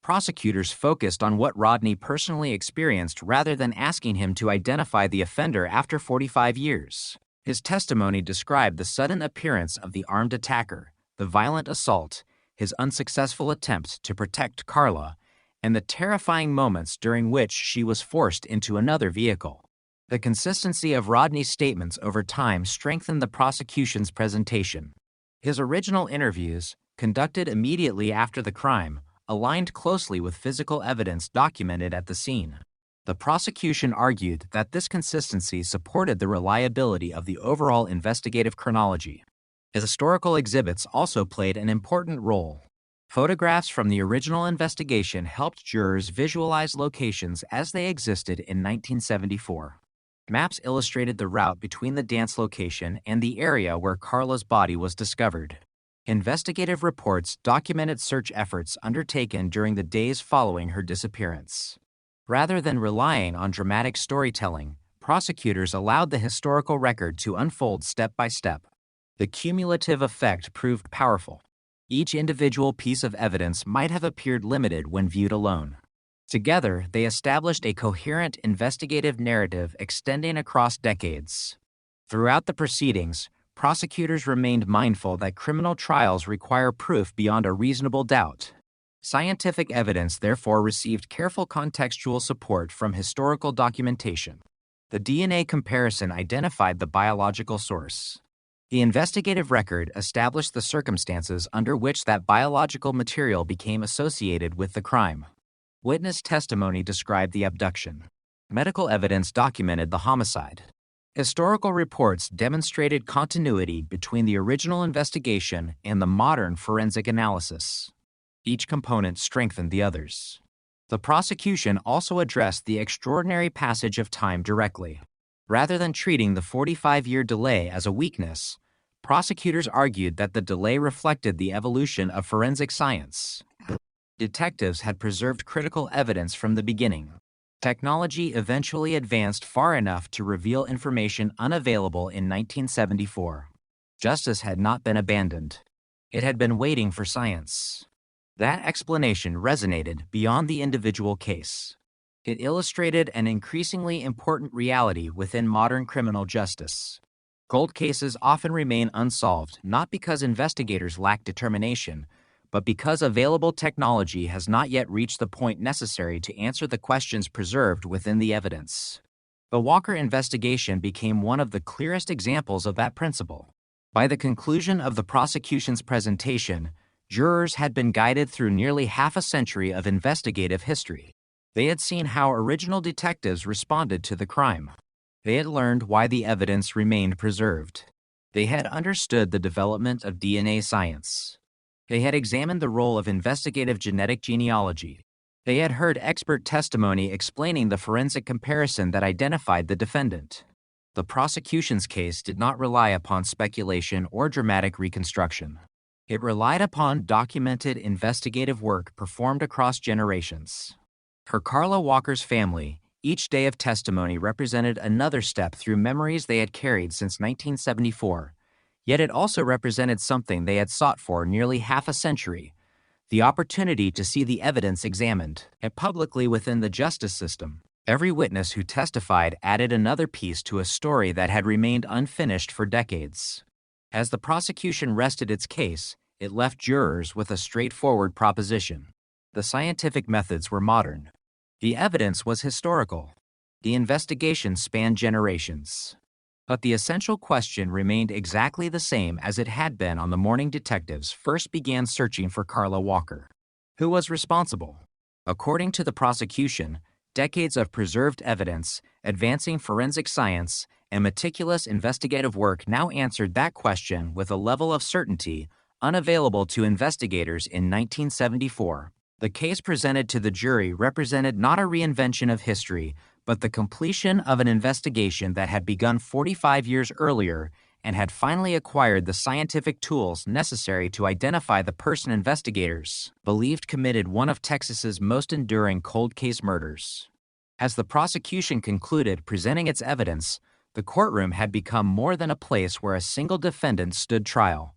Prosecutors focused on what Rodney personally experienced rather than asking him to identify the offender after 45 years. His testimony described the sudden appearance of the armed attacker, the violent assault, his unsuccessful attempt to protect Carla, and the terrifying moments during which she was forced into another vehicle. The consistency of Rodney's statements over time strengthened the prosecution's presentation. His original interviews, conducted immediately after the crime, aligned closely with physical evidence documented at the scene. The prosecution argued that this consistency supported the reliability of the overall investigative chronology. Historical exhibits also played an important role. Photographs from the original investigation helped jurors visualize locations as they existed in 1974. Maps illustrated the route between the dance location and the area where Carla's body was discovered. Investigative reports documented search efforts undertaken during the days following her disappearance. Rather than relying on dramatic storytelling, prosecutors allowed the historical record to unfold step by step. The cumulative effect proved powerful. Each individual piece of evidence might have appeared limited when viewed alone. Together, they established a coherent investigative narrative extending across decades. Throughout the proceedings, prosecutors remained mindful that criminal trials require proof beyond a reasonable doubt. Scientific evidence therefore received careful contextual support from historical documentation. The DNA comparison identified the biological source. The investigative record established the circumstances under which that biological material became associated with the crime. Witness testimony described the abduction. Medical evidence documented the homicide. Historical reports demonstrated continuity between the original investigation and the modern forensic analysis. Each component strengthened the others. The prosecution also addressed the extraordinary passage of time directly. Rather than treating the 45-year delay as a weakness, prosecutors argued that the delay reflected the evolution of forensic science. Detectives had preserved critical evidence from the beginning. Technology eventually advanced far enough to reveal information unavailable in 1974. Justice had not been abandoned. It had been waiting for science. That explanation resonated beyond the individual case. It illustrated an increasingly important reality within modern criminal justice. Cold cases often remain unsolved not because investigators lack determination, but because available technology has not yet reached the point necessary to answer the questions preserved within the evidence. The Walker investigation became one of the clearest examples of that principle. By the conclusion of the prosecution's presentation, jurors had been guided through nearly half a century of investigative history. They had seen how original detectives responded to the crime. They had learned why the evidence remained preserved. They had understood the development of DNA science. They had examined the role of investigative genetic genealogy. They had heard expert testimony explaining the forensic comparison that identified the defendant. The prosecution's case did not rely upon speculation or dramatic reconstruction. It relied upon documented investigative work performed across generations. For Carla Walker's family, each day of testimony represented another step through memories they had carried since 1974. Yet it also represented something they had sought for nearly half a century: the opportunity to see the evidence examined and publicly within the justice system. Every witness who testified added another piece to a story that had remained unfinished for decades. As the prosecution rested its case, it left jurors with a straightforward proposition. The scientific methods were modern. The evidence was historical. The investigation spanned generations. But the essential question remained exactly the same as it had been on the morning detectives first began searching for Carla Walker. Who was responsible? According to the prosecution, decades of preserved evidence, advancing forensic science, and meticulous investigative work now answered that question with a level of certainty unavailable to investigators in 1974. The case presented to the jury represented not a reinvention of history, but the completion of an investigation that had begun 45 years earlier and had finally acquired the scientific tools necessary to identify the person investigators believed committed one of Texas's most enduring cold case murders. As the prosecution concluded presenting its evidence, the courtroom had become more than a place where a single defendant stood trial.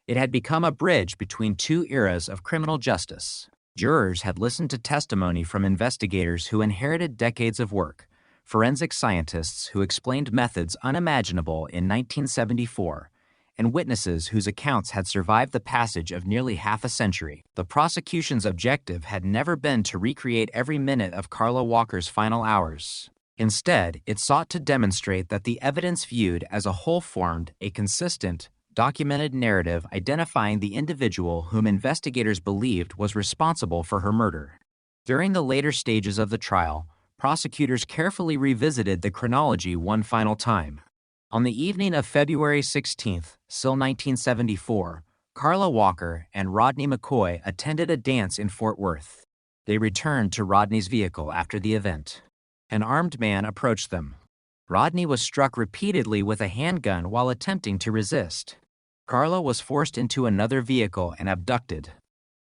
It had become a bridge between two eras of criminal justice. Jurors had listened to testimony from investigators who inherited decades of work, forensic scientists who explained methods unimaginable in 1974, and witnesses whose accounts had survived the passage of nearly half a century. The prosecution's objective had never been to recreate every minute of Carla Walker's final hours. Instead, it sought to demonstrate that the evidence viewed as a whole formed a consistent, documented narrative identifying the individual whom investigators believed was responsible for her murder. During the later stages of the trial, prosecutors carefully revisited the chronology one final time. On the evening of February 16th, still 1974, Carla Walker and Rodney McCoy attended a dance in Fort Worth. They returned to Rodney's vehicle after the event. An armed man approached them. Rodney was struck repeatedly with a handgun while attempting to resist. Carla was forced into another vehicle and abducted.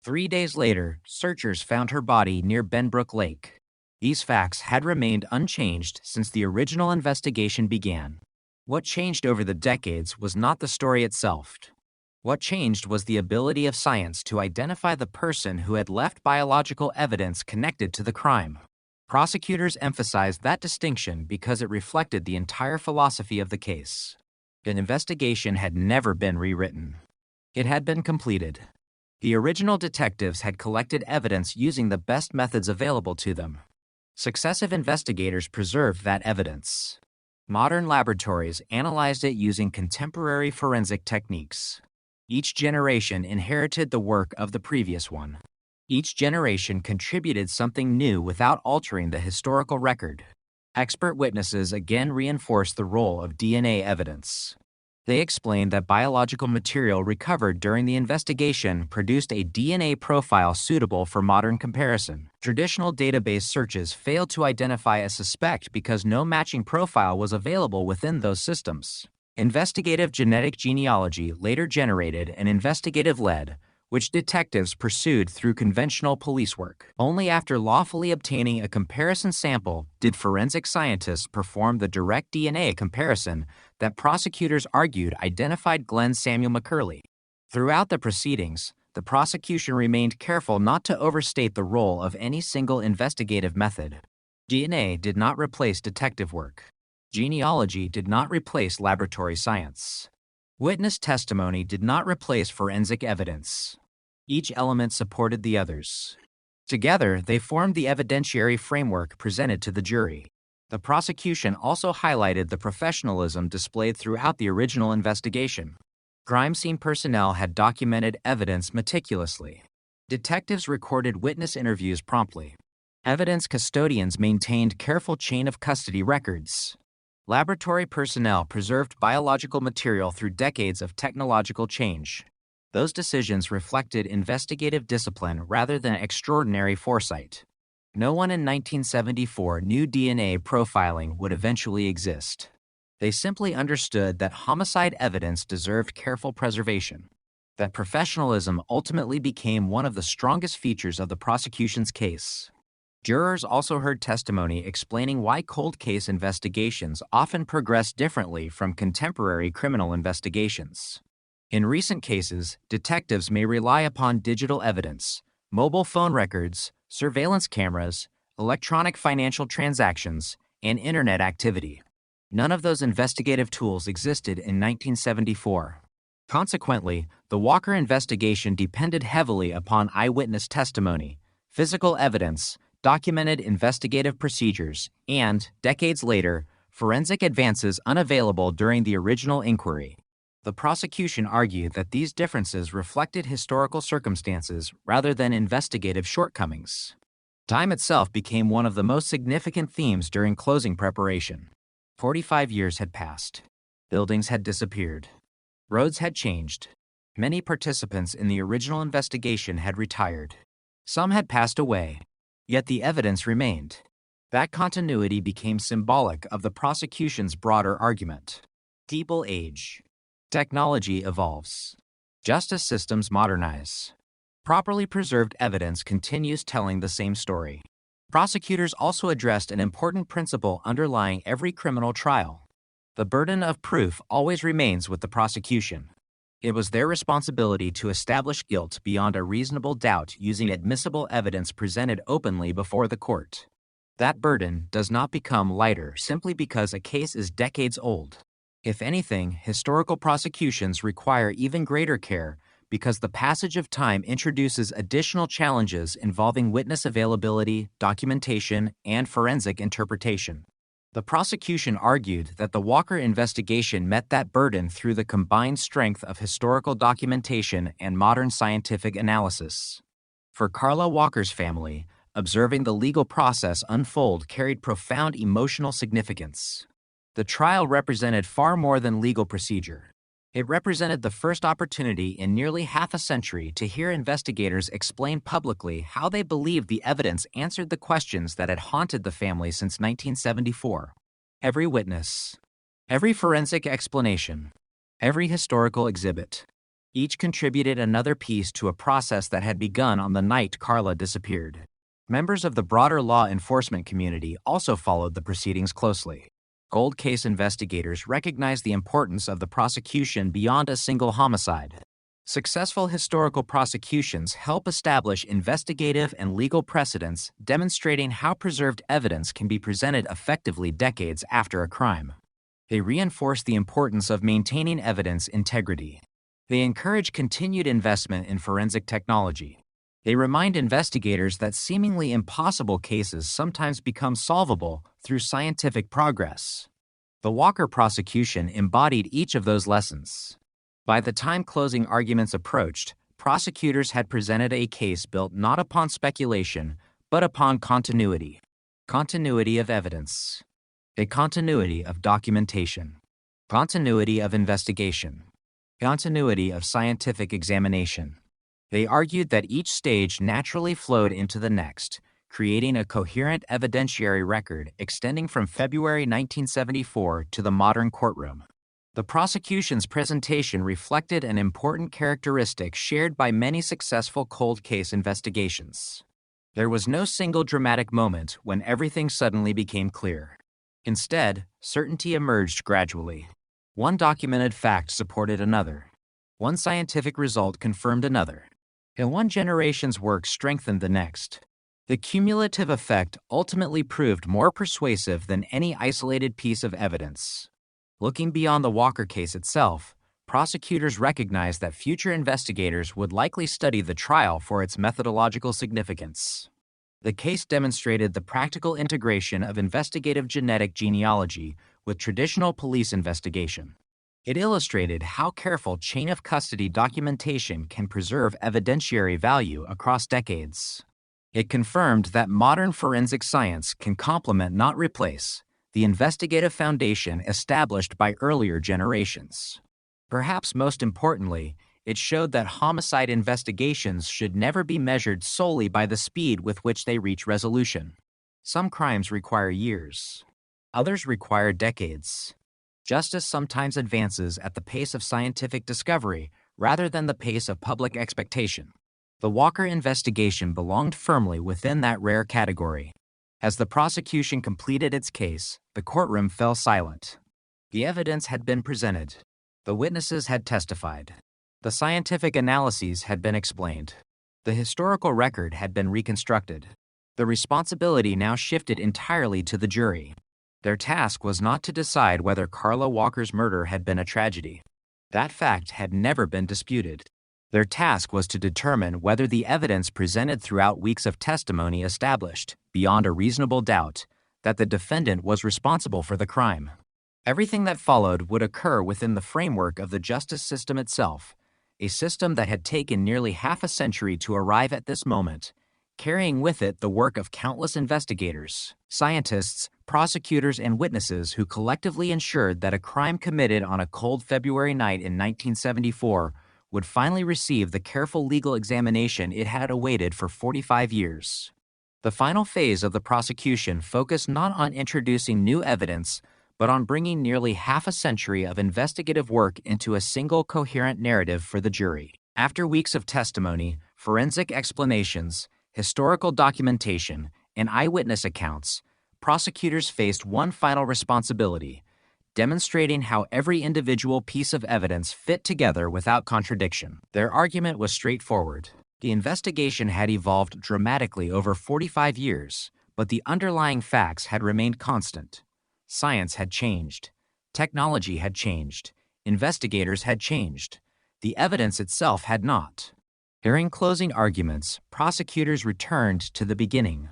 3 days later, searchers found her body near Benbrook Lake. These facts had remained unchanged since the original investigation began. What changed over the decades was not the story itself. What changed was the ability of science to identify the person who had left biological evidence connected to the crime. Prosecutors emphasized that distinction because it reflected the entire philosophy of the case. An investigation had never been rewritten. It had been completed. The original detectives had collected evidence using the best methods available to them. Successive investigators preserved that evidence. Modern laboratories analyzed it using contemporary forensic techniques. Each generation inherited the work of the previous one. Each generation contributed something new without altering the historical record. Expert witnesses again reinforced the role of DNA evidence. They explained that biological material recovered during the investigation produced a DNA profile suitable for modern comparison. Traditional database searches failed to identify a suspect because no matching profile was available within those systems. Investigative genetic genealogy later generated an investigative lead, which detectives pursued through conventional police work. Only after lawfully obtaining a comparison sample did forensic scientists perform the direct DNA comparison that prosecutors argued identified Glenn Samuel McCurley. Throughout the proceedings, the prosecution remained careful not to overstate the role of any single investigative method. DNA did not replace detective work. Genealogy did not replace laboratory science. Witness testimony did not replace forensic evidence. Each element supported the others. Together, they formed the evidentiary framework presented to the jury. The prosecution also highlighted the professionalism displayed throughout the original investigation. Crime scene personnel had documented evidence meticulously. Detectives recorded witness interviews promptly. Evidence custodians maintained careful chain of custody records. Laboratory personnel preserved biological material through decades of technological change. Those decisions reflected investigative discipline rather than extraordinary foresight. No one in 1974 knew DNA profiling would eventually exist. They simply understood that homicide evidence deserved careful preservation. That professionalism ultimately became one of the strongest features of the prosecution's case. Jurors also heard testimony explaining why cold case investigations often progress differently from contemporary criminal investigations. In recent cases, detectives may rely upon digital evidence, mobile phone records, surveillance cameras, electronic financial transactions, and internet activity. None of those investigative tools existed in 1974. Consequently, the Walker investigation depended heavily upon eyewitness testimony, physical evidence, documented investigative procedures, and, decades later, forensic advances unavailable during the original inquiry. The prosecution argued that these differences reflected historical circumstances rather than investigative shortcomings. Time itself became one of the most significant themes during closing preparation. 45 years had passed. Buildings had disappeared. Roads had changed. Many participants in the original investigation had retired. Some had passed away. Yet the evidence remained. That continuity became symbolic of the prosecution's broader argument. People age. Technology evolves. Justice systems modernize. Properly preserved evidence continues telling the same story. Prosecutors also addressed an important principle underlying every criminal trial. The burden of proof always remains with the prosecution. It was their responsibility to establish guilt beyond a reasonable doubt using admissible evidence presented openly before the court. That burden does not become lighter simply because a case is decades old. If anything, historical prosecutions require even greater care because the passage of time introduces additional challenges involving witness availability, documentation, and forensic interpretation. The prosecution argued that the Walker investigation met that burden through the combined strength of historical documentation and modern scientific analysis. For Carla Walker's family, observing the legal process unfold carried profound emotional significance. The trial represented far more than legal procedure. It represented the first opportunity in nearly half a century to hear investigators explain publicly how they believed the evidence answered the questions that had haunted the family since 1974. Every witness, every forensic explanation, every historical exhibit, each contributed another piece to a process that had begun on the night Carla disappeared. Members of the broader law enforcement community also followed the proceedings closely. Cold case investigators recognized the importance of the prosecution beyond a single homicide. Successful historical prosecutions help establish investigative and legal precedents demonstrating how preserved evidence can be presented effectively decades after a crime. They reinforce the importance of maintaining evidence integrity. They encourage continued investment in forensic technology. They remind investigators that seemingly impossible cases sometimes become solvable through scientific progress. The Walker prosecution embodied each of those lessons. By the time closing arguments approached, prosecutors had presented a case built not upon speculation, but upon continuity. Continuity of evidence. A continuity of documentation. Continuity of investigation. Continuity of scientific examination. They argued that each stage naturally flowed into the next, creating a coherent evidentiary record extending from February 1974 to the modern courtroom. The prosecution's presentation reflected an important characteristic shared by many successful cold case investigations. There was no single dramatic moment when everything suddenly became clear. Instead, certainty emerged gradually. One documented fact supported another. One scientific result confirmed another. And one generation's work strengthened the next. The cumulative effect ultimately proved more persuasive than any isolated piece of evidence. Looking beyond the Walker case itself, prosecutors recognized that future investigators would likely study the trial for its methodological significance. The case demonstrated the practical integration of investigative genetic genealogy with traditional police investigation. It illustrated how careful chain of custody documentation can preserve evidentiary value across decades. It confirmed that modern forensic science can complement, not replace, the investigative foundation established by earlier generations. Perhaps most importantly, it showed that homicide investigations should never be measured solely by the speed with which they reach resolution. Some crimes require years. Others require decades. Justice sometimes advances at the pace of scientific discovery rather than the pace of public expectation. The Walker investigation belonged firmly within that rare category. As the prosecution completed its case, the courtroom fell silent. The evidence had been presented. The witnesses had testified. The scientific analyses had been explained. The historical record had been reconstructed. The responsibility now shifted entirely to the jury. Their task was not to decide whether Carla Walker's murder had been a tragedy. That fact had never been disputed. Their task was to determine whether the evidence presented throughout weeks of testimony established, beyond a reasonable doubt, that the defendant was responsible for the crime. Everything that followed would occur within the framework of the justice system itself, a system that had taken nearly half a century to arrive at this moment, carrying with it the work of countless investigators, scientists, prosecutors, and witnesses who collectively ensured that a crime committed on a cold February night in 1974 would finally receive the careful legal examination it had awaited for 45 years. The final phase of the prosecution focused not on introducing new evidence, but on bringing nearly half a century of investigative work into a single coherent narrative for the jury. After weeks of testimony, forensic explanations, historical documentation, and eyewitness accounts, prosecutors faced one final responsibility: demonstrating how every individual piece of evidence fit together without contradiction. Their argument was straightforward. The investigation had evolved dramatically over 45 years, but the underlying facts had remained constant. Science had changed. Technology had changed. Investigators had changed. The evidence itself had not. During closing arguments, prosecutors returned to the beginning.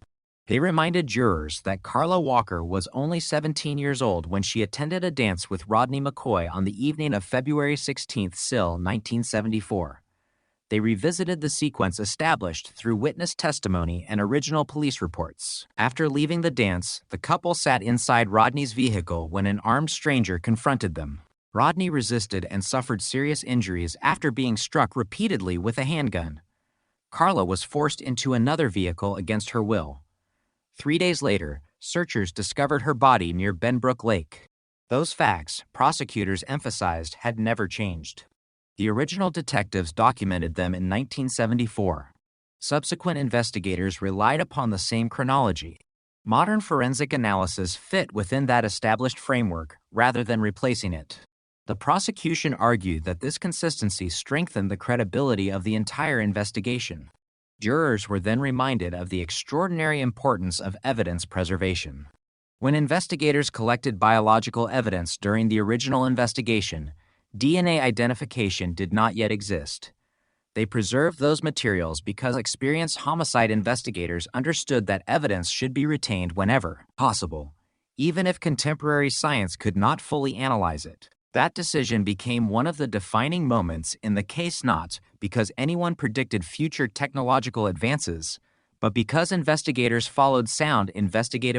They reminded jurors that Carla Walker was only 17 years old when she attended a dance with Rodney McCoy on the evening of February 16, SIL 1974. They revisited the sequence established through witness testimony and original police reports. After leaving the dance, the couple sat inside Rodney's vehicle when an armed stranger confronted them. Rodney resisted and suffered serious injuries after being struck repeatedly with a handgun. Carla was forced into another vehicle against her will. 3 days later, searchers discovered her body near Benbrook Lake. Those facts, prosecutors emphasized, had never changed. The original detectives documented them in 1974. Subsequent investigators relied upon the same chronology. Modern forensic analysis fit within that established framework rather than replacing it. The prosecution argued that this consistency strengthened the credibility of the entire investigation. Jurors were then reminded of the extraordinary importance of evidence preservation. When investigators collected biological evidence during the original investigation, DNA identification did not yet exist. They preserved those materials because experienced homicide investigators understood that evidence should be retained whenever possible, even if contemporary science could not fully analyze it. That decision became one of the defining moments in the case, not because anyone predicted future technological advances, but because investigators followed sound investigative